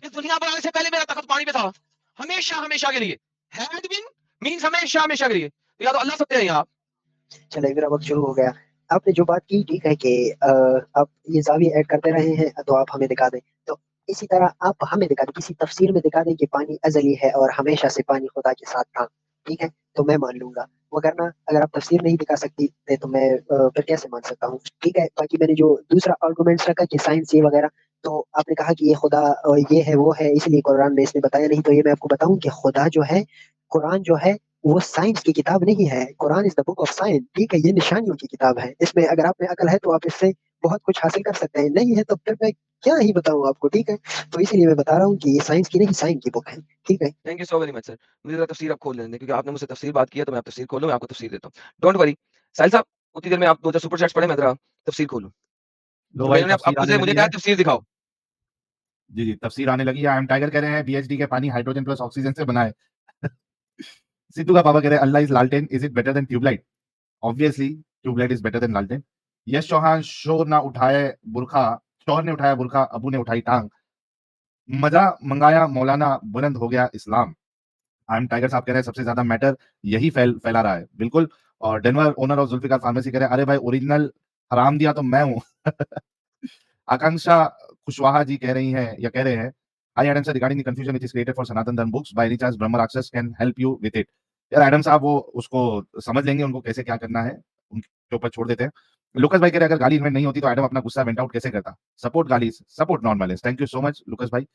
इस दुनिया बनाने से पहले मेरा तख्त पानी पे था, हमेशा हमेशा के लिए, हैड बीन मींस हमेशा हमेशा के लिए, तो या तो अल्लाह सत्य है या आप। चलो मेरा वक्त शुरू हो गया। आपने जो बात की ठीक है कि आप ये जाविये ऐड करते रहे हैं, तो आप हमें दिखा दें, तो इसी तरह आप हमें दिखा दें, किसी तफसीर में दिखा दें कि पानी अजली है और हमेशा से पानी खुदा के साथ था, ठीक है, तो मैं मान लूंगा। वरना अगर आप तफसीर नहीं दिखा सकती थे तो मैं फिर कैसे मान सकता हूँ। ठीक है, बाकी मैंने जो दूसरा आर्गूमेंट्स रखा कि साइंस ये वगैरह, तो आपने कहा कि ये खुदा ये है वो है इसलिए कुरान में इसने बताया नहीं, तो ये मैं आपको बताऊं कि खुदा जो है, कुरान जो है वो साइंस की किताब नहीं है। Quran is the book of science, ठीक है, ये निशानियों की किताब है। इसमें अगर आप में अकल है तो आप इससे बहुत कुछ हासिल कर सकते हैं, नहीं है तो फिर मैं क्या ही बताऊं आपको। ठीक है, तो इसीलिए मैं बता रहा हूँ कि ये साइंस की नहीं, साइंस की बुक है। ठीक है, thank you so very much sir. मुझे जरा तफसीर आप खोल लेने दें, क्योंकि आपने मुझसे तफसीर बात किया, तो मैं आप तफसीर खोलूं, मैं आपको तफसीर देता हूँ। डोंट वरी साहिल साहब, उतनी देर में आप 2 सुपर चैट्स पढ़े, मैं जरा तफसीर खोलूं। लो तो भाई, मैंने तफसीर अब आने मुझे लगी क्या है। तफसीर दिखाओ। जी, तफसीर आने लगी है। आई एम टाइगर कह रहे हैं बीएचडी के पानी हाइड्रोजन प्लस ऑक्सीजन से बना है। सिद्धू का पापा कह रहे हैं अल्लाह इज लालटेन, is it better than tubelight? Obviously tubelight is better than लालटेन। यश चौहान, शोर ने उठाया बुरखा, अबू ने उठाई टांग, मजा मंगाया मौलाना, बुलंद हो गया इस्लाम। आई एम टाइगर साहब कह रहे हैं सबसे ज्यादा मैटर यही फैला रहा है, बिल्कुल। और Denver owner of Zulfikar pharmacy कह रहे हैं अरे भाई ओरिजिनल हराम दिया तो मैं हूं। आकांक्षा कुशवाहा जी कह रही हैं या कह रहे हैं, hi Adam sir, regarding the confusion which is created for Sanatan Dharma books, by any chance Brahma Rakshas can help you with it? यार एडम साहब वो उसको समझ लेंगे, उनको कैसे क्या करना है उनके ऊपर छोड़ देते हैं। लुकस भाई कह रहे हैं अगर गाली इन्वेंट नहीं होती तो एडम अपना गुस्सा वेंट आउट कैसे करता? सपोर्ट गाली, support non violence. Thank you so much Lucas भाई।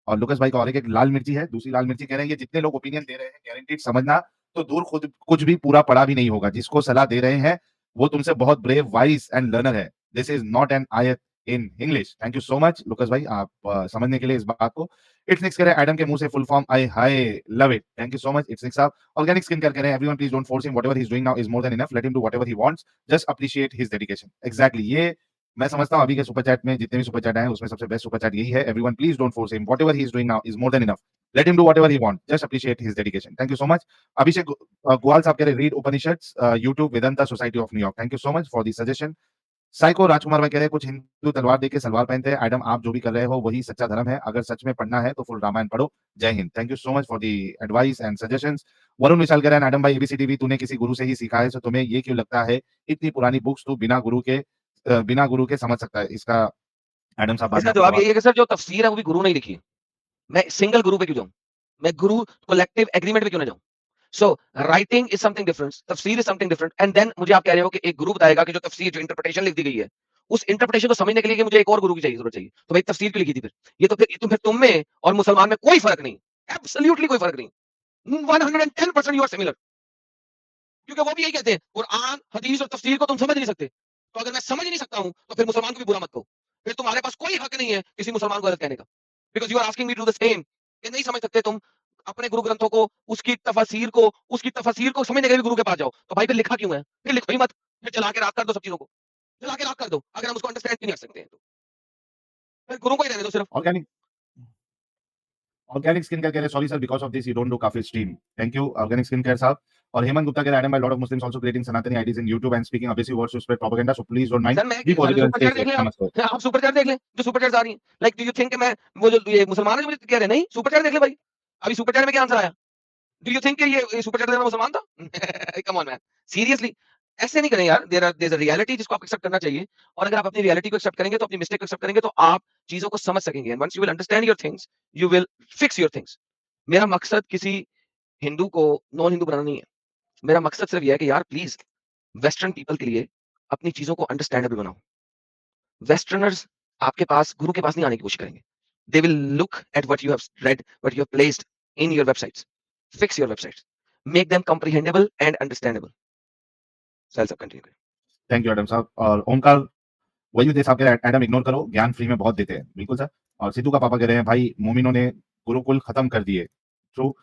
और लुकस भाई का और एक लाल मिर्ची है, दूसरी लाल मिर्ची कह रहे हैं ये जितने लोग ओपिनियन दे रहे हैं गारंटीड समझना तो दूर खुद कुछ भी पूरा पढ़ा भी नहीं होगा। जिसको सलाह दे रहे हैं वो तुमसे बहुत ब्रेव, वाइज एंड लर्नर है। दिस इज नॉट एन आयत in English. Thank you so much Lucas भाई, आप समझने के लिए इस बात को। इट्स निक्स कह रहे हैं एडम के मुंह से full form I hi love it. Thank you so much it's Nix साहब। ऑर्गेनिक स्किन केयर कह रहे हैं everyone please don't force him, whatever he is doing now is more than enough, let him do whatever he wants, just appreciate his dedication. Exactly, ये मैं समझता हूं अभी के सुपर चैट में जितने भी सुपर चैट आए हैं उसमें सबसे बेस्ट सुपर चैट यही है, everyone please don't force him, whatever he is doing now is more than enough, let him do whatever he want, just appreciate his dedication. Thank you so much. अभिषेक गोयल साहब कह रहे हैं read Upanishads, YouTube Vedanta society of New York. Thank you so much for the suggestion. Psycho राजकुमार भाई कह रहे हैं कुछ हिंदू तलवार देके सलवार पहनते हैं, एडम आप जो भी कर रहे हो वही सच्चा धर्म है, अगर सच में पढ़ना है तो फुल रामायण पढ़ो। Jai Hind. Thank you so much for the advice and suggestions. Varun Vishal कह रहे हैं एडम भाई एबीसीडी भी तूने किसी गुरु से ही सीखा है, तो तुम्हें ये क्यों लगता है इतनी पुरानी बुक्स तू बिना गुरु के समझ सकता है? इसका एडम साहब बाद में इसका आपको जवाब जवाब। यही है कि सर जो तफसीर है वो भी गुरु नहीं लिखी है। मैं सिंगल गुरु पे क्यों जाऊं? मैं गुरु कलेक्टिव एग्रीमेंट पे क्यों ना जाऊं? So writing is something different, तफसीर is something different, and then मुझे आप कह रहे हो कि एक गुरु बताएगा कि जो तफसीर, जो इंटरप्रिटेशन लिख दी गई है, उस इंटरप्रिटेशन को समझने के लिए कि मुझे एक और गुरु की चाहिए, जरूरत चाहिए, तो भाई तफसीर क्यों लिखी थी फिर? ये तो फिर तुम में और मुसलमान में कोई फर्क नहीं, एब्सोल्युटली कोई फर्क नहीं। 110% यू आर सिमिलर, क्योंकि वो भी यही कहते हैं कुरान, हदीस और तफसीर को तुम समझ नहीं सकते। तो अगर मैं समझ नहीं सकता हूं तो फिर मुसलमान को भी बुरा मत कहो, फिर तुम्हारे पास कोई हक नहीं है किसी मुसलमान को गलत कहने का, because you are asking me to do the same. कि नहीं समझ सकते तुम अपने गुरु ग्रंथों को, उसकी तफसीर को समझने के लिए भी गुरु के पास जाओ, तो भाई फिर लिखा क्यों है? फिर लिखो ही मत, फिर चला के राख कर दो सब चीजों को, चला के राख कर दो। अगर हम उसको अंडरस्टैंड नहीं कर सकते हैं तो फिर गुरु को ही रहने दो सिर्फ। ऑर्गेनिक ऑर्गेनिक स्किन केयर कह रहे हैं sorry sir because of this you don't do काफी stream. Thank you organic skin care साहब। और हेमंत गुप्ता कह रहे हैं Adam by lot of Muslims also creating Sanatani IDs in YouTube and speaking abusive words to spread propaganda, so please don't mind, sir मैं be positive and super stay chat देख safe. लें आप, नमस्ते। आप सुपर चैट देख लें जो super chats आ रही हैं। लाइक डू यू थिंक मैं वो जो ये मुसलमान है जो मुझे कह रहे हैं, नहीं सुपर चैट देख ले भाई, अभी सुपर चैट में क्या आंसर आया? डू यू थिंक ये सुपर चैट देना मुसलमान था? कम ऑन मैन, सीरियसली ऐसे नहीं करें यार। देयर इज अ रियलिटी जिसको आप एक्सेप्ट करना चाहिए, और अगर आप अपनी रियलिटी को एक्सेप्ट करेंगे तो अपनी मिस्टेक को एक्सेप्ट करेंगे तो आप चीजों को समझ सकेंगे, and once you will understand your things you will fix your things. मेरा मकसद किसी हिंदू को नॉन हिंदू बनाना नहीं है, मेरा मकसद सिर्फ ये है कि यार प्लीज वेस्टर्न पीपल के लिए अपनी चीजों को अंडरस्टैंडेबल बनाओ। वेस्टर्नर्स आपके पास गुरु के पास नहीं आने की कोशिश करेंगे, they will look at what you have read, what you have placed in your websites. Fix your websites. Make them comprehensible and understandable. Sal sab continue करें. थैंक यू एडम साहब। और ओमकार, वही देश आपके एडम इग्नोर करो, ज्ञान free में बहुत देते हैं। बिल्कुल सर। और सिद्धू का पापा कह रहे हैं भाई मोमिनों ने गुरुकुल खत्म कर दिए। ट्रू।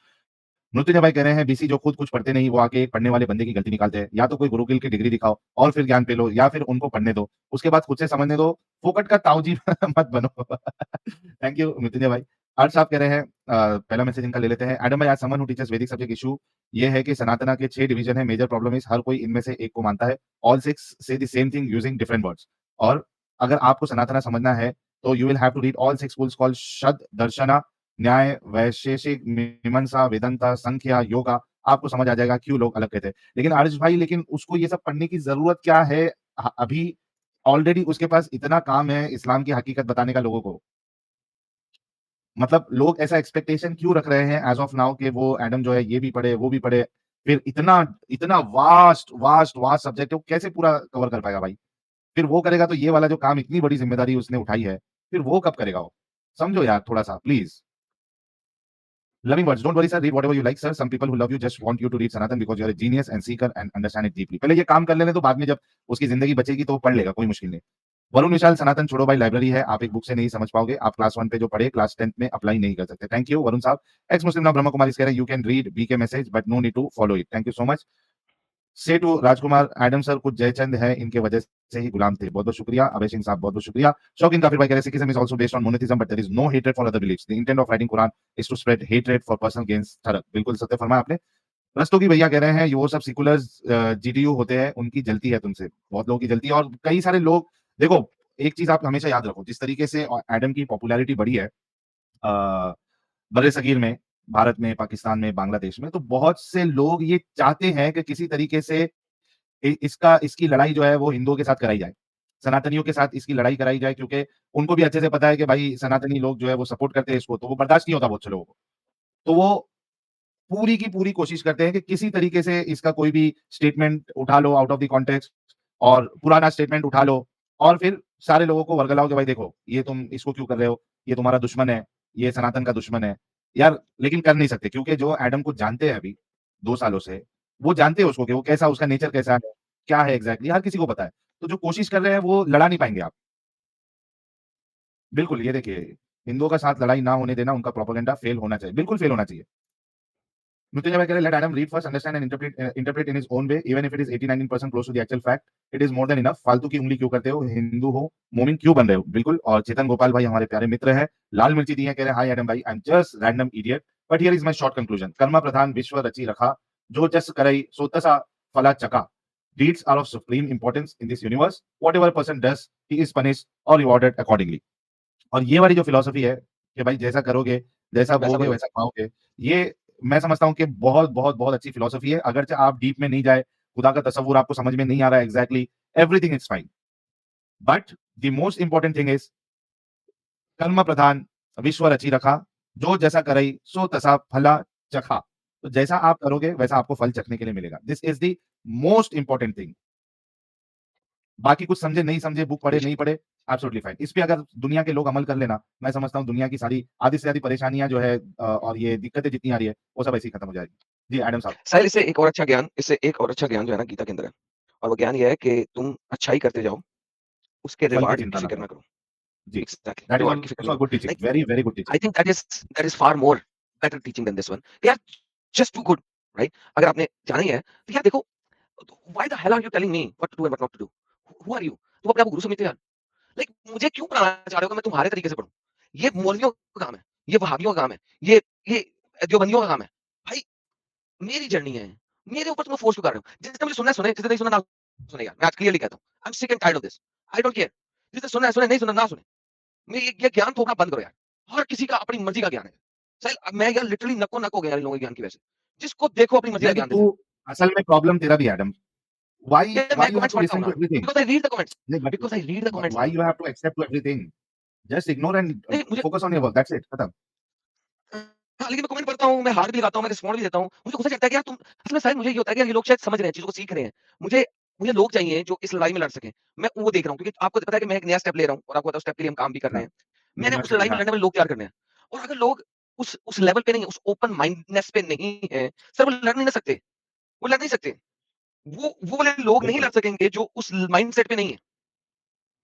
मृत्युंजय भाई कह रहे हैं बीसी जो खुद कुछ पढ़ते नहीं वो आके पढ़ने वाले बंदे की गलती निकालते हैं। या तो कोई गुरुकुल की डिग्री दिखाओ और फिर ज्ञान पे लो, या फिर उनको पढ़ने दो, उसके बाद खुद से समझने दो। फोकट का ताऊजी मत बनो। थैंक यू मृत्युंजय भाई। अर्श साहब कह रहे हैं पहला मैसेज इनका ले लेते हैं। एडम भाई, आज समवन हु टीचर्स वैदिक सब्जेक्ट इशू ये है कि सनातना के 6 डिवीजन है। मेजर प्रॉब्लम इज हर कोई इनमें से एक को मानता है। All 6 say the same thing using different words. और अगर आपको सनातना समझना है तो you will have to read all 6 schools called Shad, Darshana, Nyaya, Vaisheshika, मीमांसा, वेदांता, संख्या, योगा। आपको समझ आ जाएगा क्यों लोग अलग कहते हैं। लेकिन आर्ष भाई, लेकिन उसको ये सब पढ़ने की जरूरत क्या है? अभी ऑलरेडी उसके पास इतना काम है इस्लाम की हकीकत बताने का लोगों को। मतलब लोग ऐसा एक्सपेक्टेशन क्यों रख रहे हैं एज ऑफ नाउ कि वो एडम जो है ये भी पढ़े वो भी पढ़े, फिर इतना इतना वास्ट वास्ट वास्ट सब्जेक्ट है, वो कैसे पूरा कवर कर पाएगा भाई? फिर वो करेगा तो ये वाला जो काम, इतनी बड़ी जिम्मेदारी उसने उठाई है, फिर वो कब करेगा वो? समझो यार थोड़ा सा please. Loving words. Don't worry, sir. Read whatever you like, sir. Some people who love you just want you to read Sanatan because you are a genius and seeker and understand it deeply. पहले ये काम कर लेने तो बाद में जब उसकी जिंदगी बचेगी तो वो पढ़ लेगा, कोई मुश्किल नहीं। वरुण विशाल, सनातन छोड़ो भाई लाइब्रेरी है, आप एक बुक से नहीं समझ पाओगे। आप क्लास 1 पे जो पढ़े क्लास 10th में अप्लाई नहीं कर सकते। थैंक यू वरुण साहब। एक्स मुस्लिम नाम ब्रह्मा कुमारी कह रहे हैं you can read BK message but no need to follow it. Thank you so much. Say to Rajkumar, Adam sir कुछ जयचंद है, इनके वजह से ही गुलाम थे। बहुत बहुत शुक्रिया। अभय सिंह साहब बहुत बहुत शुक्रिया। शौकीन काफिर भाई कह रहे हैं Sikhism is also based on monotheism but there is no hatred for other beliefs. The intent of writing Quran is to spread hatred for personal gains. थरक, बिल्कुल सत्य फरमाया आपने। रस्तोगी भैया कह रहे हैं वो सब सिकुलर्स जीडीयू होते हैं, उनकी जलती है तुमसे, बहुत लोगों की जलती है। और कई सारे लोग, देखो एक चीज आप हमेशा याद रखो, जिस तरीके से एडम की पॉपुलैरिटी बढ़ी है बड़े सगीर में, भारत में, पाकिस्तान में, बांग्लादेश में, तो बहुत से लोग ये चाहते हैं कि किसी तरीके से इसकी लड़ाई जो है वो हिंदुओं के साथ कराई जाए, सनातनियों के साथ इसकी लड़ाई कराई जाए, क्योंकि उनको भी अच्छे से पता है कि भाई सनातनी लोग जो है वो सपोर्ट करते हैं इसको, तो वो बर्दाश्त नहीं होता बहुत से लोगों को। तो वो पूरी की पूरी कोशिश करते हैं कि किसी तरीके से इसका कोई भी स्टेटमेंट उठा लो आउट ऑफ द कॉन्टेक्स्ट, और पुराना स्टेटमेंट उठा लो, और फिर सारे लोगों को वर्गलाओ कि भाई देखो ये तुम इसको क्यों कर रहे हो, ये तुम्हारा दुश्मन है, ये सनातन का दुश्मन है यार। लेकिन कर नहीं सकते, क्योंकि जो एडम को जानते हैं अभी 2 सालों से, वो जानते हैं उसको कि वो कैसा, उसका नेचर कैसा है, क्या है एग्जैक्टली, हर किसी को पता है। तो जो कोशिश कर रहे हैं वो लड़ा नहीं पाएंगे आप। बिल्कुल, ये देखिए, हिंदुओं का साथ लड़ाई ना होने देना, उनका प्रोपेगेंडा फेल होना चाहिए, बिल्कुल फेल होना चाहिए। Mrityunjay bhai कह रहे हैं, let Adam read first, understand and interpret in his own way, even if it is 80-90% close to the actual fact, it is more than enough। फालतू की उंगली क्यों करते हो, हिंदू हो, मोमिन क्यों बन रहे हो? बिल्कुल। और चेतन गोपाल भाई हमारे प्यारे मित्र हैं, लाल मिर्ची दी है, कह रहे हैं हाय एडम भाई, I am just random idiot but here is my short conclusion. कर्मा प्रधान विश्व रची रखा, जो जस करई सो तसा फला चका। Deeds are of supreme importance in this universe. Whatever a person does, he is punished or rewarded accordingly। और ये वाली जो फिलॉसफी है कि भाई जैसा करोगे, जैसा बोगे वैसा पाओगे, ये मैं समझता हूँ कि बहुत बहुत बहुत अच्छी फिलॉसफी है। अगरचे आप डीप में नहीं जाए, खुदा का तसव्वुर आपको समझ में नहीं आ रहा है exactly, everything is fine, but the most important thing is कर्म प्रधान विश्व रची रखा, जो जैसा करई सो तसा फला चखा। तो जैसा आप करोगे वैसा आपको फल चखने के लिए मिलेगा। This is the most important thing. बाकी कुछ समझे नहीं समझे, बुक पढ़े नहीं पढ़े, एब्सोल्युटली फाइन। इस पे अगर दुनिया के लोग अमल कर लेना, मैं समझता हूँ दुनिया की सारी आधी से ज्यादा परेशानियां जो है और ये दिक्कतें जितनी आ रही है वो सब ऐसे ही खत्म हो जाएगी। जी एडम साहब। साहिल, इससे एक और अच्छा ज्ञान जो है ना गीता के अंदर है, और वो ज्ञान ये है कि तुम अच्छाई करते जाओ, उसके फल की रिवार्ड की चिंता ना फिक्र ना करो। करो। जी, एग्जैक्टली, दैट इज रिवार्ड की फिक्र ऑल्सो ना गुड करो। Teaching, like very very good teaching. I think that is far more better teaching than this one. यार जस्ट टू गुड, राइट? अगर आपने जाना ही है तो यार देखो, why the hell are you telling me what to do and what not to do? Who are you? तुम अपने आप को गुरु समझते हो यार? लाइक मुझे क्यों पढ़ाना चाह रहे हो कि मैं तुम्हारे तरीके से पढ़ूं? ये मौलवियों का काम है, ये वहाबियों का काम है, ये देवबंदियों का काम है। भाई मेरी जर्नी है, मेरे ऊपर तुम फोर्स क्यों कर रहे हो? जिसने मुझे सुनना है सुने, जिसने नहीं सुना ना सुने यार। मैं आज क्लियरली कहता हूँ, I am sick and tired of this. I don't care. जिसने सुनना है सुने, नहीं सुनना ना सुने। ये ज्ञान थोपना बंद करो यार। हर किसी का अपनी मर्जी का ज्ञान है। साहिल, मैं यार लिटरली नको नको गया इन लोगों के ज्ञान की वजह से। जिसको देखो अपनी मर्जी का ज्ञान देता है। तू असल में प्रॉब्लम तेरा भी एडम, why यार why मैं you have कमेंट्स to पढ़ता listen हूँ to ना, everything? Because I read the comments. नहीं, because I read the comments why man. you have to accept to everything? Just ignore and नहीं मुझे focus on your work, that's it, खत्म। हाँ, लेकिन मैं कमेंट पढ़ता हूँ, मैं हार्ट भी लगाता हूँ, मैं रिस्पॉन्ड भी देता हूँ। मुझे गुस्सा चढ़ता है कि यार तुम असल में शायद मुझे ये होता है कि यार ये लोग शायद समझ रहे हैं, चीज़ों को सीख रहे हैं। मुझे मुझे लोग चाहिए जो इस लड़ाई में लड़ सकें। मैं वो देख रहा हूँ, क्योंकि आपको तो पता है कि मैं एक नया स्टेप ले रहा हूँ और आपको पता है उस स्टेप के लिए हम काम भी कर रहे हाँ, हैं। मैंने उस यूनिवर्सिटी, लड़ाई में हाँ। लड़ने वाले लोग तैयार करने हैं। और अगर लोग उस लेवल पे नहीं है, उस ओपन माइंडनेस पे नहीं है, सर वो लड़ नहीं सकते, वो लड़ नहीं सकते। वो वाले लोग नहीं बिल्कुल। लड़ सकेंगे जो उस माइंडसेट पे नहीं है।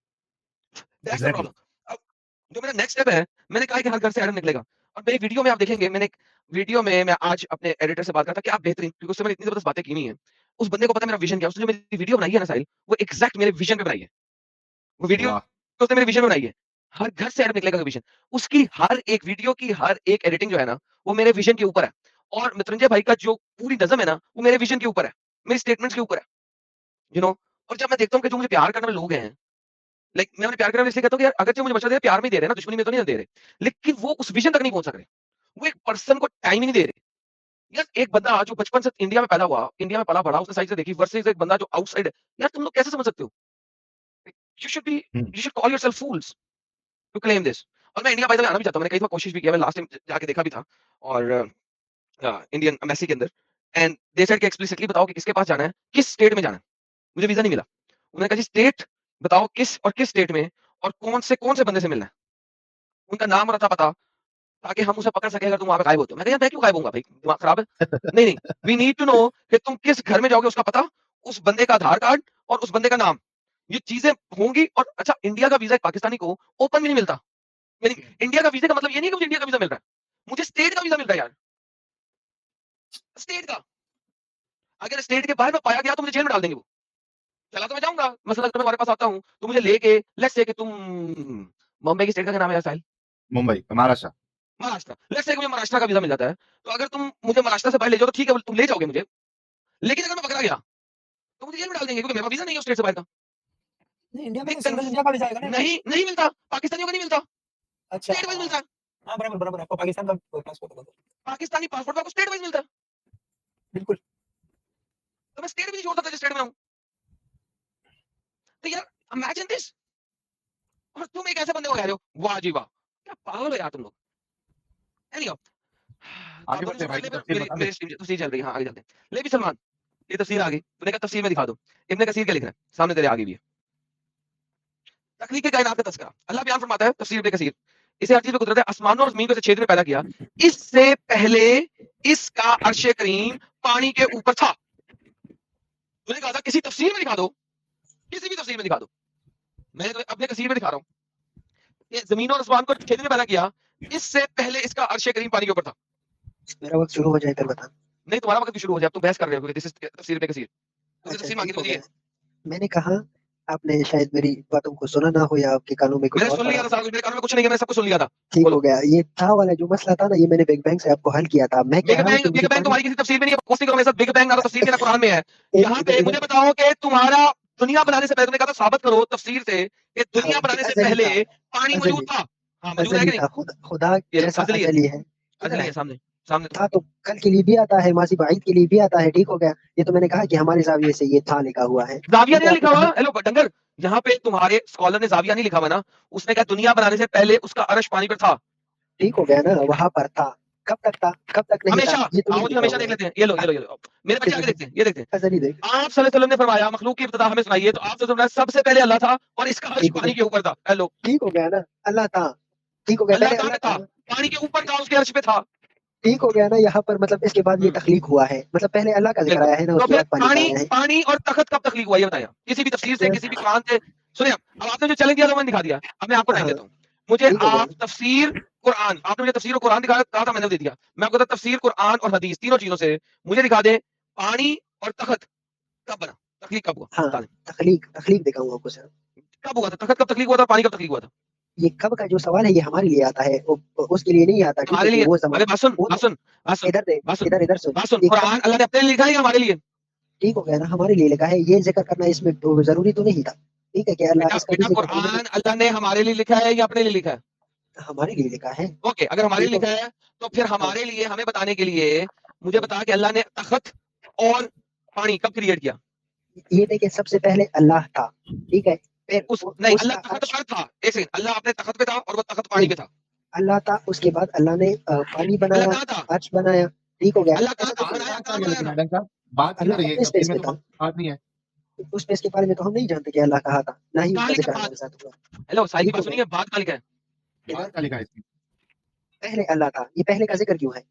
That's the exactly. प्रॉब्लम। अब जो मेरा नेक्स्ट स्टेप है, मैंने कहा कि हर घर से एडम निकलेगा। और मेरी वीडियो में आप देखेंगे, मैंने एक वीडियो में मैं आज अपने एडिटर से बात कर रहा था कि आप बेहतरीन, क्योंकि उससे मैंने इतनी ज़बरदस्त बातें की नहीं है। उस बंदे को पता है मेरा विज़न क्या है, उसने जो मेरी वीडियो बनाई है ना साहिल, वो एग्ज़ैक्ट मेरे विज़न पे बनाई है। वो वीडियो वाह! उसने मेरे विज़न में बनाई है। हर घर से एडम निकलेगा का विज़न। उसकी हर एक वीडियो की हर एक एडिटिंग जो है ना, वो मेरे विज़न के ऊपर है। और मृत्युंजय भाई का जो पूरी नज़म है ना, वो मेरे विज़न के ऊपर है, मेरी स्टेटमेंट्स के ऊपर है, यू नो। और जब मैं देखता हूँ कि जो मुझे प्यार करने वाले लोग हैं, लाइक मैं उन्हें प्यार करने वाले इसलिए कहता हूँ कि यार अगरचे मुझे बच्चा दे रहे, प्यार में ही दे रहे हैं ना, दुश्मनी में तो नहीं दे रहे। लेकिन वो उस विज़न तक नहीं पहुँच सक रहे। वो एक पर्सन को टाइम ही नहीं दे रहे। यार एक बंदा जो बचपन से इंडिया में पैदा हुआ, इंडिया में पला-बड़ा, उसने साइड से देखी वर्सेस एक बंदा जो आउटसाइड है। यार तुम लोग कैसे समझ सकते हो? यू शुड बी हुँ। You should call yourself fools to claim this. और मैं इंडिया बाय द वे आना भी चाहता हूँ। मैंने कई बार कोशिश भी किया, मैं लास्ट टाइम जाके देखा भी था और इंडियन एम्बेसी के अंदर एंड दे सेड कि एक्सप्लिसिटली बताओ कि किसके पास जाना है, किस स्टेट में जाना है। मुझे वीज़ा नहीं मिला। उन्होंने कहा जी स्टेट बताओ किस और किस स्टेट में और कौन से बंदे से मिलना है। उनका नाम और अता पता ताकि हम उसे पकड़ सकें अगर तुम वहाँ पे गायब होते हो। मैं कहा यार मैं क्यों गायब होऊँगा भाई, दिमाग खराब है? नहीं, नहीं, वी नीड टू नो कि तुम किस घर में जाओगे, उसका पता, उस बंदे का आधार कार्ड और उस बंदे का नाम। ये चीज़ें होंगी। और अच्छा इंडिया का वीज़ा एक पाकिस्तानी को ओपन भी नहीं मिलता। यानी इंडिया का वीज़े का मतलब ये नहीं है कि मुझे इंडिया का वीज़ा मिल रहा है। मुझे स्टेट का वीज़ा मिल रहा है यार, स्टेट का। अगर स्टेट के बाहर मैं पाया गया तो मुझे जेल में डाल देंगे वो। चला तो मैं जाऊँगा, मसलन अगर मैं तुम्हारे पास आता हूँ, तो मुझे लेके लेट्स से कि तुम बॉम्बे की स्टेट का क्या नाम है यार साहिल? मुंबई, महाराष्ट्र। महाराष्ट्र। लेट्स से कि मुझे महाराष्ट्र का वीज़ा मिल जाता है। तो अगर तुम मुझे महाराष्ट्र से बाहर ले जाओ तो ठीक है, तुम ले जाओगे मुझे। लेकिन अगर मैं पकड़ा गया, तो मुझे जेल में डाल देंगे क्योंकि मेरे पास वीज़ा नहीं है उस स्टेट से बाहर का। नहीं, इंडिया में बिग तो सिंगल कन्फ इंडिया का वीज़ा आएगा ना? नहीं, नहीं मिलता, पाकिस्तानियों को नहीं मिलता, अच्छा, स्टेट वाइज़ मिलता है। हाँ, बराबर, बराबर, आपको पाकिस्तान का पासपोर्ट होगा तो। पाकिस्तानी पासपोर्ट पे आपको स्टेट वाइज़ मिलता है। बिल्कुल। तो मैं स्टेट भी नहीं छोड़ सकता जिस स्टेट में हूँ। तो यार इमेजिन दिस। और तुम एक ऐसे बंदे को कह रहे हो, वाह जी वाह! क्या पागल हो यार तुम लोग। एनीहाउ आगे आप दोनों बढ़ते हैं भाई, समझ तो ले तफसीर मेरी बता दे। मेरी तफसीर चल रही है। हाँ, आगे चलते हैं। ले भी सलमान, ये तफसीर आ गई। तूने कहा तफसीर में दिखा दो। इब्न कसीर क्या लिख रहा है? सामने तेरे आगे भी है। तख्लीक कायनात का तज़किरा। अल्लाह बयान फरमाता है तफसीर इब्न कसीर, इसे हर चीज़ में कुदरत है, आसमानों और ज़मीन को इस क्षेत्र में पैदा किया। इससे पहले इसका अर्श करीम पानी के ऊपर था। तूने कहा था किसी तफसीर में दिखा दो, किसी भी तफसीर में दिखा दो। मैं तो अपने कसीर में दिखा रहा हूँ। ये ज़मीन और आसमान को क्षेत्र में पैदा किया, इससे पहले इसका अर्श करीम पानी के ऊपर था। मेरा वक्त शुरू हो जाए फिर बता। नहीं तुम्हारा वक्त भी शुरू हो जाए, अब तुम बहस कर रहे हो क्योंकि दिस इज तफसीर इब्न कसीर। तुमने अच्छा तफसीर मांगी ठीक तो हो मुझे गया। मैंने कहा आपने शायद मेरी बातों को सुना ना हो या आपके कानों में कुछ मैंने और सुन पड़ा लिया था हो। सारा कुछ, मेरे कानों में कुछ नहीं है, मैंने सब कुछ सुन लिया था। ठीक बोलो। हो गया। ये था वाला जो मसला था ना, ये मैंने बिग बैंग से आपको हल किया था। मैं कह रहा हूँ कि मुझे बिग बैंग पानी तुम्हारी किसी तफसीर में नहीं है, कोशिश करो मेरे साथ। बिग बैंग ना तो तफसीर के ना कुरान में है। एक यहाँ इधर पे इधर मुझे बताओ कि तुम्हारा दुनिया बनाने से पहले, तुमने कहा था साबित करो तफसीर से कि हाँ, दुनिया कि बनाने से अजली पहले था, पानी मौजूद अजली था। हाँ मौजूद है अजली कि नहीं? था। खुदा ये लो जैसा अजली है, अजली है। किधर अजली है? है सामने, सामने था तो कल के लिए भी आता है, माजी बाइद के लिए भी आता है। ठीक हो गया। ये तो मैंने कहा कि हमारे जाविये से ये था लिखा हुआ है। जाविया ठीक है, नहीं आपने लिखा कहा हुआ। हेलो डंगर, यहाँ पे तुम्हारे स्कॉलर ने जाविया नहीं लिखा हुआ ना, उसने कहा दुनिया बनाने से पहले उसका अर्श पानी पर था। ठीक हो गया ना, वहां पर था। कब तक था, कब तक नहीं था, हमेशा। ये तो नहीं आओ जी लिखा हमेशा हुआ देख है। लेते हैं। ये लो ये लो ये लो, मेरे बच्चे आगे देखते हैं, ये देखते हैं। अजली देख। आप सल्लल्लाहु अलैहि वसल्लम ने फरमाया मखलूक की इब्तिदा हमें सुनाइए, तो आप सल्लल्लाहु अलैहि वसल्लम सबसे पहले अल्लाह था और इसका अर्श ठीक हो पानी गया। के ऊपर था। हेलो ठीक हो गया ना, अल्लाह था। ठीक हो गया, अल्लाह पहले कहाँ अल्लाह पे था? था। पानी के ऊपर था, उसके अर्श पे था। ठीक हो गया ना, यहाँ पर मतलब इसके बाद ये तख्लीक हुआ है, मतलब पहले अल्लाह का जिक्र बिल्कुल। आया है ना, तो उसके फिर बाद पानी का पानी आया है। पानी और तख्त कब तख्लीक हुआ ये बताया, किसी भी तफसीर से, किसी भी कुरान से। सुनिए अब आपने जो चैलेंज दिया था मैंने दिखा दिया। अब मैं आपको टाइम हाँ, देता हूँ। मुझे ठीक हो गया। आप तफसीर कुरान, आपने मुझे तफसीर और कुरान दिखाया, कहा था मैंने दे दिया। मैं आपको तफसीर कुरान और हदीस तीनों चीजों से मुझे दिखा दे पानी और तख्त कब बना, तख्लीक कब हुआ, हाँ, बता दें। तख्लीक तख्लीक दिखाऊंगा आपको सर। कब हुआ था तख्त, कब तख्लीक हुआ था, पानी कब तख्लीक हुआ था? ये कब का जो सवाल है ये हमारे लिए आता है, उसके लिए नहीं आता। ठीक है तुम्हारे कि लिए। वो अरे जमाना, बात सुन, वो बात तो सुन, बात सुन, इधर देख, बात सुन, इधर इधर सुन। बात सुन। ये कब, कुरान अल्लाह ने अपने लिए लिखा है या हमारे लिए? ठीक हो गया ना, हमारे लिए लिखा है। ये जिक्र करना इसमें तो जरूरी तो नहीं था। ठीक है कि अल्लाह बेटा इसका भी बेटा जिक्र करना कुरान अल्लाह ने हमारे लिए लिखा है या अपने लिए लिखा है? हमारे लिए लिखा है। ओके, अगर हमारे ठीक लिए हो लिखा गया। है तो फिर हाँ, हमारे लिए हमें बताने के लिए मुझे बता कि अल्लाह ने तख्त और पानी कब क्रिएट किया? ये देखिए, सबसे पहले अल्लाह था। ठीक है, फिर उस नहीं, उसका अल्लाह तख्त अर्श। पर था। एक सेकंड, अल्लाह अपने तख्त पे था और वो तख्त पानी नहीं, पे था। अल्लाह था, उसके बाद अल्लाह ने पानी अल्लाह बनाया, कहाँ था? अर्श बनाया। ठीक हो गया। अल्लाह कहाँ ऐसा था? तो नहीं, बनाया कहाँ कहाँ है बनाया लेकिन था? एडम साहब, बात नहीं हो अल्लाह रही है, अपने तफसीर स्पेस में पे तो था। बात नहीं है। उस स्पेस के बारे में तो हम नहीं जानते कि अल्लाह कहा था, ना ही कहाँ उसका लिखा जिक्र बात? हमारे साथ हुआ। हेलो साहिल की ठीक बात हो गया। सुनिए, बात कहाँ लिखा है? इधर बात क्या लिखा है इसमें? पहले अल्लाह था, ये पहले का जिक्र क्यों है?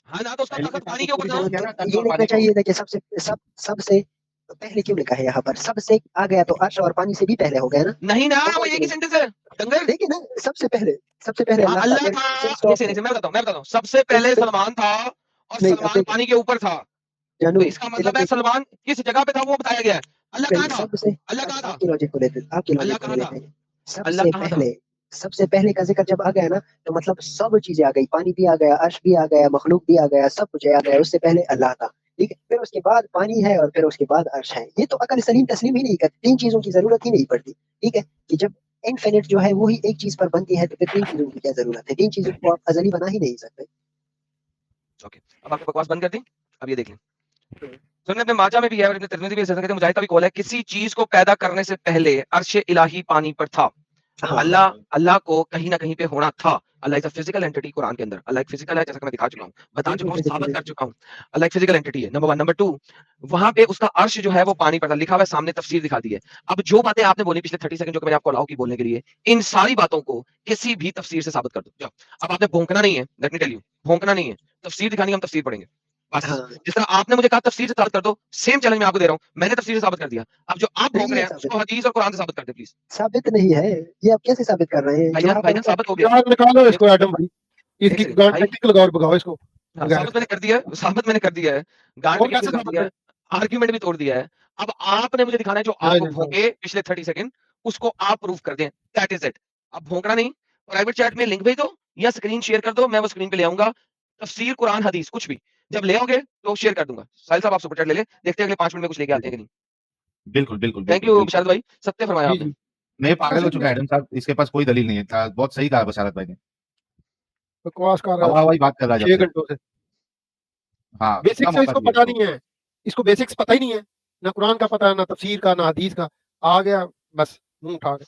हाँ ना, तो उसका पहले ताकत के पानी के साथ ऊपर पूरी था। जरूरत है ना, तन ये और लिखना पानी को। चाहिए था कि सबसे पहले क्यों लिखा है यहाँ पर? सबसे आ गया तो अर्श और पानी से भी पहले हो गया ना? नहीं ना, तो वो एक ही सेंटेंस है डंगर। देखिए ना, सबसे पहले हाँ, अल्लाह था, अल्लाह फिर था। full stop नहीं, है। मैं बताता हूँ। सबसे पहले फिर सलमान था और नहीं, अब सलमान देखिए पानी के ऊपर था। जानू, तो इसका इधर मतलब है देखिए, सलमान किस जगह पे था वो बताया गया है। अल्लाह नहीं कहाँ था? सबसे, अल्लाह अब कहाँ था? आपकी लॉजिक को लेते अल्लाह कहाँ था? हैं। अल्लाह कहाँ था? सबसे पहले का जिक्र जब आ गया ना, तो मतलब सब चीजें आ गई, पानी भी आ गया, अर्श भी आ गया, मखलूक भी आ गया, सब कुछ आ गया। उससे पहले अल्लाह था, ठीक है, फिर उसके बाद पानी है और फिर उसके बाद अर्श है। ये तो अकल सलीम तस्लीम ही नहीं करती, तीन चीजों की जरूरत ही नहीं पड़ती, ठीक है, कि जब इनफिनिट जो है वो ही एक चीज पर बनती है, तो फिर तीन चीजों की क्या जरूरत है? तीन चीजों को आप अजली बना ही नहीं सकते। ओके, अब आपने बकवास बंद कर दी। अब ये देख लें, सुन्नत में माजा में भी है और इब्न तिरमिज़ी भी है, कहते हैं मुजाहिद का भी कौल है, किसी चीज को पैदा करने से पहले अर्श इलाही पानी पर था। तो हाँ, अल्लाह को कहीं ना कहीं पे होना था। Allah is a physical entity. Quran के अंदर अल्लाह एक फिजिकल है, जैसा कि मैं दिखा चुका हूँ, बता चुका हूँ, बिल्कुल साबित कर physical चुका हूँ। अल्लाह एक फिजिकल एंटिटी है, नंबर 1। नंबर 2, वहां पे उसका अर्श जो है वो पानी पर था, लिखा हुआ है सामने, तफसीर दिखा दी है। अब जो बातें आपने बोली पिछले 30 सेकंड जो कि मैंने आपको अलाउ की बोलने के लिए, इन सारी बातों को किसी भी तफसीर से साबित कर दो। जाओ, अब आपने भौंकना नहीं है, लेट मी टेल यू, भौंकना नहीं है, तफसीर दिखानी है, हम तफसीर पढ़ेंगे बस। हाँ, जिस तरह आपने मुझे कहा तफसीर से साबित कर दो, सेम चैलेंज मैं आपको दे रहा हूं, मैंने तफसीर से साबित कर दिया। अब जो आप भौंक नहीं रहे है हैं साबित, उसको हदीस और कुरान से साबित कर दे प्लीज। साबित नहीं है, ये आप कैसे साबित कर रहे हैं? जो भाईजान वहां पर भाईजान मतलब साबित हो गया। यार निकालो एक इसको एडम भाई, एक इसकी सेकंड गांड भाई, पे टिक लगाओ और भगाओ इसको हाँ, बगैर साबित मैंने कर दिया है, साबित मैंने कर दिया है, गांड और पे किक कैसे लगा साबित दिया है? है, आर्ग्यूमेंट भी तोड़ दिया है। अब आपने मुझे दिखाना है जो ला आप इलाहा इल्लल्लाह। भौंके पिछले 30 सेकंड, उसको आप प्रूफ कर दें, दैट इज इट। अब भौंकना नहीं, प्राइवेट चैट में लिंक भेज दो या स्क्रीन शेयर कर दो, मैं वो स्क्रीन पे ले आऊंगा। तफसीर कुरान हदीस कुछ भी जब ले आओगे तो शेयर कर दूंगा। साहिल साहब आप सुपर चैट ले ले, देखते हैं अगले 5 मिनट में कुछ लेके आते हैं कि नहीं। बिल्कुल, बिल्कुल, थैंक बिल्कुल, यू बिल्कुल। विशाल भाई, सत्य फरमाया जी आपने। जी नहीं, पागल हो सही चुका है है, एडम साहब, इसके पास कोई दलील नहीं है। बहुत सही कहा बशारत भाई ने। बकवास कर रहा है हवा-हवाई बात कर रहा है जब 6 से। घंटों से। हाँ, कितना बेसिक्स मौका इसको दिया पता इसको। नहीं है, इसको बेसिक्स पता ही नहीं है, ना कुरान का पता है, ना तफसीर का, ना हदीस का। आ गया बस मुंह उठा के।